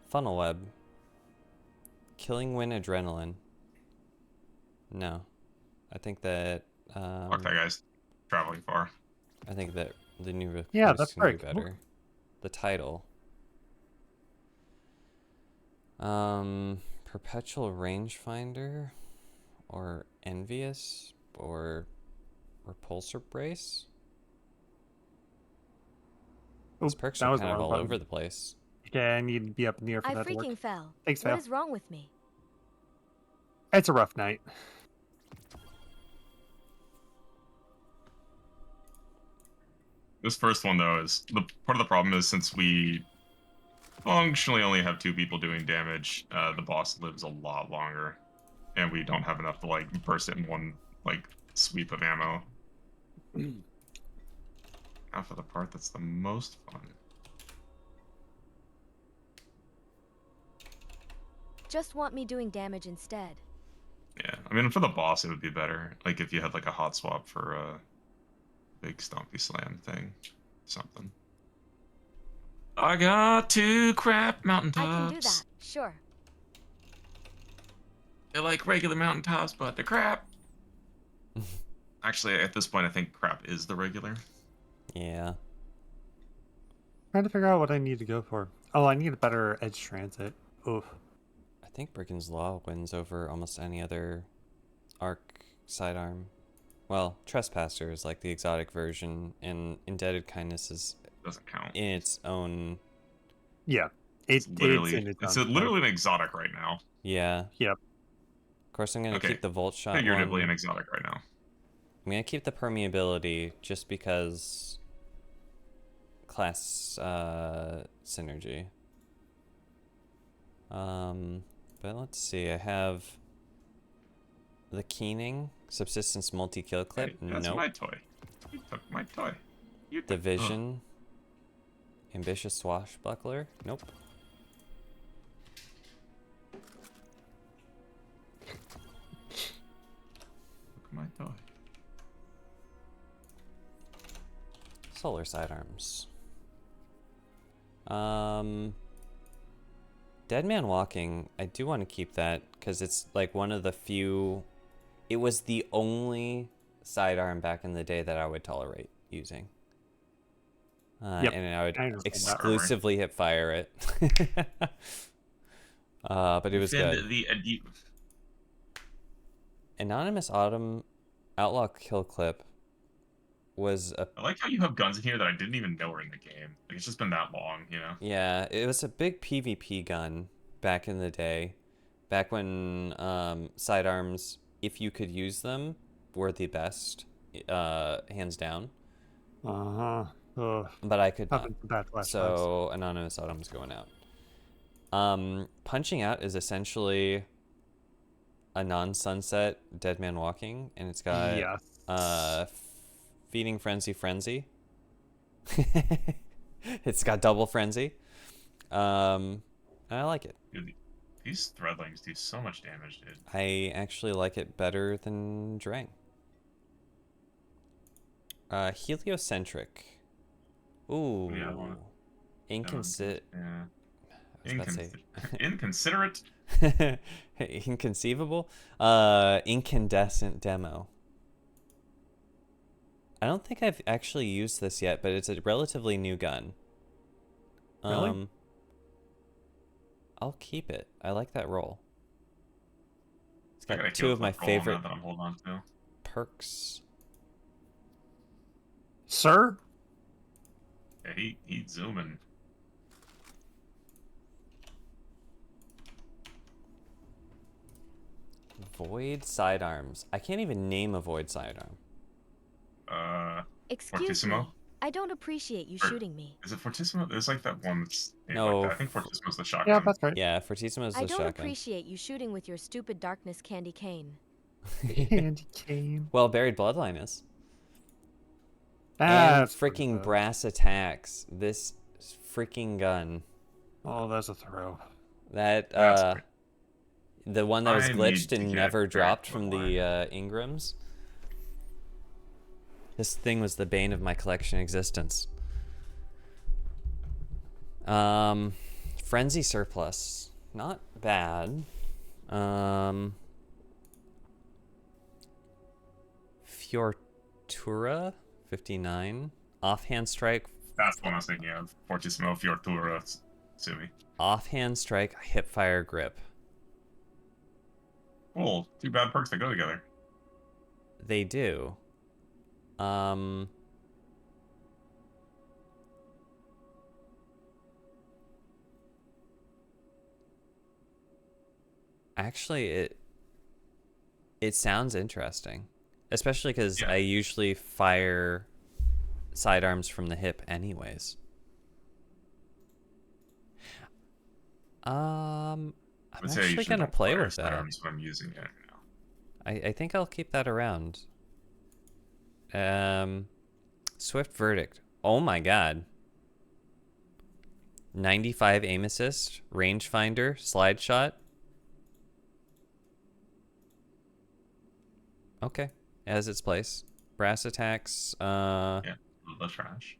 Funnel Web. Killing Wind Adrenaline. No. I think that Fuck that guy's traveling far. I think that the new Recluse Yeah, that's can do very cool. better. The title. Perpetual Rangefinder or Envious or Repulsor Brace. These Oop, perks that are was the kind of wrong all button. over the place. Yeah, I need to be up in the air for I that to work. freaking fell. Thanks, What Val. is wrong with me? It's a rough night. This first one though is part of the problem is since we functionally only have 2 people doing damage, the boss lives a lot longer, and we don't have enough to like burst it in one like sweep of ammo. Now for the part that's the most fun. Just want me doing damage instead. Yeah, I mean for the boss it would be better, like if you had like a hot swap for a big stompy slam thing, something. I got 2 crap mountaintops. I can do that. Sure. They're like regular mountaintops, but they're crap. Actually, at this point, I think crap is the regular. Yeah. Trying to figure out what I need to go for. Oh, I need a better edge transit. Oof. I think Brigand's Law wins over almost any other arc sidearm. Well, Trespasser is like the exotic version, and Indebted Kindness is Doesn't count. in its own. Yeah. It's literally, in it's own literally an exotic right now. Yeah. Yep. Of course, I'm gonna Okay, keep the Volt Shot Figuratively one. an exotic right now. I'm gonna keep the permeability just because class synergy. But let's see. I have the Keening subsistence multi-kill clip. Hey, that's Nope. my toy. You took my toy. You The took- Vision. Ambitious Swashbuckler. Nope. Took my toy. Solar Sidearms. Dead Man Walking, I do want to keep that because it's like one of the few. It was the only sidearm back in the day that I would tolerate using. Yep, And I would I understand that. exclusively hip fire it. But it was Defend good. the Anonymous Autumn Outlaw Kill Clip was a I like how you have guns in here that I didn't even know were in the game. Like, it's just been that long, you know? Yeah, it was a big PvP gun back in the day. Back when sidearms, if you could use them, were the best, hands down. Uh-huh. Ugh. But I could not. Happened to bad flashbacks. So Anonymous Autumn's going out. Punching Out is essentially a non-sunset Dead Man Walking, and it's got Yes. Feeding Frenzy. It's got double frenzy. And I like it. Dude, these threadlings do so much damage, dude. I actually like it better than Drang. Heliocentric. Ooh. Yeah, I want Inconsiderate. Yeah. Inconsiderate. Inconceivable. Incandescent demo. I don't think I've actually used this yet, but it's a relatively new gun. Really? I'll keep it. I like that roll. It's I got gotta two kill of my the roll on favorite that I'm holding on to. perks. Sir? Yeah, he's zooming. Void sidearms. I can't even name a void sidearm. Excuse Fortissimo? me. I don't appreciate you Or- shooting me. Is it Fortissimo? There's like that one that's named No. like that. I think Fortissimo's the shotgun. Yeah, that's right. Yeah, Fortissimo's I the don't shotgun. appreciate you shooting with your stupid darkness candy cane. Candy cane. Well, Buried Bloodline is. And That's freaking pretty brass attacks. This freaking gun. bad. Oh, that's a throw. That That's great. the one that was I need glitched to and get never Buried dropped from Bloodline. the Ingrams. This thing was the bane of my collection existence. Frenzy Surplus. Not bad. Fiortura 59. Offhand Strike. That's the one I was thinking of. Fortissimo Fiortura Sumi. Offhand Strike Hipfire Grip. Cool. Two bad perks that go together. They do. Actually, it sounds interesting, especially because Yeah. I usually fire sidearms from the hip, anyways. I'm Let's say I actually usually gonna don't play fire with that. sidearms when I'm using it. You know. I think I'll keep that around. Swift Verdict. Oh my god. 95 aim assist, rangefinder, slide shot. Okay, it has its place. Brass attacks. Yeah, the trash.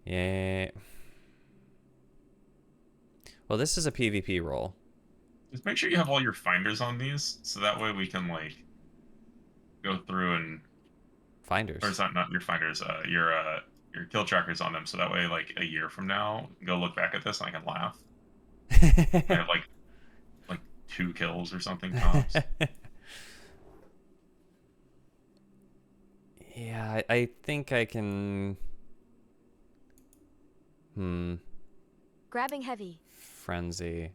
Yeah. Well, this is a PvP roll. Just make sure you have all your finders on these, so that way we can like go through and Finders. or it's not your finders, your kill trackers on them, so that way like a year from now, we can go look back at this and I can laugh. I have like 2 kills or something tops. Yeah, I think I can. Grabbing heavy. Frenzy.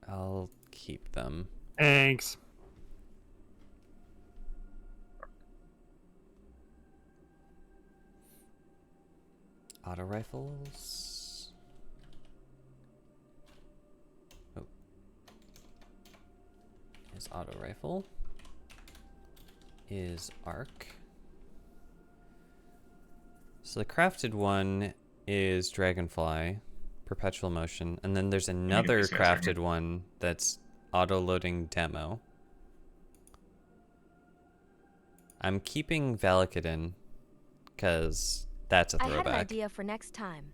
I'll keep them. Thanks. Auto rifles. is auto rifle. Is arc. So the crafted one is dragonfly, perpetual motion, and then there's another crafted one that's auto loading demo. I'm keeping Valakadin because that's a I throwback. had an idea for next time.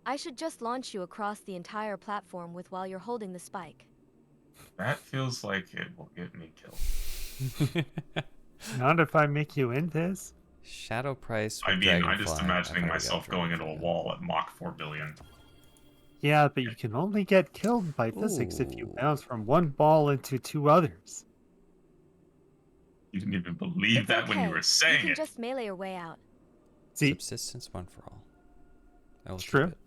I should just launch you across the entire platform with while you're holding the spike. That feels like it will get me killed. Not if I make you in this. Shadow price. I with mean, I'm Dragonfly. just I've imagining already myself got going into a Dragonfly. wall at Mach 4 billion. Yeah, but you can only get killed by physics if you Ooh. bounce from one ball into two others. You didn't even believe It's that okay. when you were saying You can it. just melee your way out. See, Subsistence one for all. I will It's keep true. it.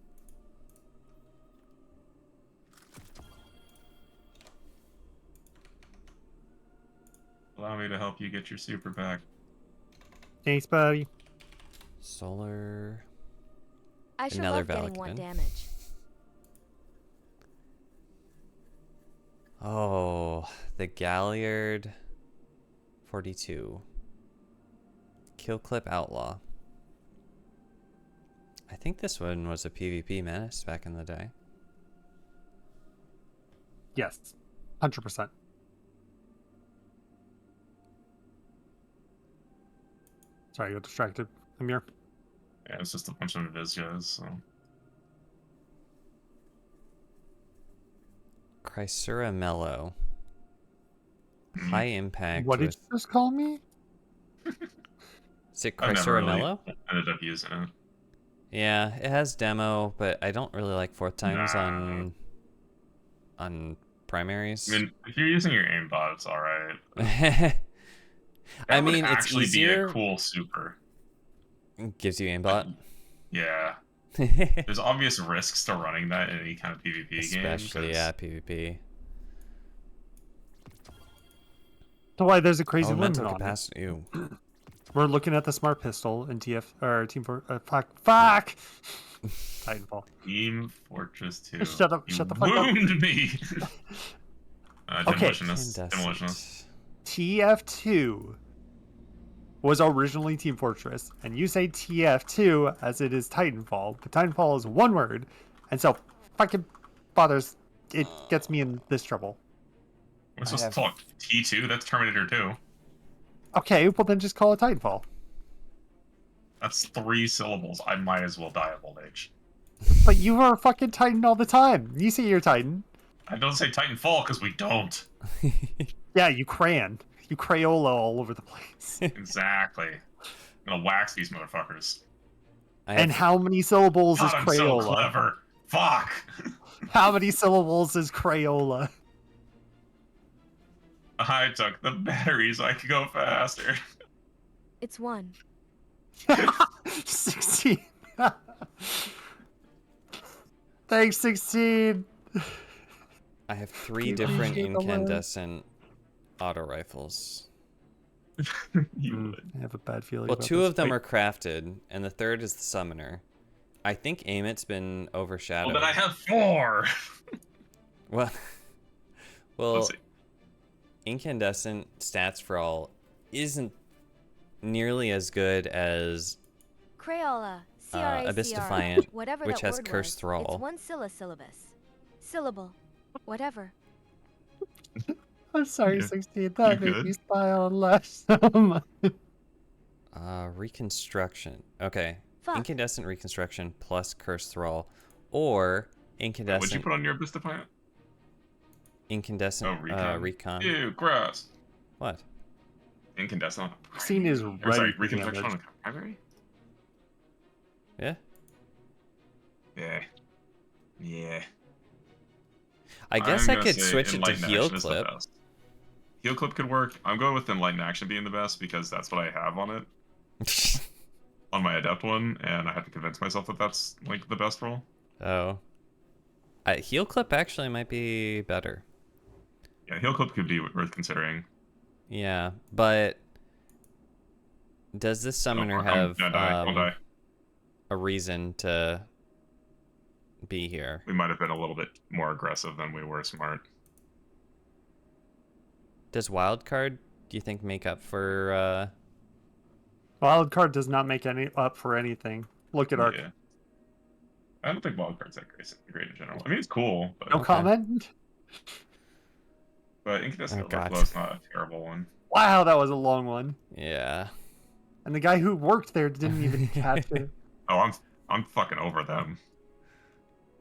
Allow me to help you get your super back. thanks, buddy. Solar. I sure Another love getting one Valakadin. damage. Oh, the Galliard 42. Kill Clip Outlaw. I think this one was a PvP menace back in the day. Yes, 100%. Sorry, I got distracted. Amir. Yeah, it's just a bunch of Viz guys, so. Chrysura Mellow. Mhm. High impact. What did with... you just call me? Is it I've never Chrysura really Mellow? ended up using it. Yeah, it has demo, but I don't really like fourth times Nah. on primaries. I mean, if you're using your aimbot, it's alright. I That would mean, it's actually easier. be a cool super. Gives you aimbot. Yeah. There's obvious risks to running that in any kind of PvP game. Especially, 'cause- yeah, PvP. That's why there's a crazy Oh, limit mental on it. capacity. Ew. We're looking at the smart pistol in TF or Team for fuck. Titanfall. Team Fortress 2. Shut up- You shut the fuck up. wound me! Okay. Demolitionist. Demolitionist. TF2 was originally Team Fortress, and you say TF2 as it is Titanfall, but Titanfall is one word, and so fucking bothers. It gets me in this trouble. We're supposed to talk T2? That's Terminator 2. Okay, well then just call it Titanfall. That's 3 syllables. I might as well die of old age. But you are a fucking Titan all the time. You say you're Titan. I don't say Titanfall because we don't. Yeah, you crayon. You Crayola all over the place. Exactly. I'm gonna wax these motherfuckers. I And have- how many syllables God, is I'm so Crayola? clever. Fuck! How many syllables is Crayola? I took the batteries. I could go faster. It's one. 16. Thanks, 16. I have 3 You different appreciate the love. incandescent auto rifles. You would. I have a bad feeling. Well, about 2 this. of them Wait, are crafted, and the third is the summoner. I think Amit's been overshadowed. Well, then I have 4. Well, well, Let's see. incandescent stats for all isn't nearly as good as Crayola. Abyss C-R-A-C-R, Defiant, whatever which that has word Cursed was. Thrall. It's one syllabus. Syllable. Whatever. I'm sorry, You- 16. That you made good? me smile and laugh so much. reconstruction. Okay, Fuck. incandescent reconstruction plus Cursed Thrall, or What'd you incandescent put on your Abyss Defiant? incandescent Oh, recon. recon. Ew, gross. What? Incandescent on a Scene is primary? Or, ready sorry, for reconstruction on damage. a primary? Yeah. Yeah. Yeah. I guess I I'm could gonna say switch it to Enlightened heal Action is the clip. best. Heal clip could work. I'm going with Enlightened Action being the best because that's what I have on it, on my Adept one, and I have to convince myself that that's like the best roll. Oh. Heal clip actually might be better. Yeah, heal clip could be worth considering. Yeah, but does this summoner I'm have gonna die. I'll die. a reason to be here. We might have been a little bit more aggressive than we were smart. Does wildcard, do you think, make up for Wild card does not make any up for anything. Look at Ark. Yeah. I don't think wildcard's that great in general. I mean, it's cool, but No Okay. comment. but Incandescent God. Overflow's not a terrible one. Wow, that was a long one. yeah. And the guy who worked there didn't even catch it. Oh, I'm fucking over them.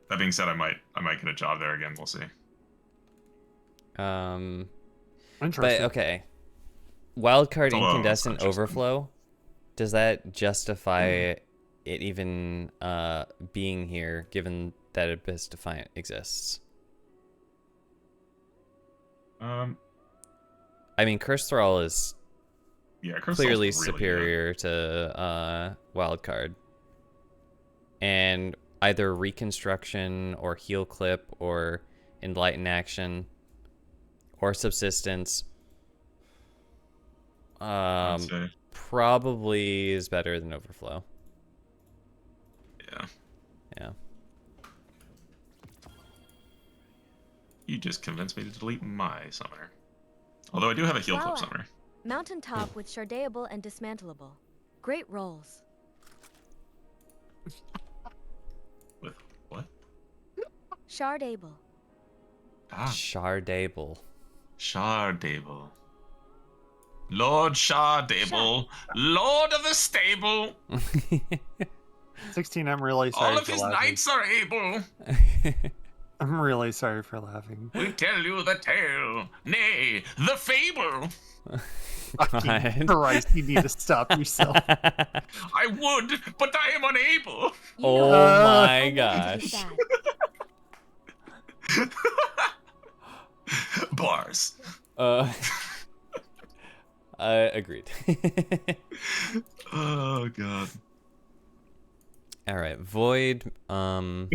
That being said, I might get a job there again. We'll see. But Interesting. okay. Wildcard Hello, incandescent it's interesting. overflow. Does that justify it even being here, given that Abyss Defiant exists? Um, I mean, Curse Thrall is yeah, Crystal's clearly really superior to Wildcard. And either Reconstruction or Heal Clip or Enlighten Action or Subsistence Good. I'd say, probably is better than Overflow. yeah. Yeah. You just convinced me to delete my summoner. Although I do have a heal clip Wow. summoner. Mountaintop with shardable and dismantleable. Great rolls. With what? Shardable. Ah, Shardable. Shardable. Lord Shardable, Lord of the Stable. 16, I'm really sorry All of for his laughing. knights are able. I'm really sorry for laughing. We tell you the tale, nay, the fable. Fucking God. Christ, you need to stop yourself. I would, but I am unable. You Oh know, my I wanted to be gosh. bad. Bars. Agreed. Oh god. All right, Void auto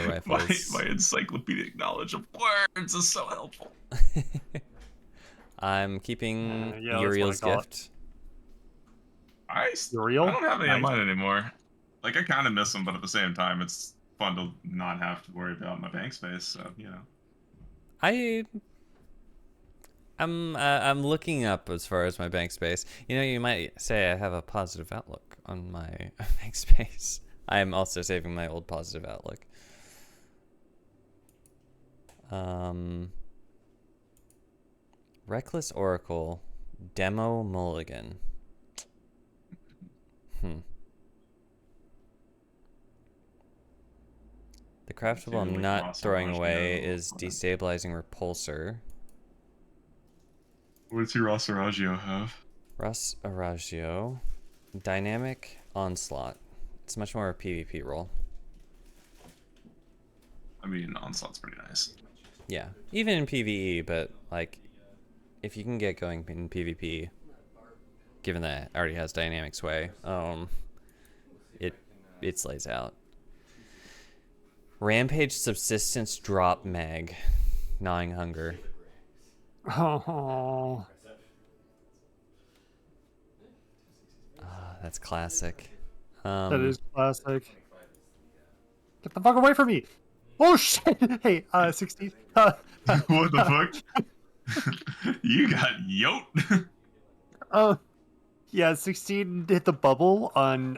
rifles. My encyclopedic knowledge of words is so helpful. I'm keeping Yeah, that's what I Uriel's call it. gift. I Uriel? don't have any of Nice. mine anymore. Like, I kind of miss them, but at the same time, it's fun to not have to worry about my bank space. So, you know. I'm looking up as far as my bank space. You know, you might say I have a positive outlook on my bank space. I'm also saving my old positive outlook. Reckless Oracle, Demo Mulligan. The craftable I'm like not Ross throwing Araujo. away is Destabilizing Repulsor. What does your Ross Araujo have? Russ Aragio, Dynamic Onslaught. It's much more a PvP role. I mean, Onslaught's pretty nice. Yeah, even in PvE, but like, if you can get going in PvP, given that it already has Dynamic Sway, it slays out. Rampage Subsistence Drop Mag, Gnawing Hunger. Oh, That's classic. that is classic. Get the fuck away from me! Oh shit! Hey, 16. What the fuck? You got yote. Yeah, 16 hit the bubble on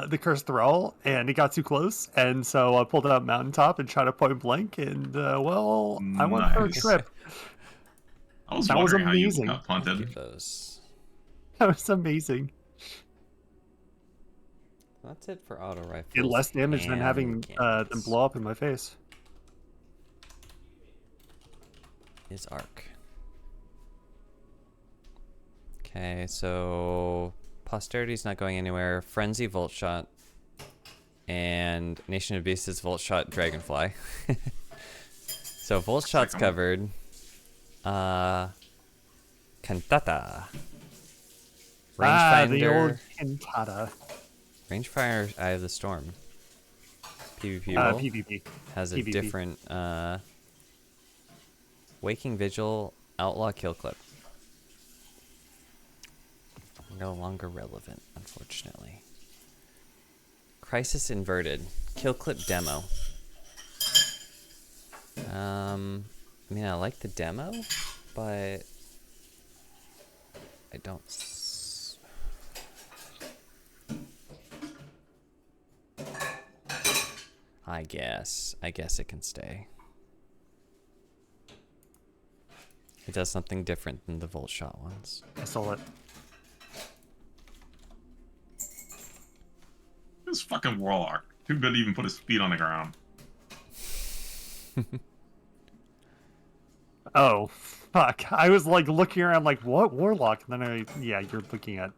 the Cursed Thrall, and it got too close, and so I pulled out Mountaintop and shot a point blank, and well, I went for a Nice. trip. I was That was wondering how you amazing. got punted. Keep those. That was amazing. That's it for auto rifles. Did less damage than and having them cannons. blow up in my face. Is Arc. Okay, so Posterity's not going anywhere. Frenzy Volt Shot and Nation of Beasts Volt Shot Dragonfly. So Volt Shot's I'm- covered. Cantata. The Rangefinder. old Kintata. Rangefire Eye of the Storm. PvP roll. PvP. Has a PvP. different Waking Vigil Outlaw Kill Clip. No longer relevant, unfortunately. Crisis Inverted Kill Clip Demo. I mean, I like the demo, but I don't. I guess it can stay. It does something different than the Volt Shot ones. I stole it. This fucking Warlock. Too good to even put his feet on the ground. Oh, fuck. I was like looking around like, what Warlock? And then yeah, you're looking at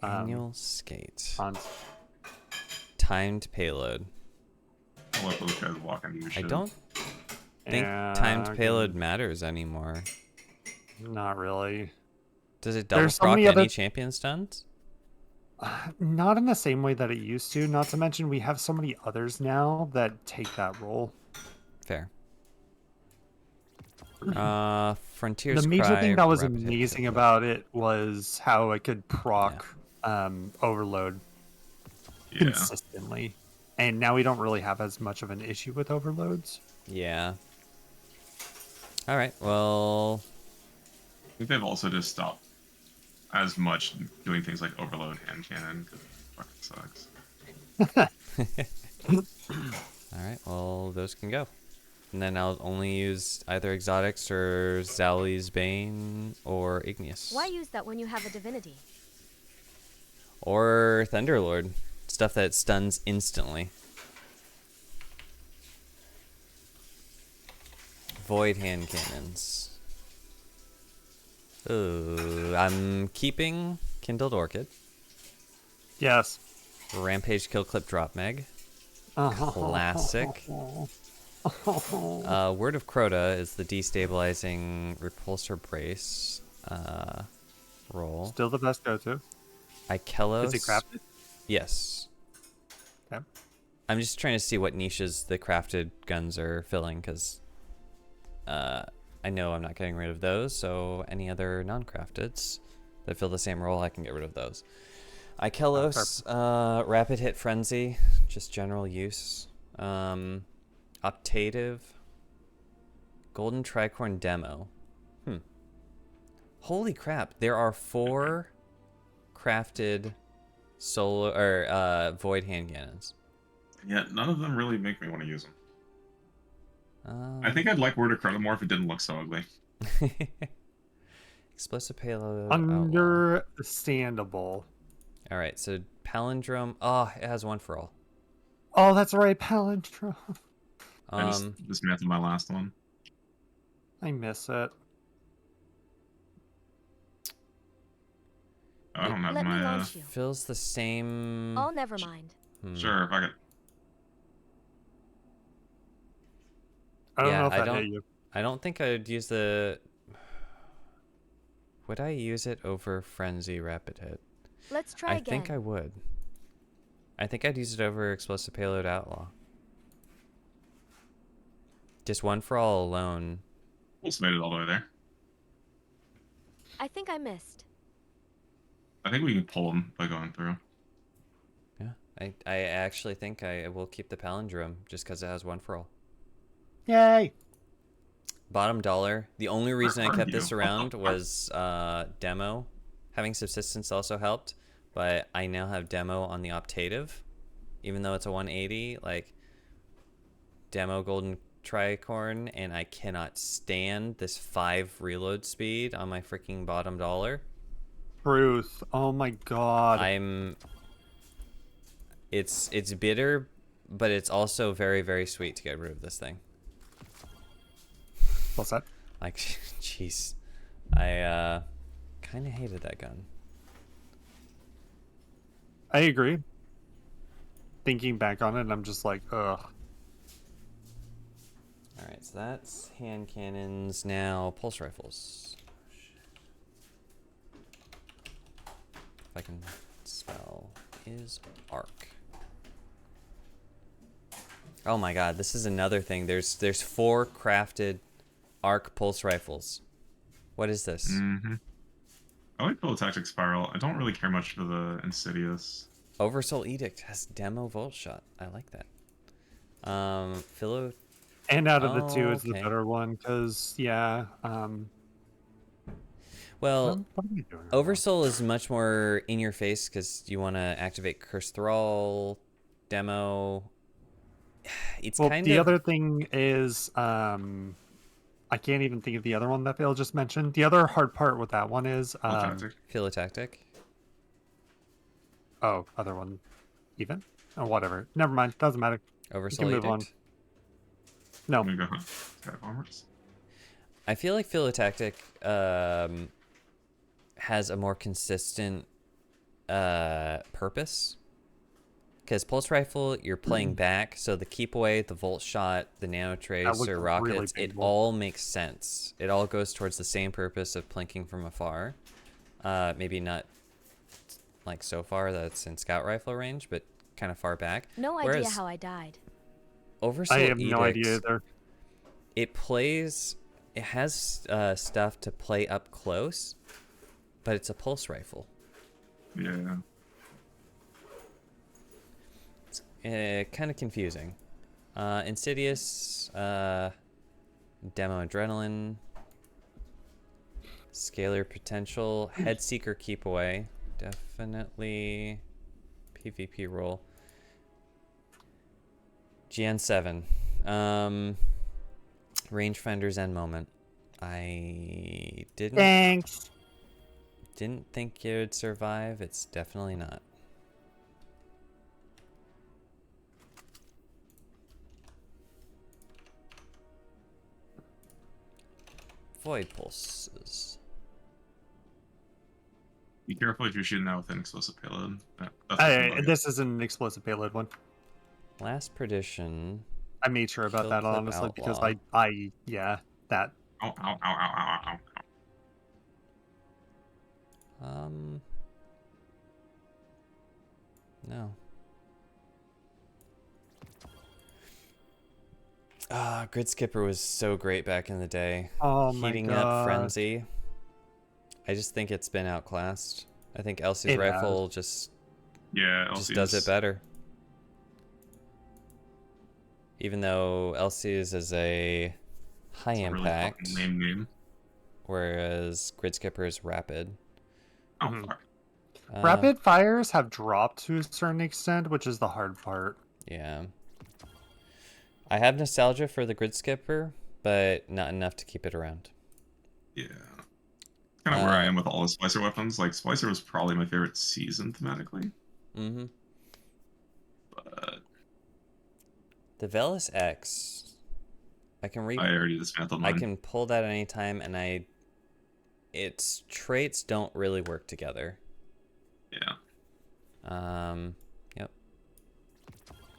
Annual skate. Hans. Timed payload. I'll let those guys walk into your I shit. don't think Yeah, timed okay. payload matters anymore. Not really. Does it double There's so proc many any other- champion stuns? Not in the same way that it used to. Not to mention we have so many others now that take that role. Fair. Frontiers The major Cry, thing that was Rapid Hit amazing Kill. about it was how it could proc overload Yeah. consistently. And now we don't really have as much of an issue with overloads. Yeah. All right. Well, I think they've also just stopped as much doing things like overload hand cannon because it fucking sucks. all right. Well, those can go. And then I'll only use either Exotics or Zali's Bane or Igneous. Why use that when you have a divinity? Or Thunderlord. Stuff that stuns instantly. Void hand cannons. Ooh, I'm keeping Kindled Orchid. Yes. Rampage Kill Clip Drop Meg. Classic. Word of Crota is the destabilizing repulsor brace roll. Still the best go-to. Ikelos. Is it crafted? Yes. Okay. I'm just trying to see what niches the crafted guns are filling, because I know I'm not getting rid of those, so any other non-crafteds that fill the same role, I can get rid of those. Ikelos, Rapid Hit Frenzy, just general use. Optative, Golden Tricorn Demo. Holy crap, there are 4 crafted solar or void hand cannons. Yeah, none of them really make me want to use them. I think I'd like Word of Crota more if it didn't look so ugly. Explosive payload. outlaw. Understandable. All right, so palindrome. Oh, it has one for all. Oh, that's right, Palindrome. I just dismantled my last one. I miss it. I don't have Let me my. launch you. fills the same. Oh, never mind. Sure, if I could. I don't Yeah, know if I that don't- hit you. I don't think I'd use the. Would I use it over Frenzy Rapid Hit? Let's try I again. think I would. I think I'd use it over Explosive Payload Outlaw. Just one for all alone. Almost made it all the way there. I think I missed. I think we can pull them by going through. Yeah, I actually think I will keep the palindrome just because it has one for all. Yay! Bottom dollar. The only reason I are kept this you? around was demo. Having subsistence also helped, but I now have demo on the optative, even though it's a 180. Like demo golden tricorn, and I cannot stand this 5 reload speed on my freaking bottom dollar. Truth. Oh my god. It's bitter, but it's also very, very sweet to get rid of this thing. What's that? Like, jeez, I kind of hated that gun. I agree. Thinking back on it, I'm just like, ugh. All right, so that's hand cannons. Now pulse rifles. If I can spell, is arc. Oh my god, this is another thing. There's 4 crafted arc pulse rifles. What is this? Mm-hmm. I like Philotactic Spiral. I don't really care much for the Insidious. Oversoul Edict has demo volt shot. I like that. And out of the two, Oh, it's the okay. better one because yeah. Well, What are we doing? right now? Oversoul is much more in your face because you want to activate Curse Thrall, demo. It's Well, kind the of other thing is, I can't even think of the other one that Phil just mentioned. The other hard part with that one is, Tactic. philotactic. oh, other one, even? Oh, whatever. Never mind. Doesn't matter. Oversoul move on. Edict. No. I'm gonna go hunt Skybombers. I feel like philotactic has a more consistent purpose. Because Pulse Rifle, you're playing back, so the keep away, the Volt Shot, the Nano Trace, looked or really rockets, it painful. all makes sense. It all goes towards the same purpose of plinking from afar. Maybe not like so far that it's in Scout Rifle range, but kind of far back. No idea Whereas how I died. Oversoul I have Edict, no idea either. it has stuff to play up close, but it's a Pulse Rifle. Yeah. Kind of confusing. Insidious, Demo Adrenaline, Scalar Potential, Headseeker Keep Away, definitely PvP role. GN7, Rangefinder Zen Moment. I Thanks. didn't think it would survive. It's definitely not. Void pulses. Be careful if you're shooting that with an explosive payload. That's This is an explosive payload one. Last Perdition. I made sure about Kill that Clip honestly because Outlaw. yeah, that. Ow, ow, ow, ow, ow, ow. No. Grid Skipper was so great back in the day. Oh my Heating god. up Frenzy. I just think it's been outclassed. I think Elsie's It rifle just Yeah, does it LCS. better. Even though Elsie's is a high It's a really impact, fucking lame game. whereas Grid Skipper is rapid. Oh, Mhm. fuck. Rapid fires have dropped to a certain extent, which is the hard part. Yeah. I have nostalgia for the Grid Skipper, but not enough to keep it around. Yeah. Kind of where I am with all the Splicer weapons. Like, Splicer was probably my favorite season thematically. Mm-hmm. But The Velis X, I can I already dismantled I mine. can pull that at any time, and its traits don't really work together. Yeah. Yep.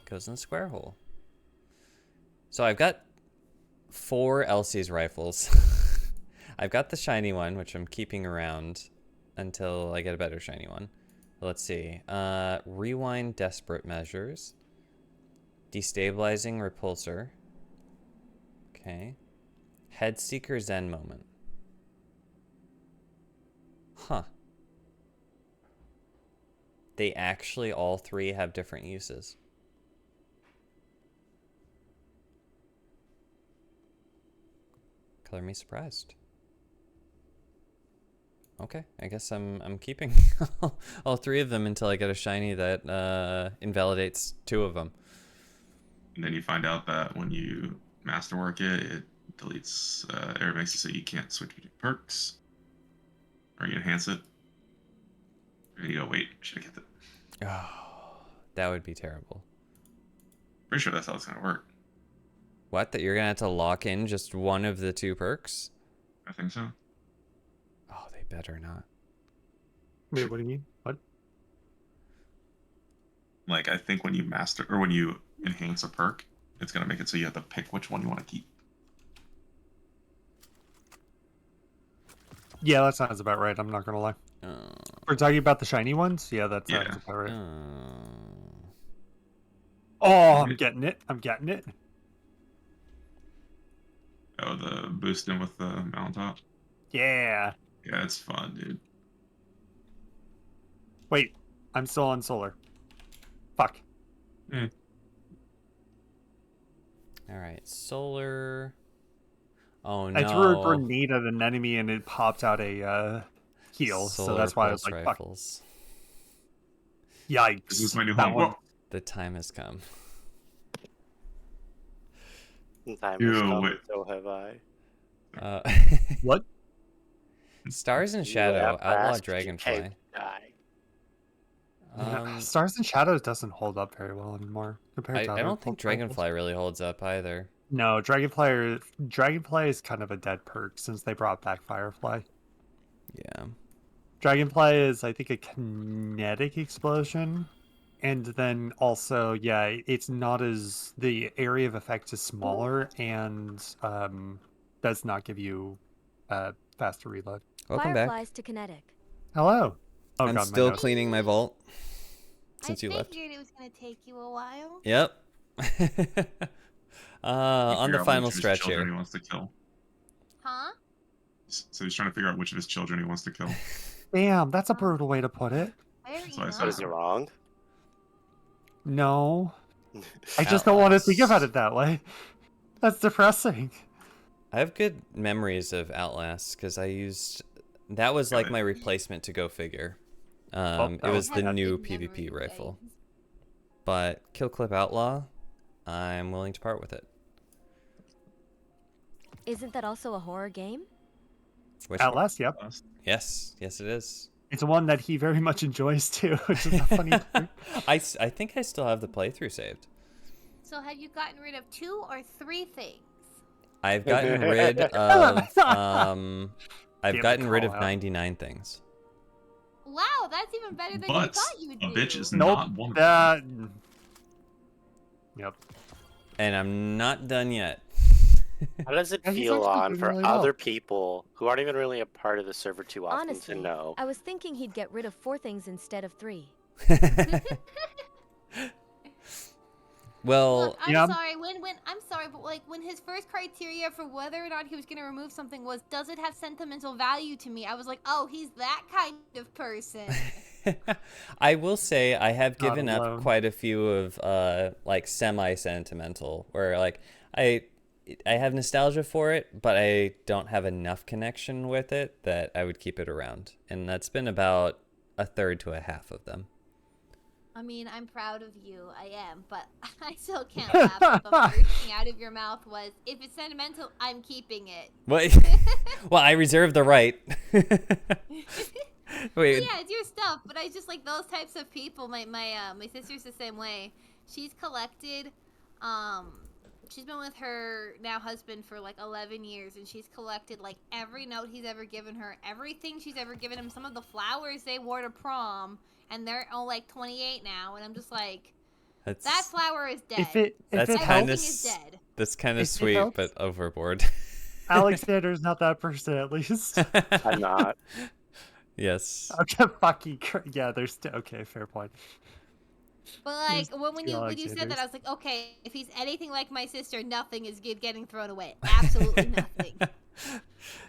Goes in the square hole. So I've got 4 Elsie's rifles. I've got the shiny one, which I'm keeping around until I get a better shiny one. Let's see. Rewind Desperate Measures. Destabilizing Repulsor. Okay. Headseeker Zen Moment. Huh. They actually all 3 have different uses. Color me surprised. Okay, I guess I'm keeping all 3 of them until I get a shiny that invalidates 2 of them. And then you find out that when you masterwork it, it deletes, or makes it so you can't switch between perks. Or you enhance it. And you go, wait, should I get that? Oh, that would be terrible. Pretty sure that's how it's gonna work. What? That you're gonna have to lock in just one of the 2 perks? I think so. Oh, they better not. Wait, what do you mean? What? Like, I think when you master, or when you enhance a perk, it's gonna make it so you have to pick which one you want to keep. Yeah, that sounds about right. I'm not gonna lie. We're talking about the shiny ones. Yeah, that sounds about right. Oh, I'm getting it. I'm getting it. Oh, the boosting with the mountaintop. Yeah. Yeah, it's fun, dude. Wait, I'm still on solar. Fuck. All right, solar. Oh no! I threw a grenade at an enemy and it popped out a heal, so that's why I was pulse like, "Fuck, rifles. yikes!" This is my new That home. one- Whoa. The time has come. Time Ew, has come, wait. and so have I. What? Stars and You Shadow, have Outlaw asked, you Dragonfly. can't die. Stars and Shadows doesn't hold up very well anymore compared I to other don't think pulse rifles. Dragonfly really holds up either. No, Dragonfly is kind of a dead perk since they brought back Firefly. Yeah. Dragonfly is, I think, a kinetic explosion, and then also, yeah, it's not as the area of effect is smaller and does not give you faster reload. Welcome back. Fireflies to kinetic. Hello. Oh, I'm God, my still nose. cleaning my vault since you I left. figured it was gonna take you a while. Yep. On the Figure out final which of his stretch children here. He wants to kill. Huh? So he's trying to figure out which of his children he wants to kill. Damn, that's a brutal way to put it. Very That's what I nice. said. Is he wrong? No, I just don't want to think about it that way. That's depressing. I have good memories of Outlast because that was like my replacement to Go Figure. It was the new PvP rifle. But Kill Clip Outlaw, I'm willing to part with it. Isn't that also a horror game? Which Outlast, yep. Yes, yes it is. It's one that he very much enjoys too, which is a funny thing. I think I still have the playthrough saved. So have you gotten rid of 2 or 3 things? I've gotten rid of I've gotten rid of call out. 99 things. Wow, that's even better than you But thought you would a do. bitch is Nope. not one of them. That. Yep. And I'm not done yet. How does it Yeah, he's feel actually on doing for really well. other people who aren't even really a part of the server too often Honestly, to know? I was thinking he'd get rid of 4 things instead of 3. Well, Look, I'm Yeah. sorry. I'm sorry, but like when his first criteria for whether or not he was gonna remove something was, does it have sentimental value to me? I was like, oh, he's that kind of person. I will say I have Not given up alone. quite a few of like semi-sentimental, where like I have nostalgia for it, but I don't have enough connection with it that I would keep it around, and that's been about a third to a half of them. I mean, I'm proud of you. I am, but I still can't laugh. That the first thing out of your mouth was, if it's sentimental, I'm keeping it. What? Well, I reserve the right. Wait. Yeah, it's your stuff, but I just like those types of people. My sister's the same way. She's collected, she's been with her now husband for like 11 years, and she's collected like every note he's ever given her, everything she's ever given him, some of the flowers they wore to prom, and they're all like 28 now, and I'm just like, that That's flower is dead. If That's it kinda Everything helps, is dead. that's kind of If it sweet, helps. but overboard. Alexander's not that person at least. I'm not. Yes. Okay, fucking yeah. There's okay, fair point. But like There's when you said that, Alexanders. I was like, okay, if he's anything like my sister, nothing is getting thrown away. Absolutely nothing.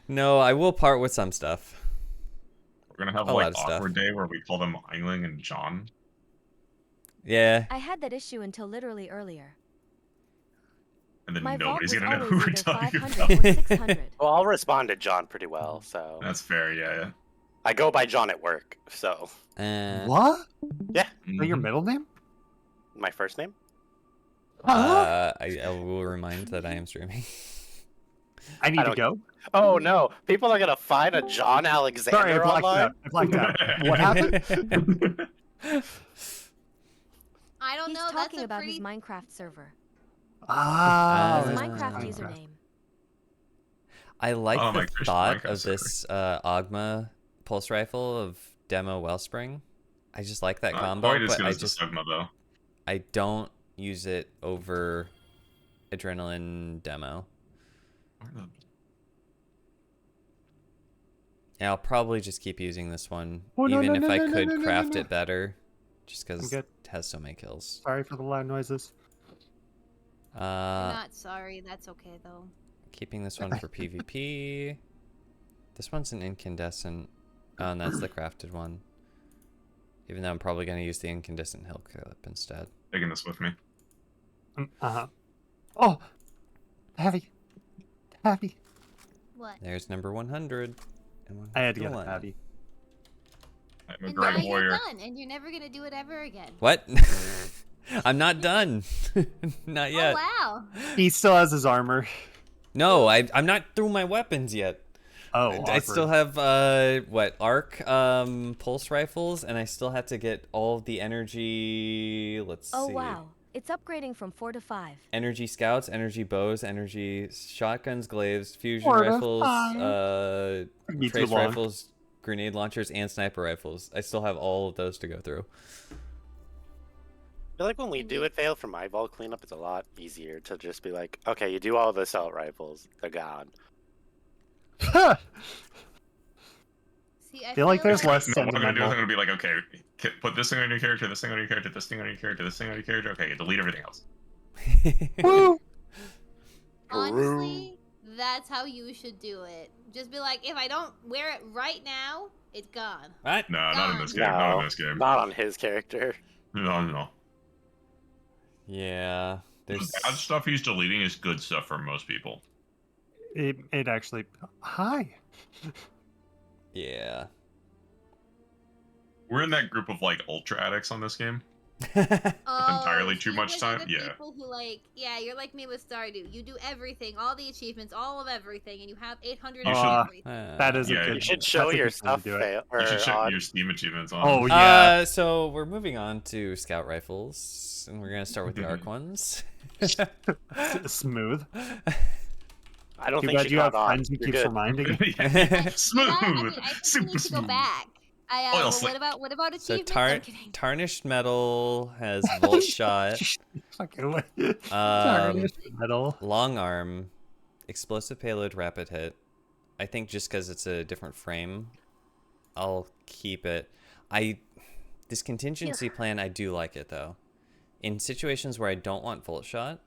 No, I will part with some stuff. We're gonna have A lot like of stuff. awkward day where we call them Eiling and John. Yeah. I had that issue until literally earlier. And then My vault nobody's was gonna know always who we're either talking 500 about. or 600. Well, I'll respond to John pretty well, so That's fair, yeah. I go by John at work. So What? yeah, Is that your Mhm. middle name? my first name. I will remind that I am streaming. I need to don't- go. Oh no, people are gonna find a John Alexander Sorry, I blacked online. out. I blacked out. What happened? I don't He's know. That's talking a about pretty. his Minecraft server. Ah, His Ah. Minecraft Minecraft. username. I like Oh, my the Christian thought Minecraft of this Ogma pulse rifle of Demo Wellspring. I just like that Not combo, quite as but good I as the just Sigma, though. I don't use it over Adrenaline Demo. Yeah, I'll probably just keep using this one, Oh, no, even no, if no, I no, no, could no, no, craft no. it better, just I'm because good. it has so many kills. Sorry for the loud noises. I'm not sorry. That's okay though. Keeping this one for PvP. This one's an incandescent. Oh, and that's the crafted one. Even though I'm probably going to use the incandescent hill clip instead. Taking this with me. Uh-huh. Oh, Heavy. Heavy. What? There's number 100. I had to get a One. heavy. I'm a And now Dragon you're Warrior. done, and you're never gonna do it ever again. What? I'm not done. Not yet. Oh wow! He still has his armor. No, I'm not through my weapons yet. Oh, I still have arc pulse rifles, and I still have to get all of the energy. Let's Oh see. wow. It's upgrading from 4 to 5. Energy scouts, energy bows, energy shotguns, glaives, fusion 4 to rifles, 5. Be too trace long. rifles, grenade launchers, and sniper rifles. I still have all of those to go through. I feel like when we do it, Vale, for my vault cleanup, it's a lot easier to just be like, okay, you do all the assault rifles. They're gone. See, I Feel like there's less No, what I'm gonna do is I'm sentimental. gonna be like, okay, put this thing on your character, this thing on your character, this thing on your character, this thing on your character. Okay, delete everything else. Woo! honestly, that's how you should do it. Just be like, if I don't wear it right now, it's gone. What? No, not in this game. No, Not in this game. not on his character. No. Yeah. The There's bad stuff he's deleting is good stuff for most people. It actually. Hi. Yeah. We're in that group of like ultra addicts on this game. Entirely too see, much those are time? the Yeah. People who you're like me with Stardew. You do everything, all the achievements, all of everything, and you have 800 You of should- everything. That is Yeah, a good. You should that's show a your good time to stuff, do it. Vale. You should check Or your Steam achievements on. Oh yeah. So we're moving on to scout rifles, and we're gonna start with the arc ones. Smooth. I don't Too think bad she you have caught on. friends who You're keeps good. reminding. Smooth, I think super we need to go smooth. back. Oil Well, slick. what about So achievements? I'm kidding. tarnished metal has volt shot, Fucking way. Tarnished metal. long arm, explosive payload, rapid hit. I think just because it's a different frame, I'll keep it. This contingency plan, I do like it though. In situations where I don't want volt shot,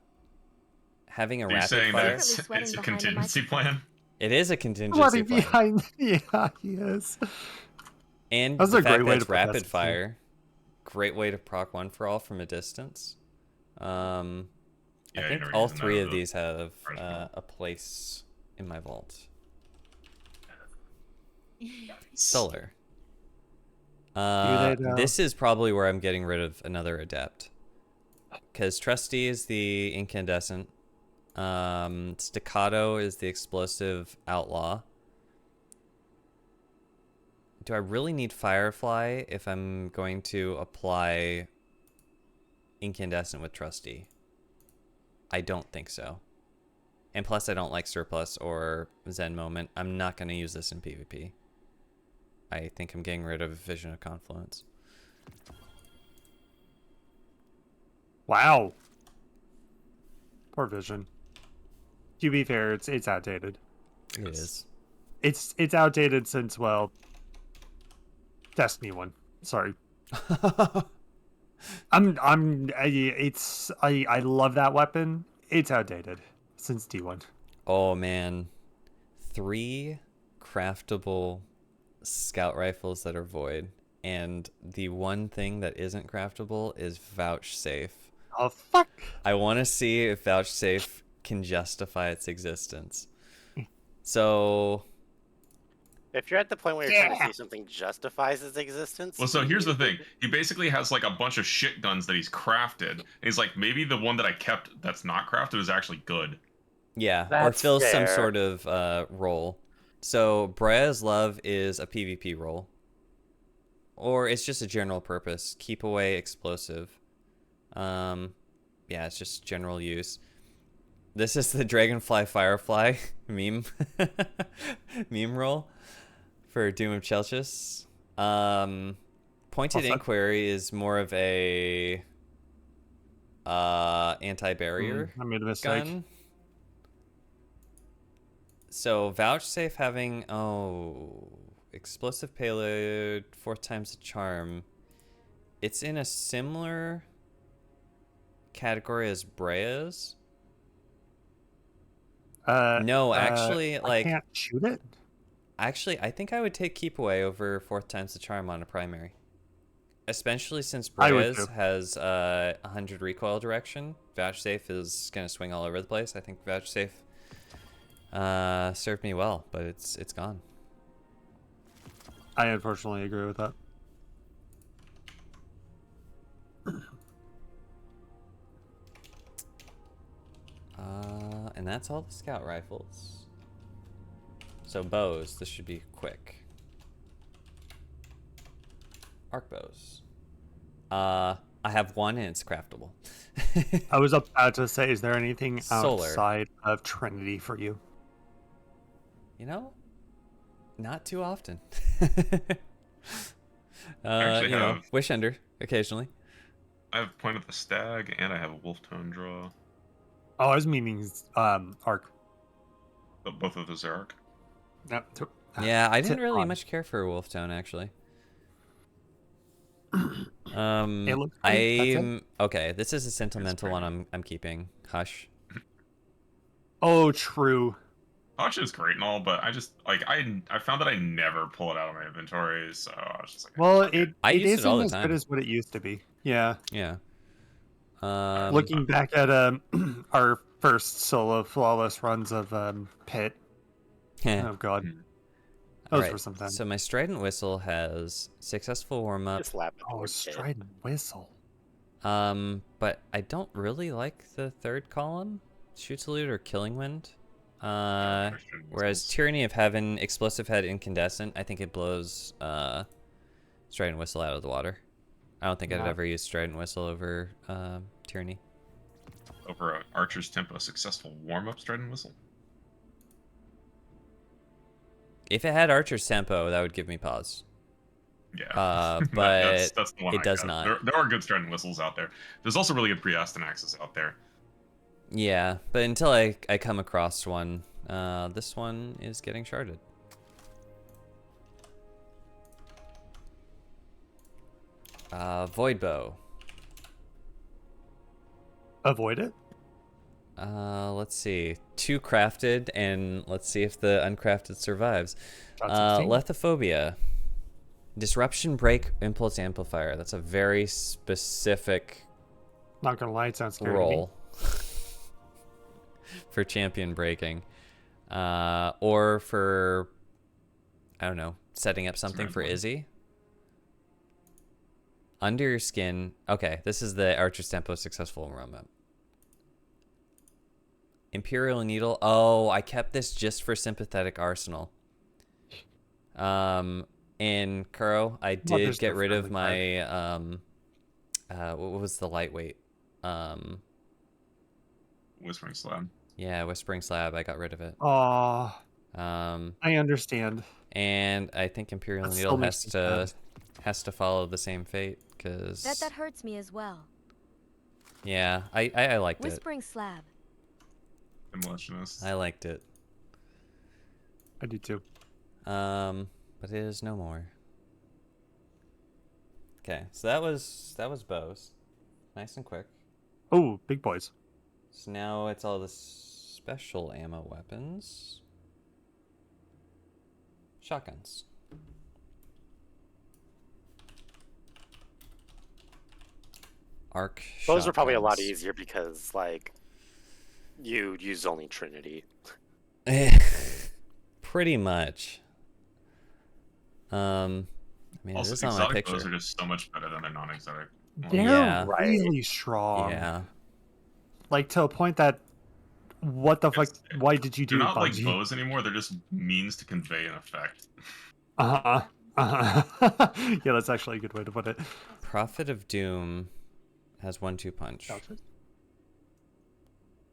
having a Are you rapid saying that fire, it's Secretly a sweating behind the contingency plan? it is a contingency Running plan. behind. Yeah, he is. And That's the a fact great way that to it's put that rapid system. fire, great way to proc one for all from a distance. Yeah, I you're think never all using that three as of a these have arsenal. a place in my vault. Solar. they know? This is probably where I'm getting rid of another adept. Because Trusty is the incandescent. Staccato is the explosive outlaw. Do I really need Firefly if I'm going to apply incandescent with Trusty? I don't think so. And plus I don't like Surplus or Zen Moment. I'm not going to use this in PvP. I think I'm getting rid of Vision of Confluence. Wow. Poor Vision. To be fair, it's outdated. It is. It's outdated since, well, Destiny 1. Sorry. I love that weapon. It's outdated since D1. Oh man. 3 craftable scout rifles that are void. And the one thing that isn't craftable is Vouchsafe. Oh, fuck. I want to see if Vouchsafe can justify its existence. So, If you're at the point where you're trying to Yeah. see something justifies its existence. Well, so here's the thing. He basically has like a bunch of shit guns that he's crafted. And he's like, maybe the one that I kept that's not crafted is actually good. yeah, or That's fills some fair. sort of role. So, Brea's Love is a PvP role. Or it's just a general purpose. Keep away explosive. Yeah, it's just general use. This is the Dragonfly Firefly meme. Meme roll for Doom of Chelchis. Pointed What's that? Inquiry is more of a anti-barrier I made a mistake. gun. So Vouchsafe having explosive payload 4 times the charm. It's in a similar category as Brea's. No, actually, I like can't shoot it. I think I would take Keep Away over 4 times the charm on a primary. especially since I would Brez too. has 100 recoil direction. Vouchsafe is gonna swing all over the place. I think Vouchsafe served me well, but it's gone. I unfortunately agree with that. And that's all the scout rifles. So bows, this should be quick. Arc bows. I have one and it's craftable. I was about to say, is there anything Solar. outside of Trinity for you? You know, not too often. actually you know, have- Wish Ender occasionally. I have Point of the Stag, and I have a Wolf Tone draw. Oh, I was meaning Arc. But both of those are arc. No, Yeah, I didn't really on. much care for Wolf Tone actually. It looks pretty, that's it. I'm okay. This is a sentimental pretty one. I'm keeping. Hush. Oh, true. Hush is great and all, but I just like I found that I never pull it out of my inventory, so I was just like, Well, okay. I it use it isn't all the as time. good as what it used to be. Yeah. Yeah. Looking back at our first solo flawless runs of Pit. Oh god, those Alright, were some time. so my Strident Whistle has successful warm up. Just laugh at the Oh, word kid. Strident Whistle. But I don't really like the third column, Shoot Salute or Killing Wind. Whereas Whistles. Tyranny of Heaven, Explosive Head, Incandescent, I think it blows Strident Whistle out of the water. I don't think I'd Wow. ever use Strident Whistle over Tyranny. Over Archer's Tempo, successful warm-up Strident Whistle. If it had Archer's Tempo, that would give me pause. Yeah, But that's the one it I does got. not. There are good Strident Whistles out there. There's also really good Pre-Astanaxes out there. Yeah, but until I come across one, this one is getting sharded. Void Bow. Avoid it. Let's see. 2 crafted, and let's see if the uncrafted survives. Got 16. Lethophobia. Disruption Break Impulse Amplifier. That's a very specific Not gonna lie, it sounds scary role for champion breaking. Or for, I don't know, setting up something for Izzy. Under Your Skin. Okay, this is the Archer's Tempo successful enrollment. Imperial Needle. Oh, I kept this just for Sympathetic Arsenal. In Kuro, I did there's get no rid of friendly my what was the lightweight? Whispering Slab. Yeah, Whispering Slab. I got rid of it. me. Aw, Um, I understand. and I think Imperial That Needle still makes me sad. has to follow the same fate because That hurts me as well. yeah, I liked it. Whispering Slab. Demolitionist. I liked it. I do too. But it is no more. Okay, so that was bows, nice and quick. Oh, big boys. So now it's all the special ammo weapons. Shotguns. Arc. Those are probably a lot shotguns. easier because, like, you use only Trinity. Pretty much. I mean, Also, this is on my exotic picture. bows are just so much better than their non-exotic. ones. They're Yeah. Right. really strong. Yeah. Like to a point that, what the fuck? It's- Why did you do They're not like Bungie? bows anymore. They're just means to convey an effect. Uh-huh. Uh-huh. Yeah, that's actually a good way to put it. Prophet of Doom has 1-2 punch. Gotcha.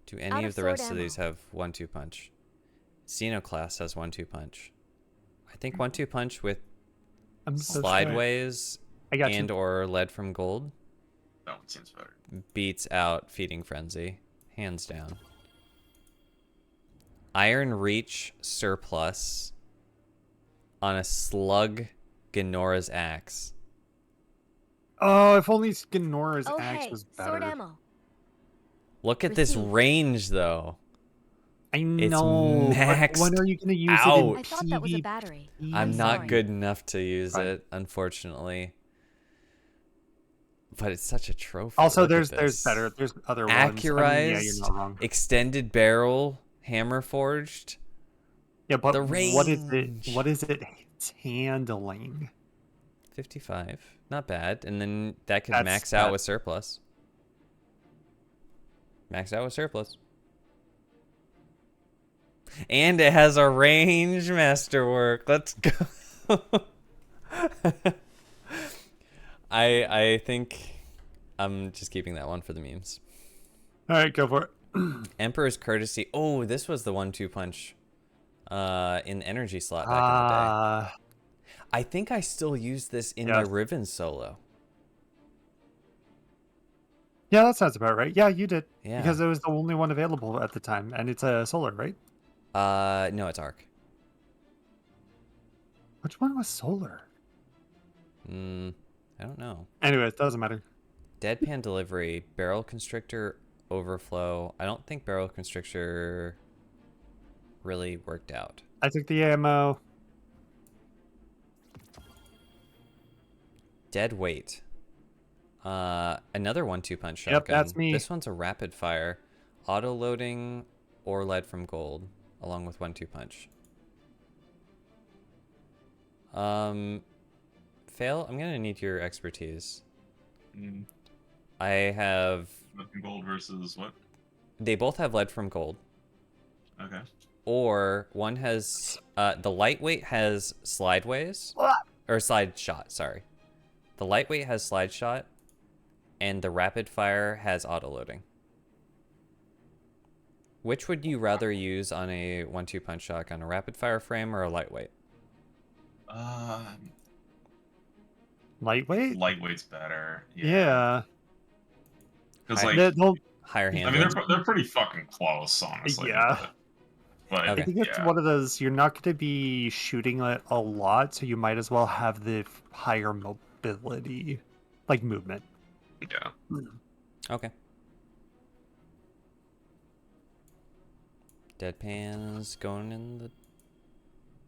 Do Out any of of the sword rest of ammo. these have 1-2 punch? Xenoclass has 1-2 punch. I think 1-2 punch with That's right. Slideways I got and you. or Lead from Gold That one seems better. beats out Feeding Frenzy, hands down. Iron Reach surplus on a Slug Ganora's axe. Oh, if only Ganora's Oh axe hey, was better. sword ammo. Look at this Received. range though. I It's know. but maxed when are you gonna use out. it in I thought that was a PvP? battery. I'm not sorry. good enough to use Right. it, unfortunately. but it's such a trophy. Also, Look at there's this. other ones. I mean, yeah, Accurized, you're not wrong. extended barrel, hammer forged. Yeah, but the what is it? range. What is it's handling? 55, not bad. And then that could That's max out bad. with surplus. Max out with surplus. And it has a range masterwork. Let's go. I think I'm just keeping that one for the memes. All right, go for it. Emperor's Courtesy. Oh, this was the 1-2 punch in the energy slot back in the day. I think I still use this in Yes. my Riven solo. Yeah, that sounds about right. Yeah, you did. Yeah. Because it was the only one available at the time, and it's a solar, right? No, it's Arc. Which one was solar? I don't know. Anyway, it doesn't matter. Deadpan Delivery, Barrel Constrictor, Overflow. I don't think Barrel Constrictor really worked out. I took the ammo. Dead Weight. Another 1-2 punch shotgun. Yep, that's me. This one's a rapid fire, auto loading, or lead from gold, along with 1-2 punch. Fail. I'm gonna need your expertise. I have. Gold versus what? They both have lead from gold. Okay. Or one has the lightweight has slideways or slide shot. Sorry, the lightweight has slide shot, and the rapid fire has auto loading. Which would you rather use on a 1-2 punch shotgun, a rapid fire frame or a lightweight? Lightweight? Lightweight's better. Yeah. Because I- like, They'll- Higher I hand. mean, they're pretty fucking close, honestly. Yeah. But Okay. I think it's one of those, you're not going to be shooting it a lot, so you might as well have the higher mobility, like movement. yeah. Okay. Deadpan's going in the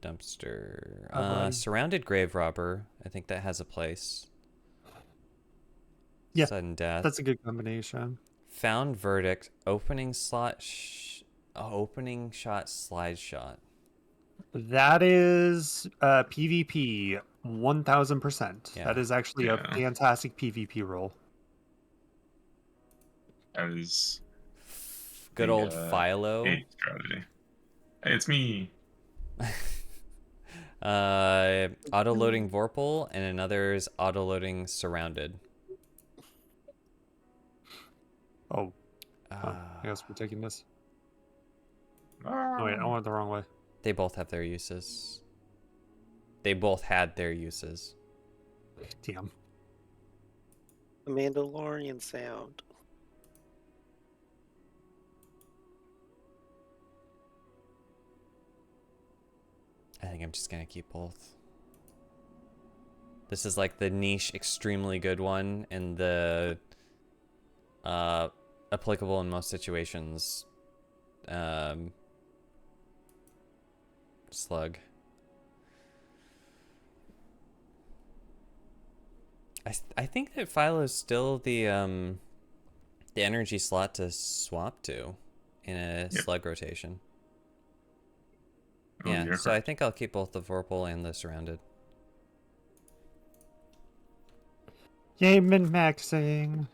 dumpster. buddy. Surrounded Grave Robber. I think that has a place. Yeah, Sudden death. That's a good combination. Found Verdict. Opening slot. Opening shot. Slide shot. That is PvP 1000%. Yeah. That is actually a Yeah. fantastic PvP roll. That is Good the, old Philo. eighth strategy. Hey, it's me. Auto loading Vorpal, and another's auto loading Surrounded. Oh, I guess we're taking this. Oh wait, I went the wrong way. They both have their uses. They both had their uses. Damn. The Mandalorian sound. I think I'm just gonna keep both. This is like the niche, extremely good one, and the applicable in most situations slug. I think that Philo's still the energy slot to swap to in a slug rotation. Oh, Yeah, you're so I correct. think I'll keep both the Vorpal and the Surrounded. Yay, min-maxing.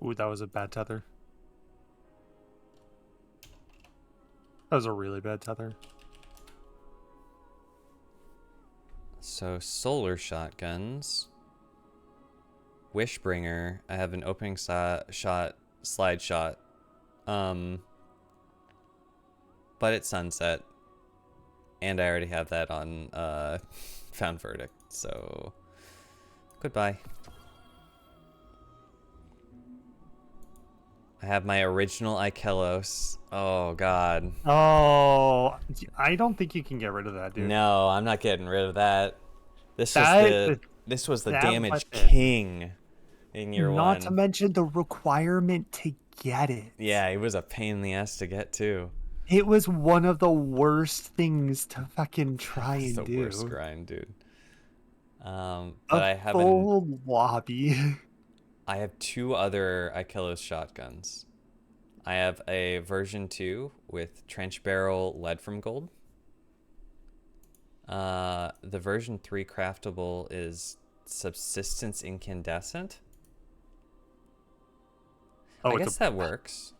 Ooh, that was a bad tether. That was a really bad tether. So solar shotguns. Wishbringer. I have an opening shot, slide shot. But it's sunset. And I already have that on Found Verdict. So goodbye. I have my original Ikelos. Oh god. Oh, I don't think you can get rid of that, dude. No, I'm not getting rid of that. This was the that damage weapon. king in year Not one. to mention the requirement to get it. Yeah, it was a pain in the ass to get too. It was one of the worst things to fucking try It's and the do. worst grind, dude. But A I have full lobby. I have 2 other Ikelos shotguns. I have a version 2 with trench barrel lead from gold. The version 3 craftable is subsistence incandescent. Oh, I it's guess that works.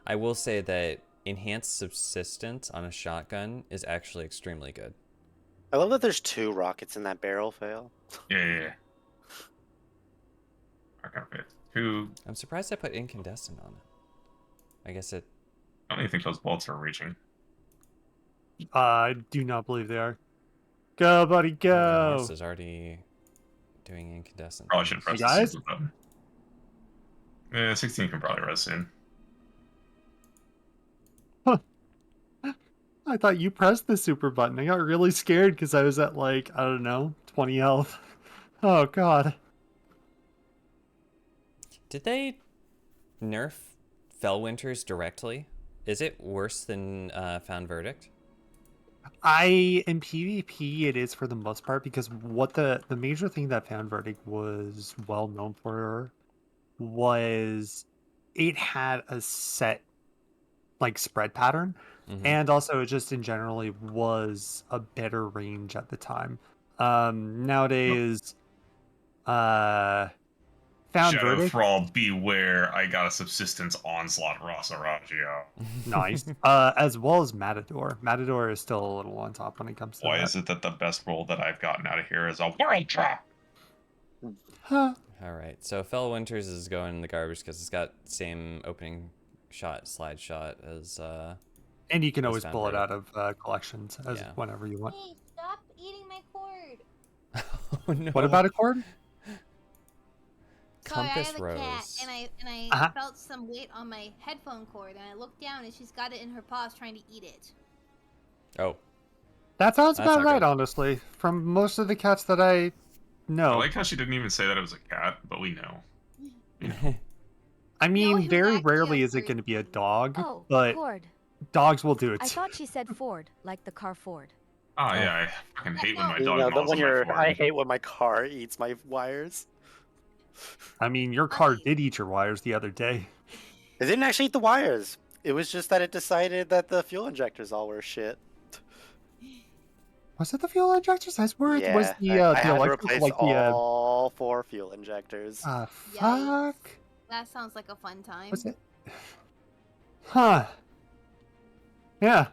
I will say that enhanced subsistence on a shotgun is actually extremely good. I love that there's 2 rockets in that barrel, Fail. Yeah. I got it. 2. I'm surprised I put incandescent on it. I guess it. I don't even think those bullets are reaching. I do not believe they are. Go, buddy, The go! horse is already doing incandescent. Probably should press Hey, the guys? super button. Yeah, 16 can probably res soon. I thought you pressed the super button. I got really scared because I was at like, I don't know, 20 health. Oh god. Did they nerf Fellwinters directly? Is it worse than Found Verdict? In PvP it is for the most part, because what the major thing that Found Verdict was well known for was it had a set like spread pattern, and also it just in generally was a better range at the time. Nowadays Found Shadow Verdict, Thrall, beware! I got a subsistence onslaught Rossaraggio. nice. As well as Matador. Matador is still a little on top when it comes to Why that. is it that the best roll that I've gotten out of here is a world trap? Huh. All right, so Fellwinters is going in the garbage because it's got same opening shot, slide shot as. And you can That's always Found pull it out Verdict. of collections as Yeah. whenever you want. Hey, stop eating my cord. Oh no! What about a cord? Sorry, I Compass have a Rose. cat, and I Uh-huh. felt some weight on my headphone cord, and I looked down, and she's got it in her paws, trying to eat it. Oh, That sounds That's about not right, good. honestly. From most of the cats that I I know. like how she didn't even say that it was a cat, but we know. I No, it mean, was very actually rarely a is it going to be a person. dog, Oh, but cord. dogs will do it. I thought she said Ford, like the car Ford. Oh yeah, I fucking hate when my You dog know, gnaws on my I forehead. hate when my car eats my wires. I mean, your car Okay. did eat your wires the other day. It didn't actually eat the wires. It was just that it decided that the fuel injectors all were shit. Was it the fuel injectors? I swear it was Yeah, I the had to electrical, replace like the all 4 fuel injectors. fuck. That sounds like a fun time. Was it? Huh. Yeah.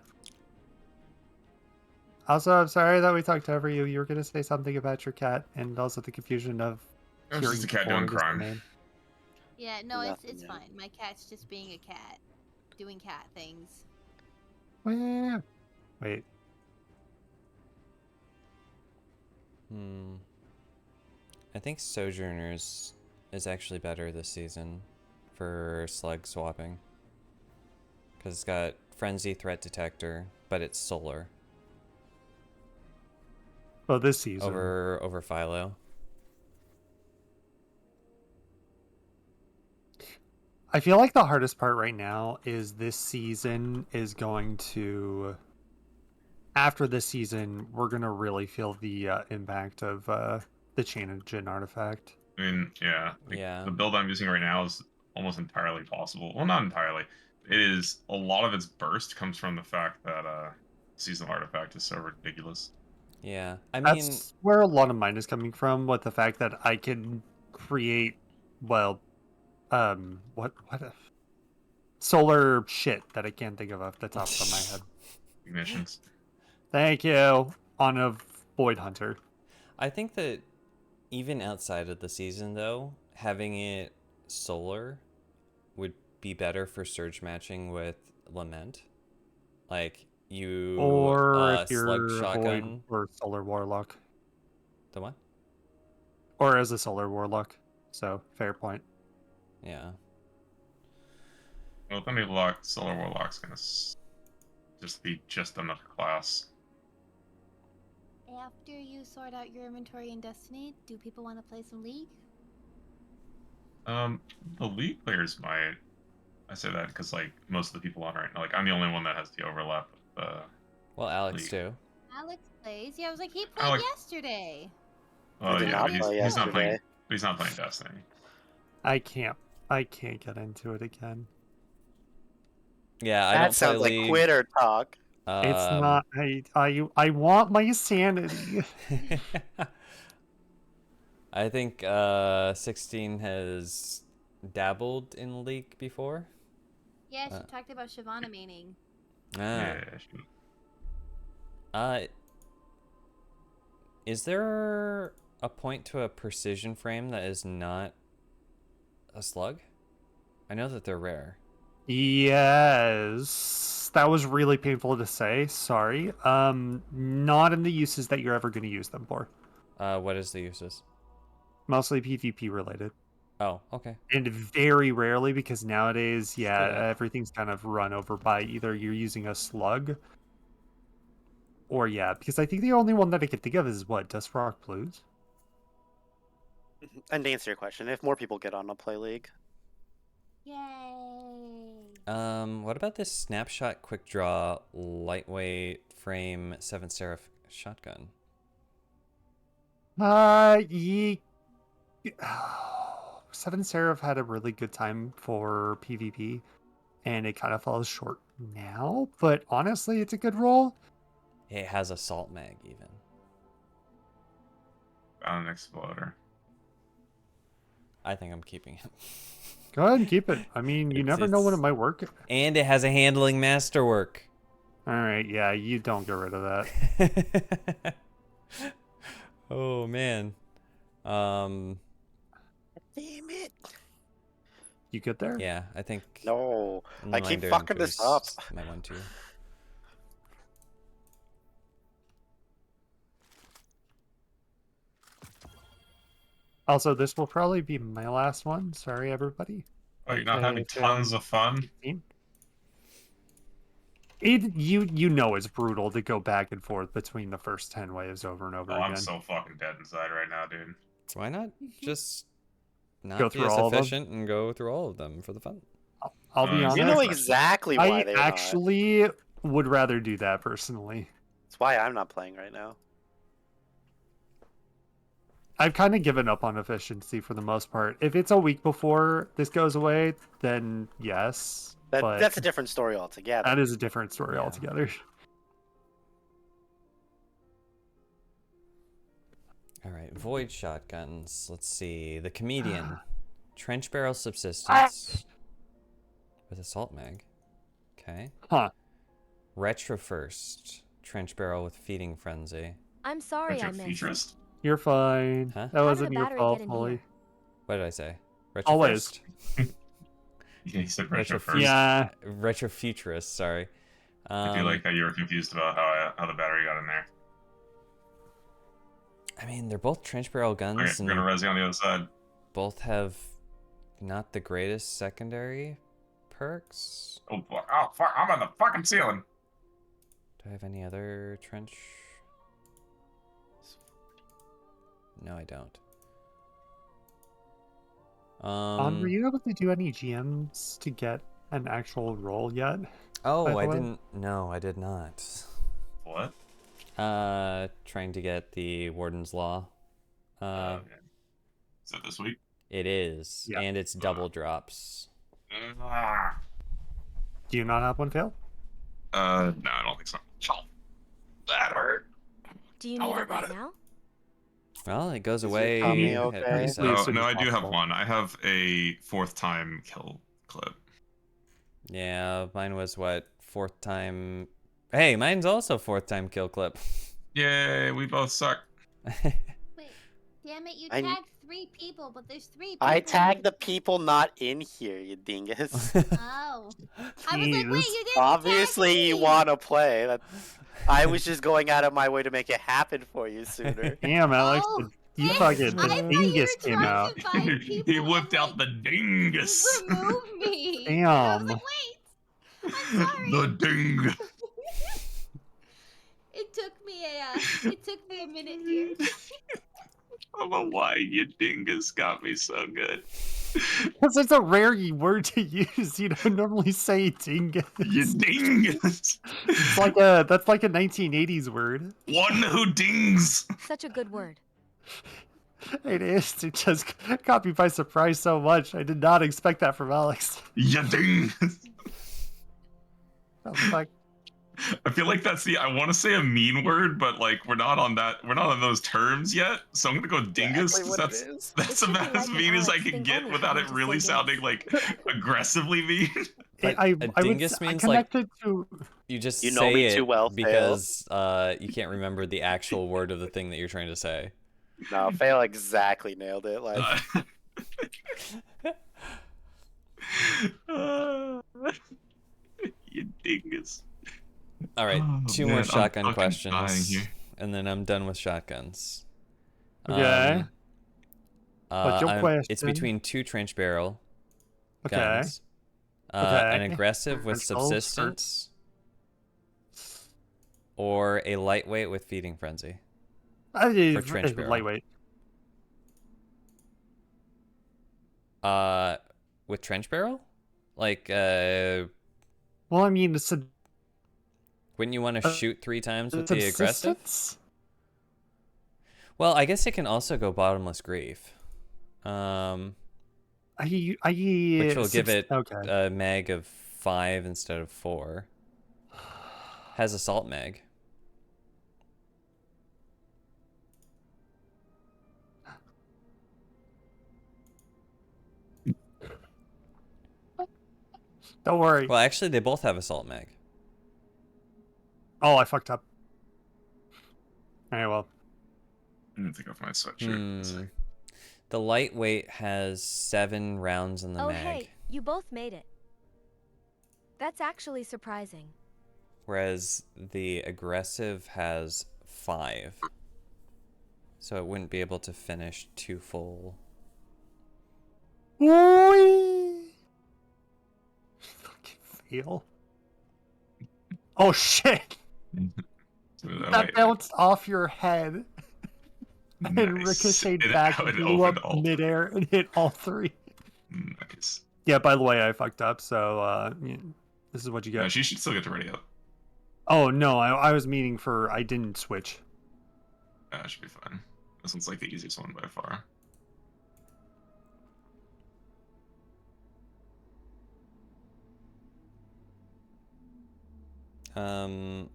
Also, I'm sorry that we talked over you. You were gonna say something about your cat, and also the confusion of It was just a cat doing Ford as the crime. name. Yeah, no, Nothing, it's yeah. fine. My cat's just being a cat, doing cat things. Well, wait. I think Sojourners is actually better this season for slug swapping. Because it's got Frenzy Threat Detector, but it's solar Well, this season. over Philo. I feel like the hardest part right now is this season is going to. After this season, we're gonna really feel the impact of the Chain Engine artifact. I mean, yeah. Yeah. The build I'm using right now is almost entirely possible. Well, not entirely. It is a lot of its burst comes from the fact that seasonal artifact is so ridiculous. Yeah, I mean, That's where a lot of mine is coming from, with the fact that I can create, well, what solar shit that I can't think of off the top of my head. Ignitions. Thank you, on a Void Hunter. I think that even outside of the season, though, having it solar would be better for surge matching with Lament. Like, you Or if slug you're Void shotgun. or Solar Warlock. The what? Or as a Solar Warlock. So, fair point. Yeah. Well, with any luck, Solar Warlock's gonna just be just another class. After you sort out your inventory in Destiny, do people want to play some League? The League players might. I say that because like most of the people on right now, like I'm the only one that has the overlap with Well, Alex League. too. Alex plays. Yeah, I was like, he played Alex- yesterday. Oh did yeah, not but play he's not playing. yesterday. He's not playing Destiny. I can't get into it again. Yeah, I That don't play sounds like League. quitter talk. It's Um, not. I want my sanity. I think 16 has dabbled in League before. Yeah, she talked about Shyvana maining. Ah. Yeah. Sure. Is there a point to a precision frame that is not a slug? I know that they're rare. Yes, that was really painful to say. Sorry. Not in the uses that you're ever going to use them for. What is the uses? Mostly PvP related. Oh, okay. And very rarely, because nowadays, yeah, Straight up. everything's kind of run over by either you're using a slug, or yeah, because I think the only one that I can think of is what, Dustrock Blues? And to answer your question, if more people get on, I'll play League. Yay! What about this snapshot quick draw lightweight frame 7 Seraph shotgun? Seven Seraph had a really good time for PvP, and it kind of falls short now, but honestly, it's a good roll. It has assault mag even. Found an exploder. I think I'm keeping it. Go ahead and keep it. I mean, you never know when it might work. And it has a handling masterwork. All right, yeah, you don't get rid of that. Oh man. Damn it! You good there? Yeah, I think. No, I keep Reminder fucking this up. increased My 1-2. Also, this will probably be my last one. Sorry, everybody. Oh, you're not having Okay, tons of fun? You know it's brutal to go back and forth between the first 10 waves over and over Oh, again. I'm so fucking dead inside right now, dude. Why not just not Go be through as all of them? efficient and go through all of them for the fun? I'll be You honest. You know Honest. exactly why I they're not. actually would rather do that personally. That's why I'm not playing right now. I've kind of given up on efficiency for the most part. If it's a week before this goes away, then yes. But That's a different story altogether. that is a different story Yeah. altogether. All right, void shotguns. Let's see. The comedian, trench barrel subsistence with assault mag. Okay. Huh. Retro first, trench barrel with feeding frenzy. I'm sorry Retro I missed. futurist? You're fine. Huh? That How did wasn't the your battery fault, get in Molly. here? What did I say? Retro Always. first? Yeah, you said Retro retro first. Yeah. Retro futurist. Sorry. I feel like that you were confused about how the battery got in there. I mean, they're both trench barrel guns, Okay, I'm gonna and res you on the other side. both have not the greatest secondary perks. Oh, fuck, I'm on the fucking ceiling. Do I have any other trench? No, I don't. Were you able to do any GMs to get an actual roll yet? Oh, by the I way? didn't. No, I did not. What? Trying to get the Warden's Law. Okay. Is that this week? It is, Yeah. and it's double drops. Ah. Do you not have one fail? No, I don't think so. Oh, that hurt. Do you Don't need worry it right about it. now? Well, it goes Is your away. tummy at okay? reset. Please. No, as soon no, as I do have possible. one. I have a 4th time kill clip. Yeah, mine was what, 4th time. Hey, mine's also 4th time kill clip. Yay, we both suck. Wait, damn it! You I- tagged 3 people, but there's 3 people. I tagged the people not in here, you dingus. Oh, I was like, wait, Jeez. you didn't Obviously, tag you me. want to play. I was just going out of my way to make it happen for you sooner. Damn, Alex, Oh, you I fucking thought you were dingus came trying out. to find people He whipped and, out the dingus. remove me. And I was Damn. like, wait, I'm sorry. The ding. It's It took me a minute here. I don't know why you dingus got me so good. Because it's a rare word to use. You don't normally say dingus. You dingus. It's like that's like a 1980s word. One who dings. Such a good word. It is. It just caught me by surprise so much. I did not expect that from Alex. You dingus. I was like, I feel like that's I want to say a mean word, but like we're not on those terms yet. So I'm gonna go dingus. Exactly 'Cause what it is. that's It should be about as like mean as I Alex, can think get only without how it to really say sounding dingus. like aggressively mean. But I a would dingus I means like connected to. you just You know say me it too well, Fail. because you can't remember the actual word of the thing that you're trying to say. No, Fail exactly nailed it. Like, You dingus. All right, Oh, two man, more I'm shotgun fucking dying questions, here. and then I'm done with shotguns. Okay. What's your It's question? between two trench barrel Okay. guns, an Okay. aggressive with Trench barrels, sir. subsistence, or a lightweight with feeding frenzy. For trench barrel. lightweight. With trench barrel, like Well, I mean, it's a wouldn't you want to shoot 3 times with the aggressive? subsistence? Well, I guess it can also go bottomless grief. Which will give it okay. a mag of 5 instead of 4. Has assault mag. Don't worry. Well, actually, they both have assault mag. Oh, I fucked up. Alright, well. I'm gonna take off my sweatshirt. The lightweight has 7 rounds in the Oh, mag, hey, you both made it. That's actually surprising. whereas the aggressive has 5. So it wouldn't be able to finish 2 full. Whee! Fucking fail. Oh shit! That bounced off your head and ricocheted back and blew up midair and hit all 3. Nice. Yeah, by the way, I fucked up, so this is what you No, get. she should still get to ready up. Oh no, I was meaning for I didn't switch. That should be fine. This one's like the easiest one by far.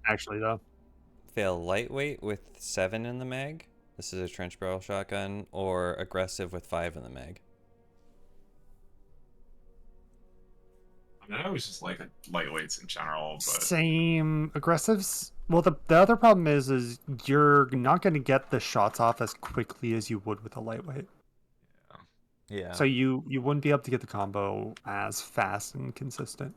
Actually, though. Fail lightweight with 7 in the mag. This is a trench barrel shotgun, or aggressive with 5 in the mag. I mean, I always just like lightweights in general, but Same aggressives. Well, the other problem is you're not going to get the shots off as quickly as you would with a lightweight. Yeah. So you wouldn't be able to get the combo as fast and consistent.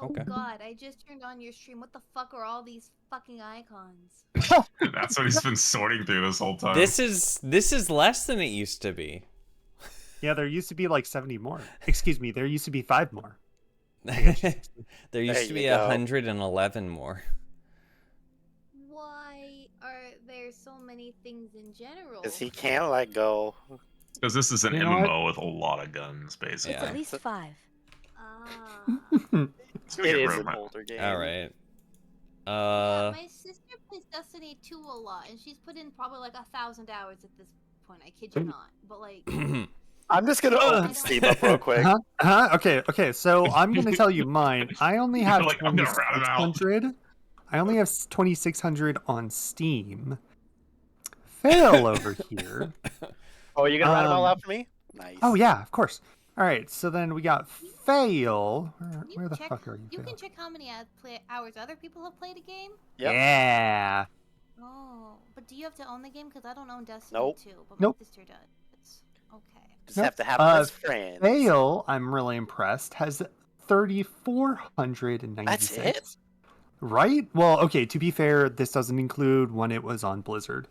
Oh Okay. god, I just turned on your stream. What the fuck are all these fucking icons? that's what he's been sorting through this whole time. This is less than it used to be. Yeah, there used to be like 70 more. Excuse me, there used to be 5 more. There used to be you go. 111 more. Why are there so many things in general? because he can't let go. Because this is an You know what? MMO with a lot of guns, basically. It's Yeah. at least 5. Ah. It's gonna It get is rid of an my- older game. All right. Yeah, my sister plays Destiny 2 a lot, and she's put in probably like 1,000 hours at this point. I kid you not. But like, I'm just gonna open Steam up real quick. Okay, so I'm going to tell you mine. I only have Like, I'm gonna round 'em out. 2,600. I only have 2,600 on Steam. Fail over here. Oh, are you gonna round them all Um, out for me? Nice. Oh yeah, of course. All right, so then we got Fail. you Where the check, fuck are you? You Fail? can check how many hours other people have played a game. Yep. Yeah. Oh, but do you have to own the game? Because I don't own Destiny Nope. 2, but Nope. my sister does. Okay. Just have to have them as friends. Fail, I'm really impressed, has 3,496. That's it? Right? Well, okay, to be fair, this doesn't include when it was on Blizzard.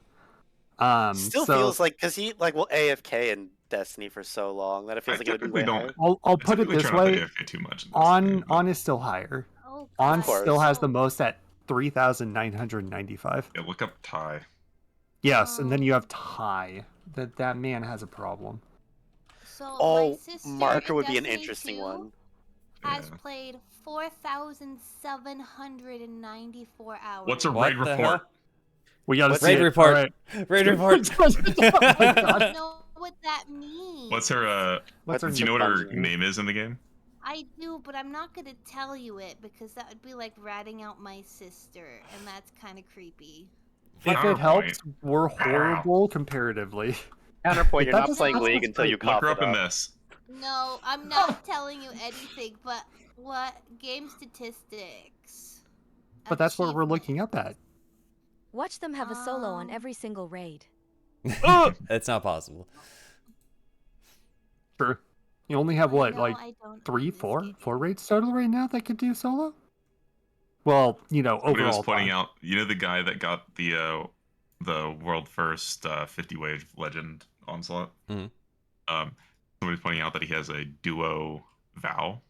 Still so feels like because he AFK in Destiny for so long that it feels I like it would be typically way don't- higher. I'll put it Typically this try not to way. AFK too much in this game, but- On is still higher. Oh, On God. still has the most at 3,995. Yeah, look up Ty. Yes, and then you have Ty. That man has a problem. So my Oh, sister Marker in would be an Destiny interesting 2 one. has Yeah. played 4,794 hours. What's a What raid the report? hell? We gotta What's see Raid it. report. All right. Raid report. Oh my I god. don't know what that means. What's her What's her do you know what her dungeon? name is in the game? I do, but I'm not gonna tell you it because that would be like ratting out my sister, and that's kind of creepy. If it helps, we're horrible comparatively. Counterpoint, you're That not doesn't playing sound League until you great. Look cough her it up in up. this. No, I'm not telling you anything, but what game statistics? But that's what we're Achievement. looking up at. Watch them have a solo on every single raid. It's not possible. True. You only have what, No, like I don't three, know this four, game. four raids total right now that could do solo? Well, Somebody was overall. pointing time. out, the guy that got the world first 50 wave legend onslaught. Mhm. Somebody's pointing out that he has a duo vow,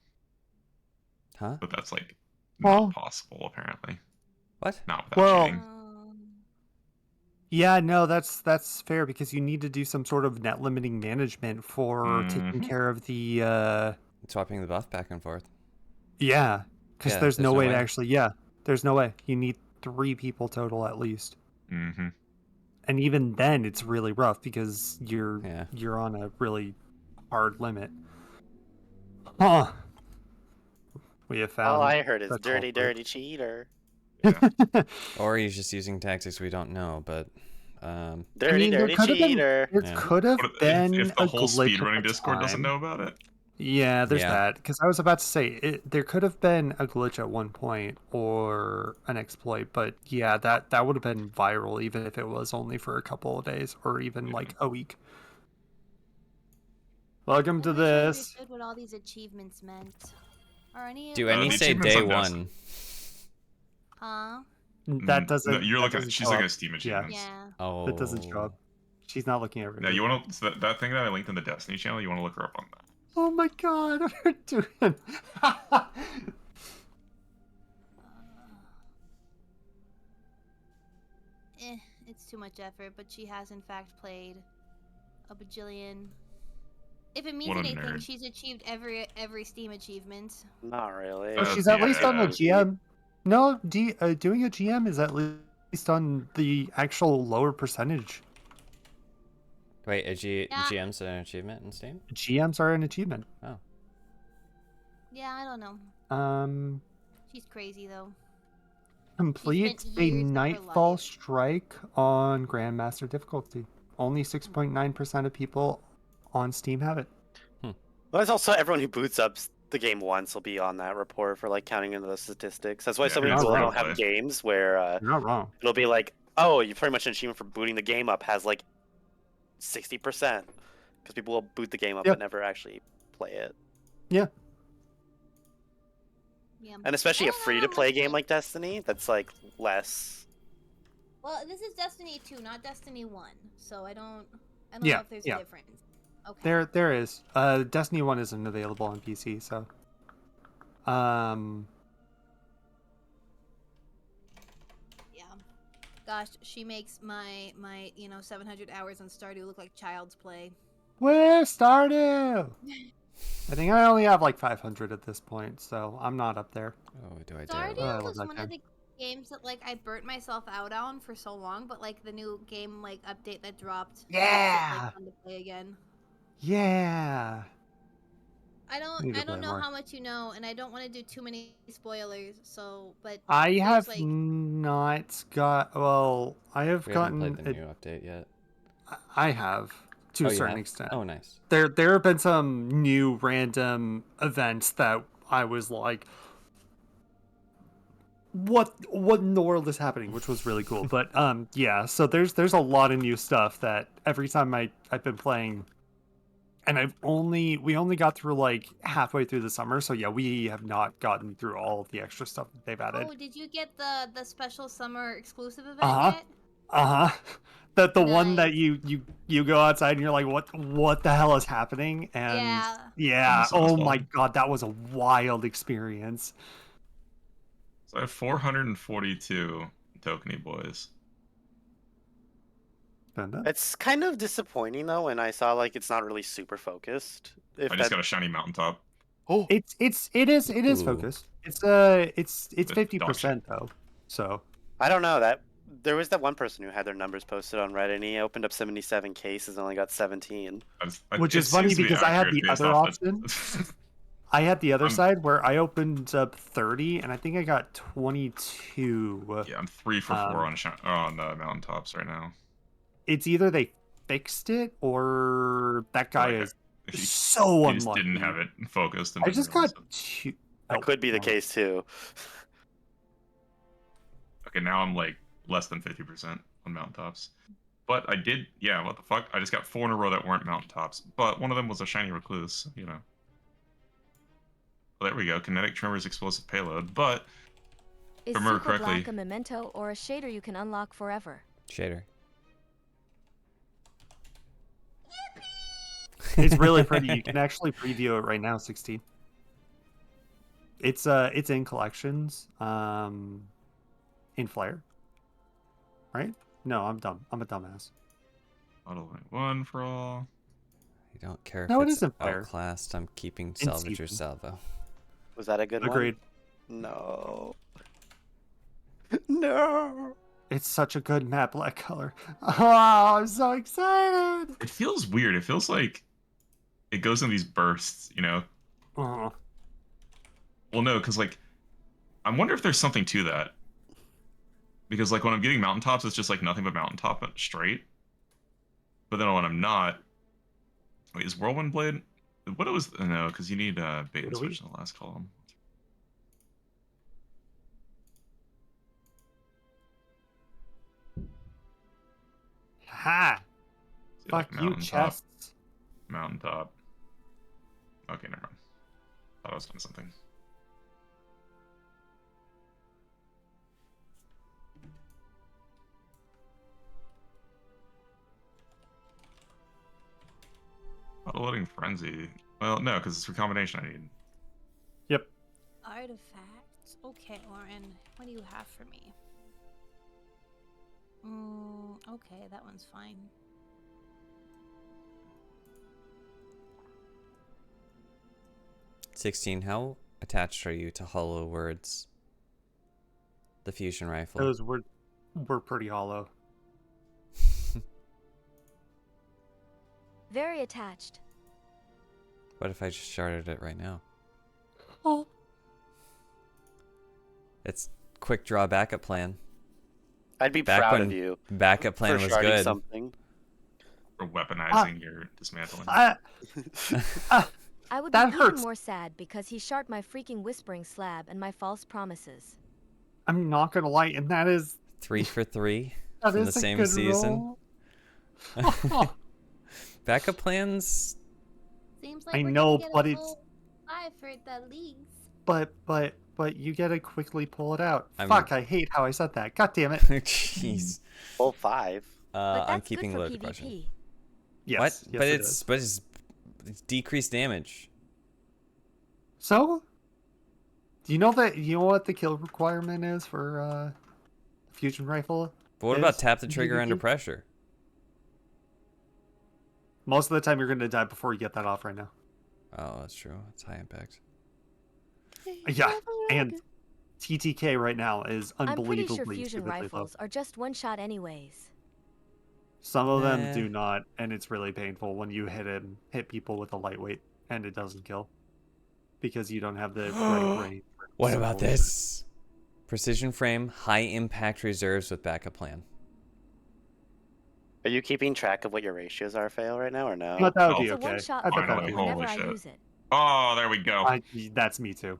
Huh? but that's like Well- not possible apparently. What? Not without Well- cheating. Yeah, no, that's fair because you need to do some sort of net limiting management for taking Mhm. care of the Swapping the buff back and forth. yeah, because Yeah, there's no way to actually there's no way. You need 3 people total at least. Mm-hmm. And even then it's really rough because you're Yeah. on a really hard limit. Huh. We have found All I heard is the dirty, culprit. dirty cheater. Or he's just using tactics we don't know, but Dirty, there dirty could have been- cheater. It Yeah. could have been If the a whole glitch at speedrunning the Discord doesn't time. know about it. Yeah, there's Yeah. that. Because I was about to say there could have been a glitch at one point or an exploit, but yeah, that would have been viral even if it was only for a couple of days or even like a week. Welcome to I wish I this. understood what all these achievements meant. Are any? do of any the say achievements day on one? Huh? That doesn't. No, you're that looking doesn't at. She's show looking up. at Steam Yeah. achievements. Yeah. Oh. That doesn't show up. She's not looking at Now everything. you want to that thing that I linked in the Destiny channel. You want to look her up on that. Oh my god, what are you doing? It's too much effort, but she has in fact played a bajillion. If it means What a anything, nerd. she's achieved every Steam achievement. Not really. Oh, she's at least on the yeah. GM. No, doing a GM is at least on the actual lower percentage. Wait, a Yeah. GM's an achievement in Steam? GMs are an achievement. Yeah, I don't know. She's crazy though. Complete spent a years of her Nightfall life. Strike on Grandmaster difficulty. Only 6.9% of people on Steam have it. Well, there's also everyone who boots up the game once will be on that report for like counting into the statistics. That's why Yeah, so many it's people free to don't have play. games where You're not wrong. it'll be like, oh, you pretty much an achievement for booting the game up has like 60%, because people will boot the game up Yep. but never actually play it. Yeah. Yeah. And especially I a don't know free how to play much game it- like Destiny, that's like less. Well, this is Destiny 2, not Destiny 1, so I don't Yeah, know if there's yeah. a difference. Okay. There is. Destiny 1 isn't available on PC, so. Yeah. Gosh, she makes my 700 hours on Stardew look like child's play. Where's Stardew? I think I only have like 500 at this point, so I'm not up there. Oh, do I dare? Stardew I love was that one game. of the games that like I burnt myself out on for so long, but like the new game like update that dropped. makes it, Yeah. like, fun to play again. Yeah. I Need to don't play know more. how much you know, and I don't want to do too many spoilers. So, but I there's, have like- not got. Well, I have We haven't gotten. played the new update yet. I have to Oh, a you certain have? extent. Oh, nice. There have been some new random events that I was like, what in the world is happening, which was really cool. But yeah, so there's a lot of new stuff that every time I've been playing, and we only got through like halfway through the summer, so yeah, we have not gotten through all of the extra stuff that they've added. oh, did you get the special summer exclusive event Uh-huh. yet? Uh-huh. The one that Nice. you go outside and you're like, what the hell is happening? And Yeah. yeah, Sounds oh fun. my god, that was a wild experience. So I have 442 tokeny boys. It's kind of disappointing though when I saw like it's not really super focused. If I just that got a shiny mountaintop. oh It is Ooh. focused. It's With 50% though. So I don't know that there was that one person who had their numbers posted on Reddit and he opened up 77 cases and only got 17. Which It is funny seems to be because I had accurate the based other off option. I had the other I'm- side where I opened up 30 and I think I got 22. Yeah, I'm 3 for 4 on mountaintops right now. It's either they fixed it or that guy Like, is he so just unlucky. didn't have it focused. And I didn't just realize got it. 2. That oh, could be the no. case too. Okay, now I'm like less than 50% on mountaintops. But I did, yeah, what the fuck? I just got 4 in a row that weren't mountaintops. But one of them was a shiny recluse, you know. Well, there we go. Kinetic Tremors explosive payload. But Is remember Super correctly- Black a memento or a shader you can unlock forever? Shader. It's really pretty. You can actually preview it right now, 16. It's in collections. In Flare. Right? No, I'm dumb. I'm a dumbass. Auto line 1 for all. I don't care if No, it it's isn't fair. outclassed. I'm keeping salvage or season. salvo. Was that a good Agreed. one? No. No. It's such a good matte black color. Oh, I'm so excited. It feels weird. It feels like it goes in these bursts, you know? Oh, Well, no, because, like, I wonder if there's something to that. Because, like, when I'm getting mountaintops, it's just, like, nothing but mountaintop but straight. But then when I'm not... Wait, is Whirlwind Blade... What it was... No, because you need bait and What do we- switch in the last column. ha! See, like, Fuck you, mountaintop, chests. Mountaintop. Okay, never mind. Thought I was doing something. Auto-loading Frenzy. Well, no, because it's recombination I need. Yep. Artifacts. Okay, Oren, what do you have for me? Okay, that one's fine. $16. How attached are you to Hollow Words? The fusion rifle. Those were pretty hollow. Very attached. What if I just started it right now? Oh. It's quick draw backup plan. I'd be Back proud when of you backup plan for was starting good. something. For weaponizing your dismantling. I I would That be even hurts. more sad because he shart my freaking whispering slab and my false promises. I'm not gonna lie, and that is 3 for 3 that from is the a same good season. roll. Backup plans. Seems like I we're know, gonna get but a it's- full 5 for the leagues. but you gotta quickly pull it out. I'm- Fuck, I hate how I said that. God damn it. Jeez. Full 5. But that's I'm keeping good for low PvP. depression. Yes, What? yes, but it it's is. but it's decreased damage. So, do you know what the kill requirement is for fusion rifle? But what about Is tap the trigger under PvP? pressure? Most of the time, you're gonna die before you get that off right now. Oh, that's true. It's high impact. Yeah, and TTK right now is I'm pretty unbelievably sure fusion stupidly low. rifles are just one shot anyways. Some of them Eh. do not, and it's really painful when you hit people with a lightweight and it doesn't kill because you don't have the right range. What So about bullshit. this? Precision frame, high impact reserves with backup plan. Are you keeping track of what your ratios are, Fail, right now, or no? But that would Oh. be It's a okay. one-shot I bet Finally, that'd be rifle holy whenever I shit. use it. Oh, there we go. That's me too.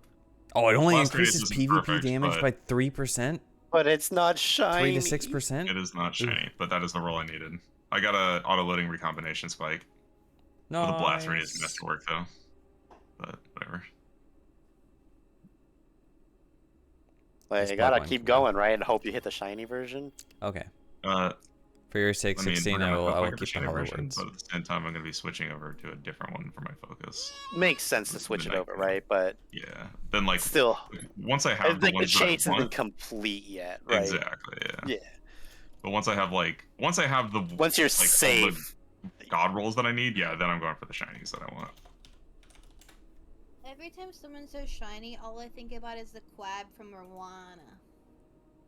Oh, it only Blast radius increases isn't PvP perfect, damage but- by 3%, But it's not shiny. 3 to 6%. It is not shiny, but that is the roll I needed. I got a auto-loading recombination spike. No. The blast radius has to work though. But whatever. Like, Just you gotta plug one keep for going, right, and hope you hit the shiny version. Okay. Uh, For your sake, I mean, 16, we're I gonna will, I hope will get the keep the shiny hollow version, words. but at the same time, I'm gonna be switching over to a different one for my focus. Makes sense to switch it over, right? But Yeah. Then like still, once I I have the think the ones that I chase isn't want, complete yet, right? exactly, yeah. Yeah. But once I have the Once you're like, all the safe. god rolls that I need, yeah, then I'm going for the shinies that I want. Every time someone says shiny, all I think about is the quab from Moana.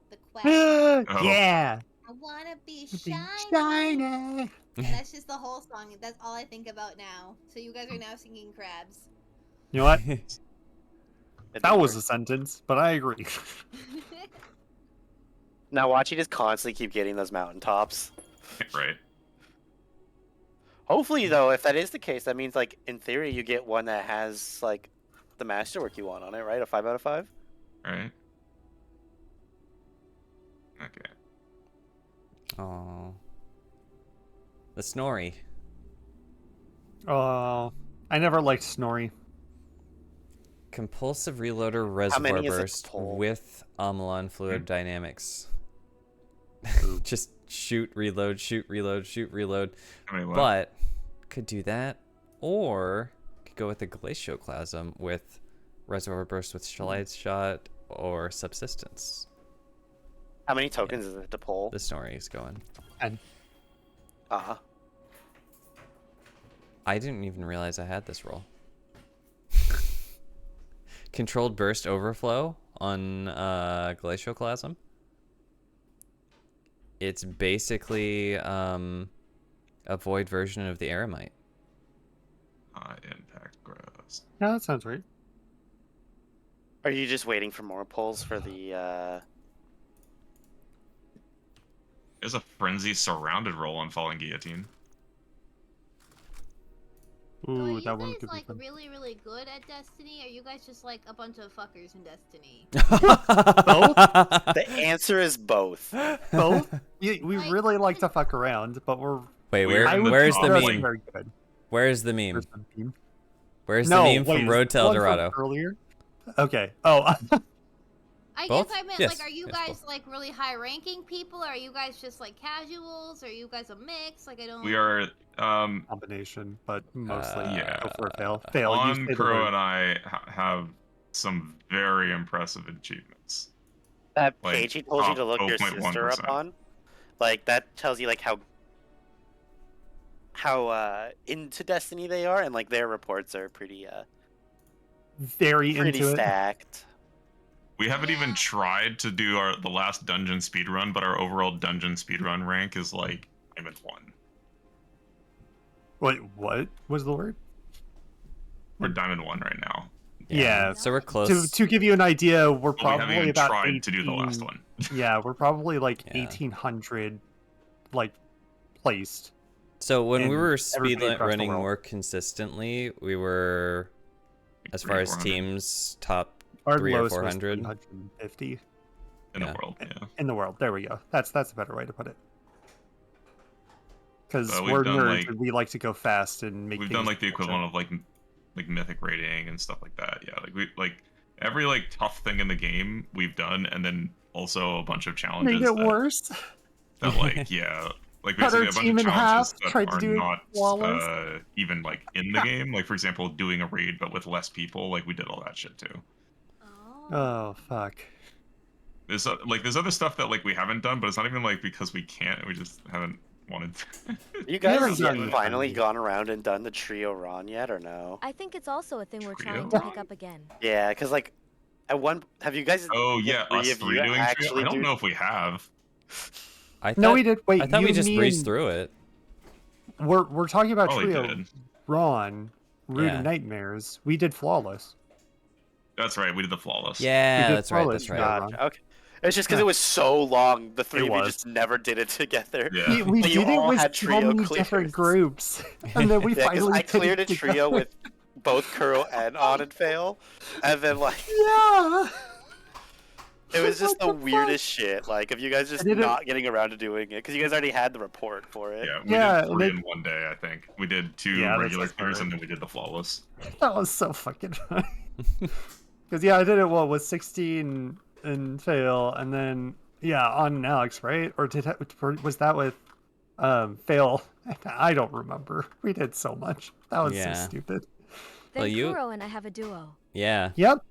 The quab. Oh. Yeah. I wanna be Be shiny. shiny. And that's just the whole song. That's all I think about now. So you guys are now singing crabs. You know what? It That didn't was work. a sentence, but I agree. Now watch you just constantly keep getting those mountaintops. Right. Hopefully, though, if that is the case, that means, like, in theory, you get one that has, like, the masterwork you want on it, right? A 5 out of 5? Right. Okay. Oh. The Snorri. Oh, I never liked Snorri. Compulsive reloader reservoir many is it burst total? with Amalan fluid dynamics. Just shoot, reload, shoot, reload, shoot, reload. How many left? But could do that, or could go with the Glacioclasm with reservoir burst with Slide Shot or Subsistence. How many tokens is it to pull? The Snorri is going. And Uh-huh. I didn't even realize I had this roll. Controlled burst overflow on Glacioclasm. It's basically a void version of the Eremite. High impact gross. yeah, that sounds right. Are you just waiting for more pulls for the, There's a frenzy surrounded roll on Falling Guillotine. So are Ooh, you that one guys could be like fun. really, really good at Destiny? Or are you guys just like a bunch of fuckers in Destiny? The answer is both. Both? We Like- really like to fuck around, but Wait, We're in the where's the top, meme? Very good. Where's the meme? There's the meme. Where's No, the meme wait, from is Road it to the El one from Dorado? Earlier? Okay. Oh, I Both? guess I meant Yes. like, are you Yes, guys both. like really high-ranking people? Or are you guys just like casuals? Or are you guys a mix? Like I don't. We are combination, but mostly Yeah. go for a fail. Fail. You on say the Crow word. and I have some very impressive achievements. That Like, page he told you to top look your sister up 0.1%. on, like, that tells you, like, how into Destiny they are, and, like, their reports are pretty Very into it. stacked. We haven't even Yeah. tried to do the last dungeon speedrun, but our overall dungeon speedrun rank is like Diamond 1. Wait, what was the word? We're Diamond 1 right now. Yeah. So we're close. To give you an idea, we're But we haven't probably even about tried 18, to do the last one. Yeah, we're probably like Yeah. 1800, like placed. So when we and were everybody speed across the running world. more consistently, we were, as far as 400 teams, top Our 300 or lowest was 400. 350 in Yeah. the world, yeah. in the world. There we go. That's a better way to put it. Because But we've we're done, nerds like- and we like to go fast and make. We've things done like the catch up. equivalent of like mythic rating and stuff like that. Yeah, like every like tough thing in the game we've done, and then also a bunch of challenges Made it that, worse. that like yeah, like Cut our basically a bunch team of in challenges half, that tried to are do it not flawless. even like in the game. Like for example, doing a raid but with less people. Like we did all that shit too. Oh. Oh fuck. There's there's other stuff that like we haven't done, but it's not even like because we can't. We just haven't wanted. You haven't guys done have that. finally gone around and done the trio run yet, or no? I think it's also a thing we're Trio? trying to pick up again. Yeah, because like, at one, have you guys? Oh the yeah, three us of three you doing trio? actually I don't do- know if we have. I thought, No, we did. Wait, I thought we you, just me, breezed and- through it. We're talking about Probably trio. did. Ron, Rude Yeah. and Nightmares. We did flawless. That's right. We did the flawless. Yeah, did that's right. flawless, That's right. yeah. Gotcha. Okay. It's just because Yeah. it was so long. The three It of you was. just never did it together. Yeah. We But you did it all with had so trio many clears. different groups, and then we Yeah, because finally I cleared a did it trio together. with both Kuro and On and Fail, and then like Yeah. it was just What the the fuck? weirdest shit. Like if you guys just did it- not getting around to doing it because you guys already had the report for it. Yeah, we Yeah, did and 3 it- in one day, I think. We did 2 Yeah, that regular sounds clears right. and then we did the flawless. That was so fucking funny. Because yeah, I did it with 16 and Fail, and then yeah, On and Alex, right? Or was that with Fail? I don't remember. We did so much. That was Yeah. so stupid. Then Well, you- Kuro and I have a duo. Yeah. Yep.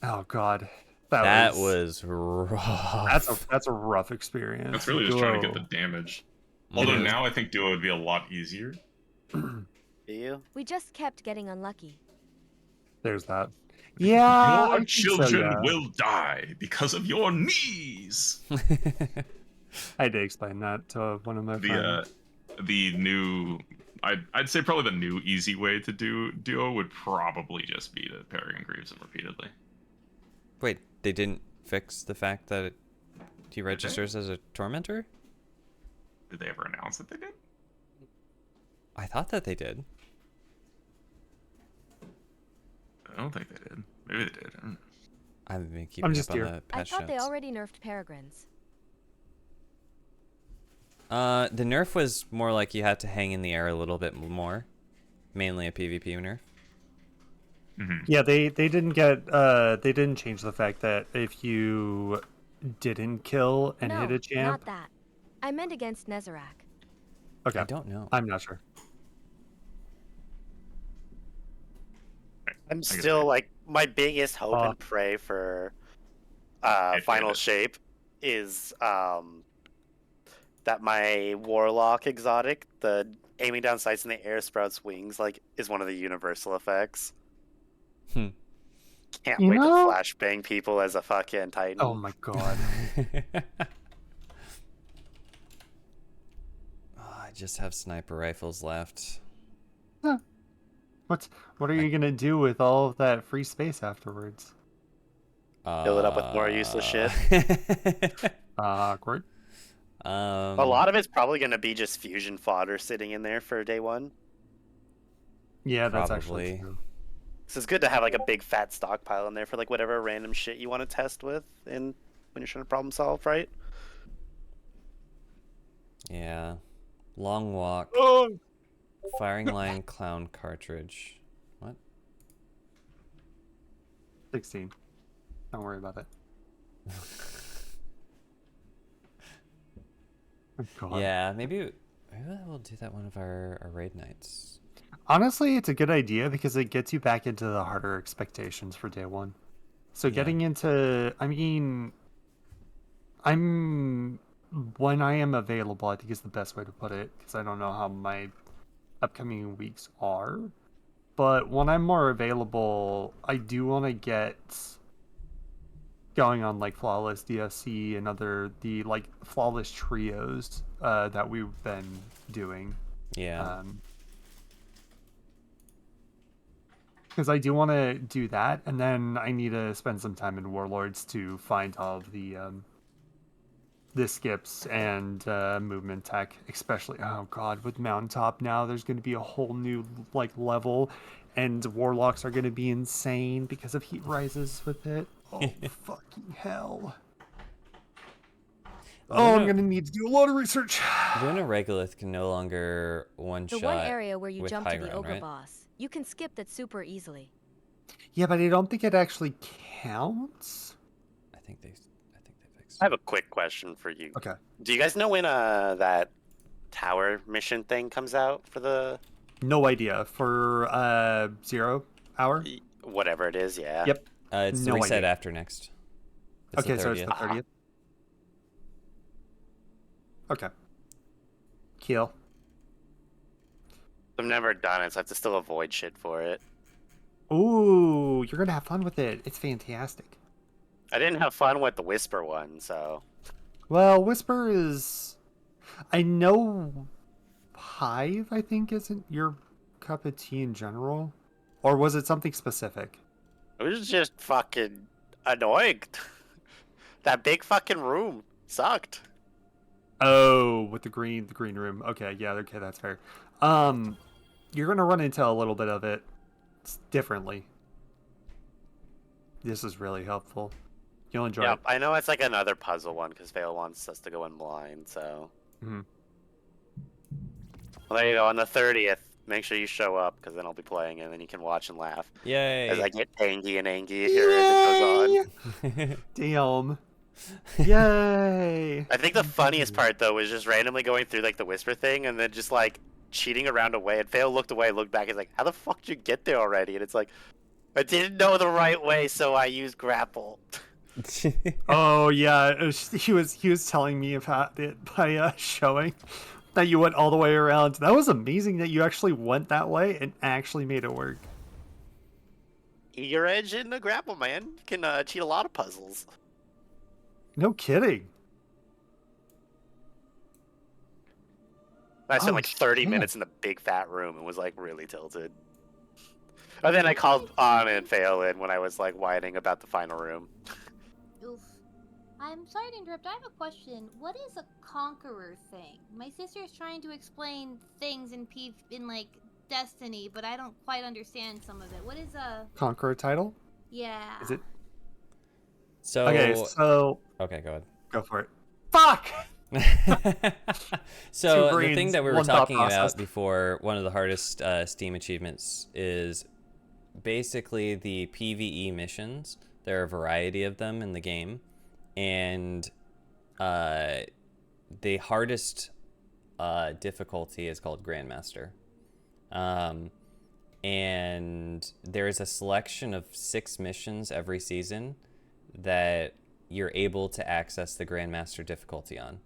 Oh god. That was rough. That's a rough experience. That's really just trying to get Duo. the damage. It Although is. now I think duo would be a lot easier. Do you? We just kept getting unlucky. There's that. Yeah, I Your think so, children yeah. will die because of your knees. I had to explain that to one of my friends. The new, I'd say probably the new easy way to do duo would probably just be to parry and Greaves him repeatedly. Wait, they didn't fix the fact that he registers as a tormentor? Did they ever announce that they did? I thought that they did. I don't think they did. Maybe they did. I don't know. I haven't been keeping I'm up just on here. the I patch thought they notes. already nerfed Peregrines. The nerf was more like you had to hang in the air a little bit more. Mainly a PvP nerf. Yeah, they didn't change the fact that if you didn't kill and No, hit a not champ. that. I meant against Nezarec. Okay, I don't know. I'm not sure. I'm guess still I- like my biggest hope and pray for final it. shape is that my warlock exotic, the aiming down sights in the air sprouts wings, like is one of the universal effects. Hmm. Can't You wait know- to flashbang people as a fucking titan. Oh my god. Oh, I just have sniper rifles left. What are you gonna do with all of that free space afterwards? Fill it up with more useless shit. Awkward. A lot of it's probably going to be just fusion fodder sitting in there for day one. Yeah, that's Probably. actually true. So it's good to have like a big fat stockpile in there for like whatever random shit you want to test with and when you're trying to problem solve, right? Yeah. Long walk. Oh! Firing line clown cartridge. What? 16. Don't worry about it. Oh, God. Yeah, maybe we'll do that one of our raid nights. Honestly, it's a good idea because it gets you back into the harder expectations for day one. So getting into, I mean, when I am available, I think is the best way to put it because I don't know how my upcoming weeks are. But when I'm more available, I do want to get going on like Flawless DSC and the like Flawless trios that we've been doing. Yeah. Because I do want to do that, and then I need to spend some time in Warlords to find all of the skips and movement tech, especially. Oh god, with Mountaintop now, there's going to be a whole new like level, and Warlocks are going to be insane because of heat rises with it. Oh fucking hell! Oh, I'm going to need to do a lot of research. Luna Regolith can no longer The one-shot one area where you with jump to high the ground, ogre right? boss, you can skip that super easily. Yeah, but I don't think it actually counts. I think they fixed I have a quick question for you. Okay. Do you guys know when that tower mission thing comes out for the No idea. For 0 hour? whatever it is? Yeah. Yep. It's the No reset idea. after next. It's Okay, the so it's 30th. the 30th. Okay. Keel. I've never done it, so I have to still avoid shit for it. Ooh, you're gonna have fun with it. It's fantastic. I didn't have fun with the Whisper one, so Well, Whisper is. I know Hive, I think, isn't your cup of tea in general. Or was it something specific? it was just fucking annoying. That big fucking room sucked. Oh, with the green room. Okay, yeah, okay, that's fair. You're gonna run into a little bit of it differently. This is really helpful. You'll enjoy Yep, it. I know it's like another puzzle one because Vale wants us to go in blind, so. Mhm. Well, there you go. On the 30th, make sure you show up because then I'll be playing and then you can watch and laugh Yay! as I get angry and angry here as it goes on. Damn. Yay! I think the funniest part though was just randomly going through like the Whisper thing and then just like cheating around away. And Vale looked away, looked back, and like, "How the fuck did you get there already?" And it's like, I didn't know the right way, so I used grapple. Oh yeah, he was telling me about it by showing that you went all the way around. That was amazing that you actually went that way and actually made it work. Eager Edge in the grapple, man. You can cheat a lot of puzzles. No kidding. I spent Oh, like 30 shit. minutes in the big fat room and was like really tilted. And then I called on and fail in when I was like whining about the final room. Oof. I'm sorry to interrupt. I have a question. What is a conqueror thing? My sister is trying to explain things in like Destiny, but I don't quite understand some of it. What is a Conqueror title? yeah? Is it? So Okay, so okay, go go for it. Fuck! ahead. So Two the thing brains, that we were one thought talking process. about before, one of the hardest Steam achievements is basically the PvE missions. There are a variety of them in the game, and the hardest difficulty is called Grandmaster. And there is a selection of 6 missions every season that you're able to access the Grandmaster difficulty on.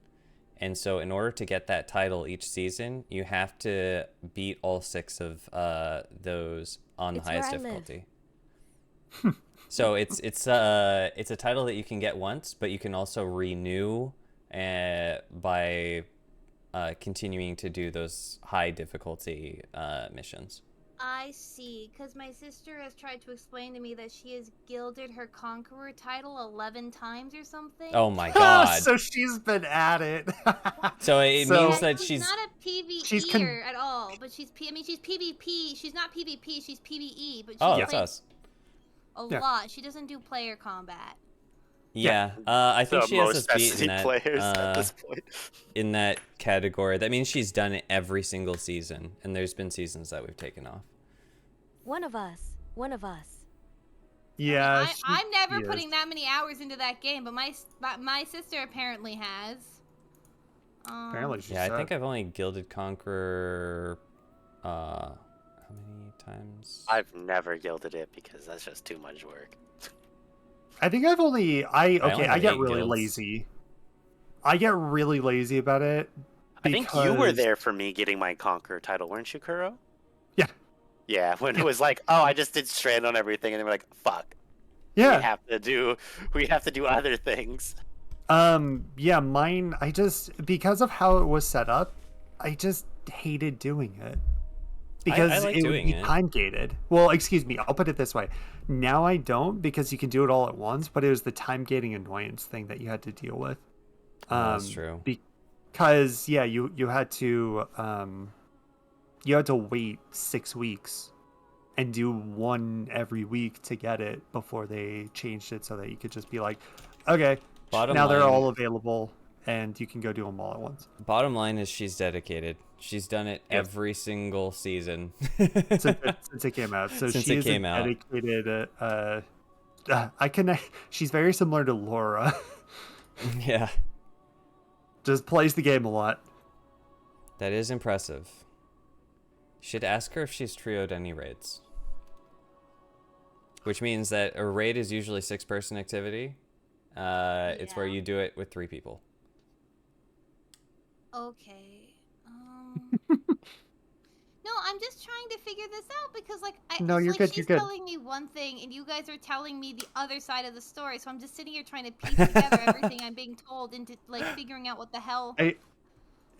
And so in order to get that title each season, you have to beat all 6 of those on the It's where highest I live. difficulty. So it's a title that you can get once, but you can also renew by continuing to do those high difficulty missions. I see, because my sister has tried to explain to me that she has gilded her conqueror title 11 times or something. Oh my Oh, god. so she's been at it. So it So- means that she's she's not a PvEer she's at all, but she's she's PvP. She's not PvP. She's PvE, but she's oh, that's played us. a Yeah. lot. She doesn't do player combat. Yeah, I think The she has most us beat Destiny in that, players at this point. in that category. That means she's done it every single season, and there's been seasons that we've taken off. One of us. One of us. Yeah, I'm never she putting is. that many hours into that game, but my sister apparently has. Apparently she Yeah, I said. think I've only gilded Conqueror. How many times? I've never gilded it because that's just too much work. I think I've only I only have get 8 really guilds. lazy. I get really lazy about it. I think you were because- there for me getting my Conqueror title, weren't you, Kuro? Yeah. Yeah, when it was like, oh, I just did Strand on everything, and they were like, fuck. Yeah. We have to do other things. Yeah, mine I just because of how it was set up, I just hated doing it. Because like it would doing be it. time gated. Well, excuse me, I'll put it this way. Now I don't because you can do it all at once, but it was the time gating annoyance thing that you had to deal with. That's true. Because yeah, you had to wait 6 weeks and do one every week to get it before they changed it so that you could just be like, okay, Bottom now they're line- all available and you can go do them all at once. Bottom line is she's dedicated. She's done it Yes. every single season. since it came out. So Since she it is came a out. dedicated. She's very similar to Laura. Yeah, Just plays the game a lot. that is impressive. You should ask her if she's trioed any raids. Which means that a raid is usually 6-person activity. It's where Yeah. you do it with 3 people. Okay. No, I'm just trying to figure this out because, like, No, it's you're like good, she's you're good. telling me one thing, and you guys are telling me the other side of the story. So I'm just sitting here trying to piece together everything I'm being told into, like, figuring out what the hell.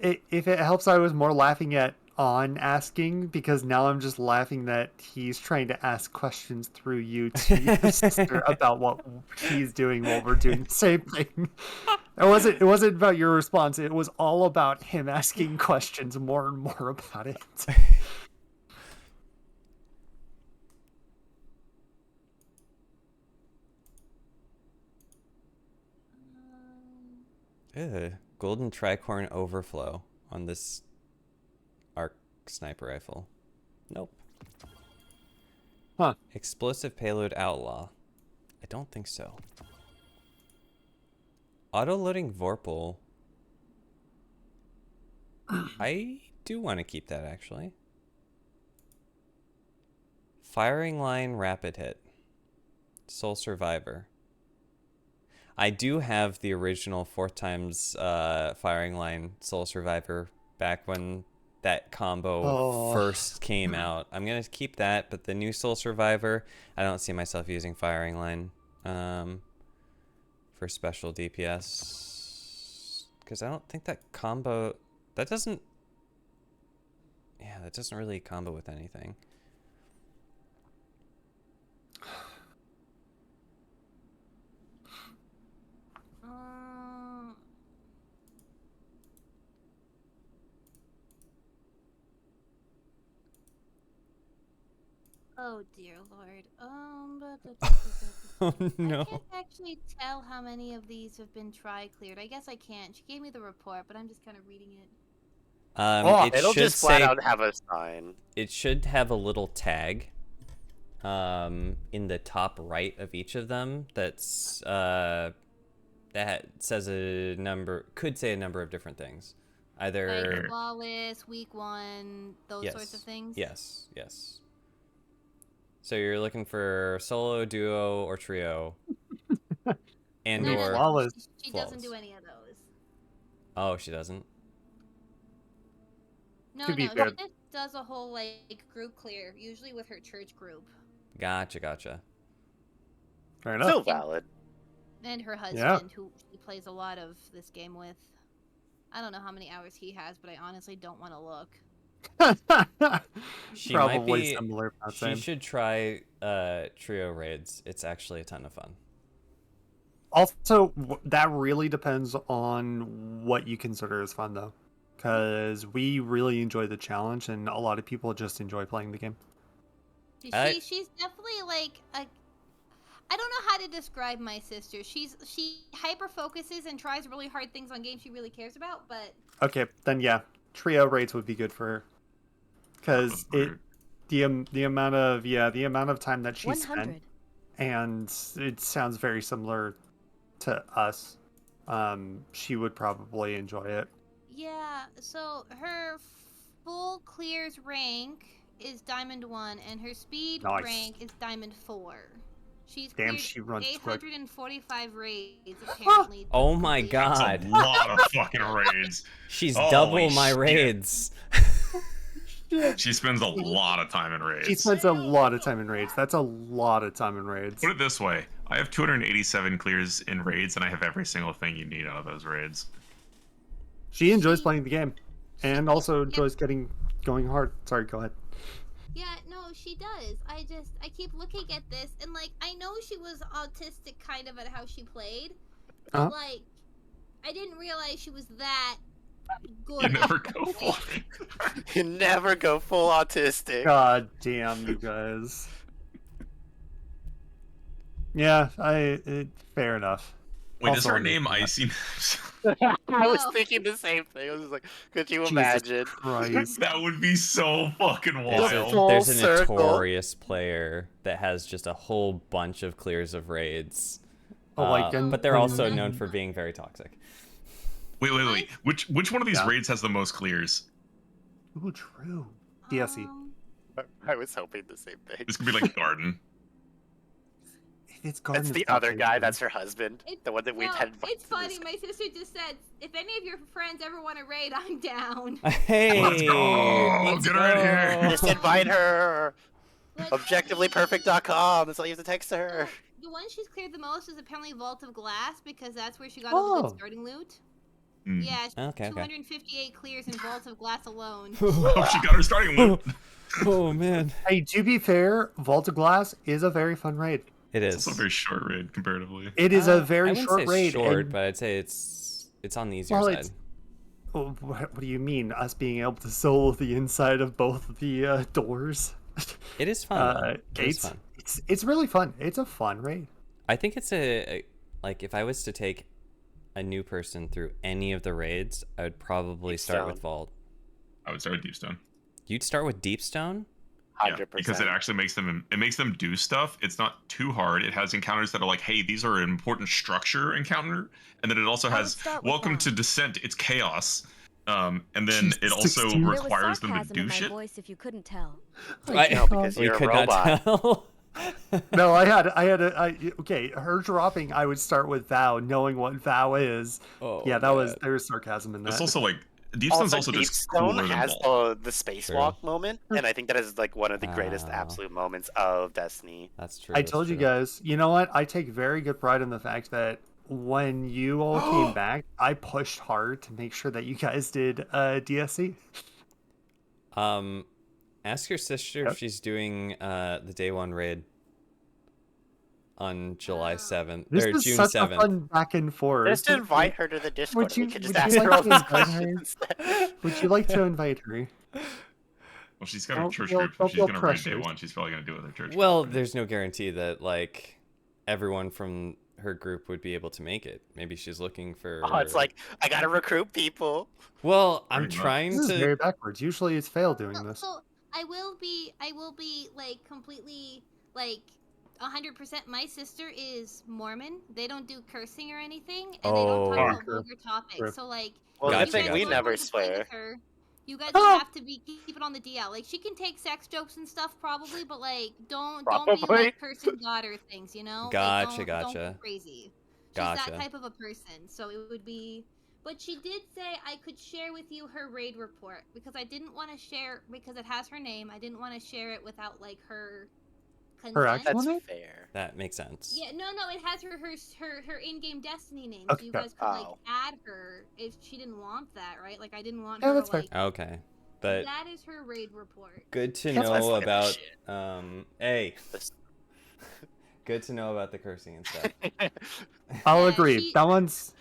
If it helps, I was more laughing at On asking because now I'm just laughing that he's trying to ask questions through you to your sister about what he's doing while we're doing the same thing. It wasn't about your response. It was all about him asking questions more and more about it. Ugh, golden tricorn overflow on this arc sniper rifle. Nope. Huh. Explosive payload outlaw. I don't think so. Auto-loading Vorpal. I do want to keep that, actually. Firing line rapid hit. Soul survivor. I do have the original 4th times firing line Soul Survivor back when that combo first came out. I'm gonna keep that, but the new Soul Survivor, I don't see myself using firing line for special DPS because I don't think that combo that doesn't really combo with anything. Oh dear lord. Oh no. I can't actually tell how many of these have been cleared. I guess I can't. She gave me the report, but I'm just kind of reading it. It'll should just flat say, out have a sign. it should have a little tag in the top right of each of them that's that says a number, could say a number of different things. Either Like flawless, week 1, those sorts of things. Yes, yes. So you're looking for solo, duo, or trio, and No, or Flawless. She doesn't Flawless. do any of those. Oh, she doesn't. No, To be no, fair- she just does a whole like group clear, usually with her church group Gotcha. Fair enough. Still valid. and her husband, who she plays a lot of this game with. I don't know how many hours he has, but I honestly don't want to look. She might Probably be. similar. Not She same. should try trio raids. It's actually a ton of fun. Also, that really depends on what you consider as fun, though, because we really enjoy the challenge, and a lot of people just enjoy playing the game. She's definitely like a. I don't know how to describe my sister. She hyper focuses and tries really hard things on games she really cares about, but Okay, then yeah, trio raids would be good for her, because the amount of time that she spent, 100. and it sounds very similar to us. She would probably enjoy it. yeah. So her full clears rank is Diamond 1, and her speed Nice. rank is Diamond 4. She's Damn, cleared she runs quick. 845 raids apparently. Oh my completely. god. That's a lot of fucking raids. She's Holy double my shit. raids. She spends a lot of time in raids. She spends a lot of time in raids. That's a lot of time in raids. Put it this way: I have 287 clears in raids, and I have every single thing you need out of those raids. She enjoys playing the game, and also enjoys going hard. Sorry, go ahead. Yeah, no, she does. I keep looking at this, and like, I know she was autistic kind of at how she played, but Uh-huh. like, I didn't realize she was that good. You never go full. You never go full autistic. God damn, you guys. Yeah, fair enough. Wait, is Also her on the name internet. Icy Nips? I was No. thinking the same thing. I was just like, could you Jesus imagine? Christ. That would be so fucking There's wild. Full there's a circle. notorious player that has just a whole bunch of clears of raids. Oh, like, and- but they're also and- known for being very toxic. Wait. Which one of these Yeah. raids has the most clears? Ooh, true. DSE. I was hoping the same thing. This could be like Garden. It's That's the other guy. That's her husband. The one that we had. It's funny. My sister just said, if any of your friends ever want to raid, I'm down. Hey, Let's go! let's Get her in here. go. Just invite her. Like, Objectivelyperfect.com. That's all you have to text her. The one she's cleared the most is apparently Vault of Glass, because that's where she got Oh. all the good starting loot. Hmm. Yeah, Okay. 258 clears in Vault of Glass alone. Oh, she got her starting loot. Oh man, Hey, to be fair, Vault of Glass is a very fun raid. it It's is. also a very short raid comparatively. It is a I very wouldn't short say raid. short, and- but I'd say it's on the easier Well, side. it's- Oh, what do you mean? Us being able to solo the inside of both of the doors? It is fun. though. It is Gates. fun. It's really fun. It's a fun raid. I think it's like if I was to take a new person through any of the raids, I would probably start with Deepstone. Vault. I would start with Deepstone. You'd start with Deepstone? 100%. Because it actually makes them do stuff. It's not too hard. It has encounters that are like, hey, these are an important structure encounter, and then it also I would has start with welcome that. to Descent. It's chaos. And then it Jesus, also 16. There was requires them to sarcasm do in my shit. voice if you couldn't tell. No, because we you're a could robot. not tell. No, okay, her dropping, I would start with Vow, knowing what Vow is. Oh, Yeah, man. there was sarcasm in that. It's also like Deepstone's also just Deepstone cooler than has Vault. the True. spacewalk moment, and I think that is like one of the greatest Wow. absolute moments of Destiny. That's true. I that's told you true. guys, you know what? I take very good pride in the fact that when you all came back, I pushed hard to make sure that you guys did DSC. Ask your sister Yep. if she's doing the day one raid on July 7th This or is June such 7th. a fun back and forth. Just invite her to the Discord. Would you- we could just would ask you her like all to these invite her? questions instead. Would you like to invite her? Well, she's got her Don't church feel- group. don't If she's feel gonna raid day pressured. one, she's probably gonna do it with her church. Well, group. there's no guarantee that like everyone from her group would be able to make it. Maybe she's looking for. Oh, it's like I gotta recruit people. Well, I'm Pretty much. trying This is very to. backwards. Usually it's fail doing So, this. so I will be like completely like 100%. My sister is Mormon. They don't do cursing or anything, and they don't Oh. talk about True. vulgar topics. True. So like, Well, Gotcha, good thing we gotcha. never want to play swear. with her, you guys would have to keep it on the DL. Like she can take sex jokes and stuff probably, but like don't be Probably. like cursing God or things, you know? Gotcha, Like, don't gotcha. go crazy. She's Gotcha. that type of a person, so it would be. But she did say I could share with you her raid report because I didn't want to share because it has her name. I didn't want to share it without like her consent. actual That's name? fair. That makes sense. Yeah, no, it has her in-game Destiny name, Okay. so you guys could like Oh. add her if she didn't want that, right? Like I didn't want Yeah, her that's to fair. like. Okay, but That is her raid report. good to That's why I know suck at that about. shit. Hey, This- good to know about the cursing and stuff. I'll Yeah, agree. she- That one's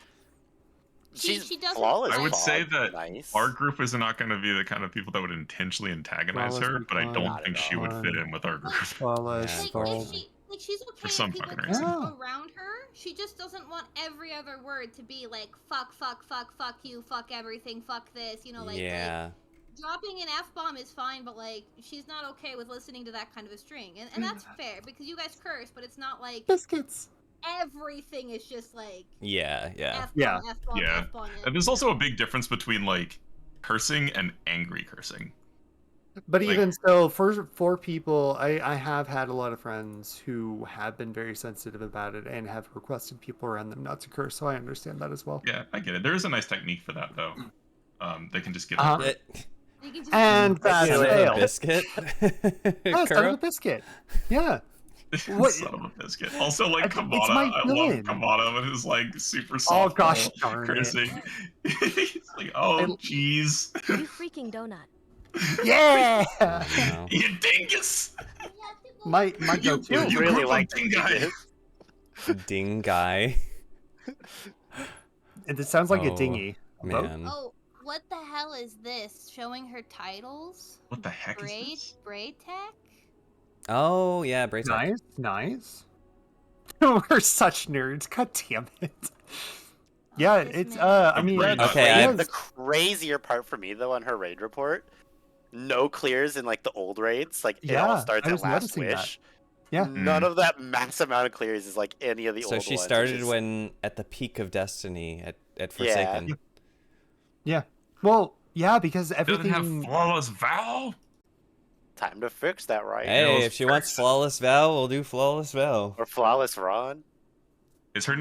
She's she doesn't- flawless. I would say flawed. that nice. our group is not going to be the kind of people that would intentionally antagonize Flawless her, but I Recon. don't Not think at she would all. fit in with our group. flawless. Yeah, Like, unfortunately. if she's okay For some with people fucking cursing reason. around her. She just doesn't want every other word to be like fuck, fuck you, fuck everything, fuck this. You know, like Yeah. dropping an F-bomb is fine, but like she's not okay with listening to that kind of a string, and that's fair because you guys curse, but it's not like Biscuits. everything is just like Yeah. Yeah. F-bomb, Yeah. F-bomb, Yeah. F-bomb. And there's also a big difference between like cursing and angry cursing. But Like- even so, for people, I have had a lot of friends who have been very sensitive about it and have requested people around them not to curse, so I understand that as well. Yeah, I get it. There is a nice technique for that though. They can just get Uh-huh. over it. You can just And that's Son of a fail. biscuit. Yeah, son of Kuro? a biscuit. Yeah. what- Son of a biscuit. Also, like It's Kamada, my I love villain. Kamada with his like super Oh soft gosh darn it. cursing. He's like, oh jeez, You freaking donut. Yeah. Oh, you dingus. My You go-to. you really grew up like ding guy. no. Ding guy. It sounds like a Oh, dinghy. Hello? Man. Oh, what the hell is this? Showing her titles? What the heck is Braid, this? braid tech? Oh yeah, Braytech. Nice, nice. We're such nerds. God damn it. Yeah, This it's man. I mean, Okay, I have- The crazier part for me though on her raid report, no clears in like the old raids. Like it all Yeah, starts I at was Last noticing that. Wish. Yeah. None of that mass amount of clears is like any of the old So ones. she which started is- when at the peak of Destiny at Forsaken. Yeah. Well, yeah, because Doesn't have everything. flawless Val. time to fix that, right? Hey, knows if she wants first. flawless Val, we'll do flawless Val. Or flawless Ron. Is her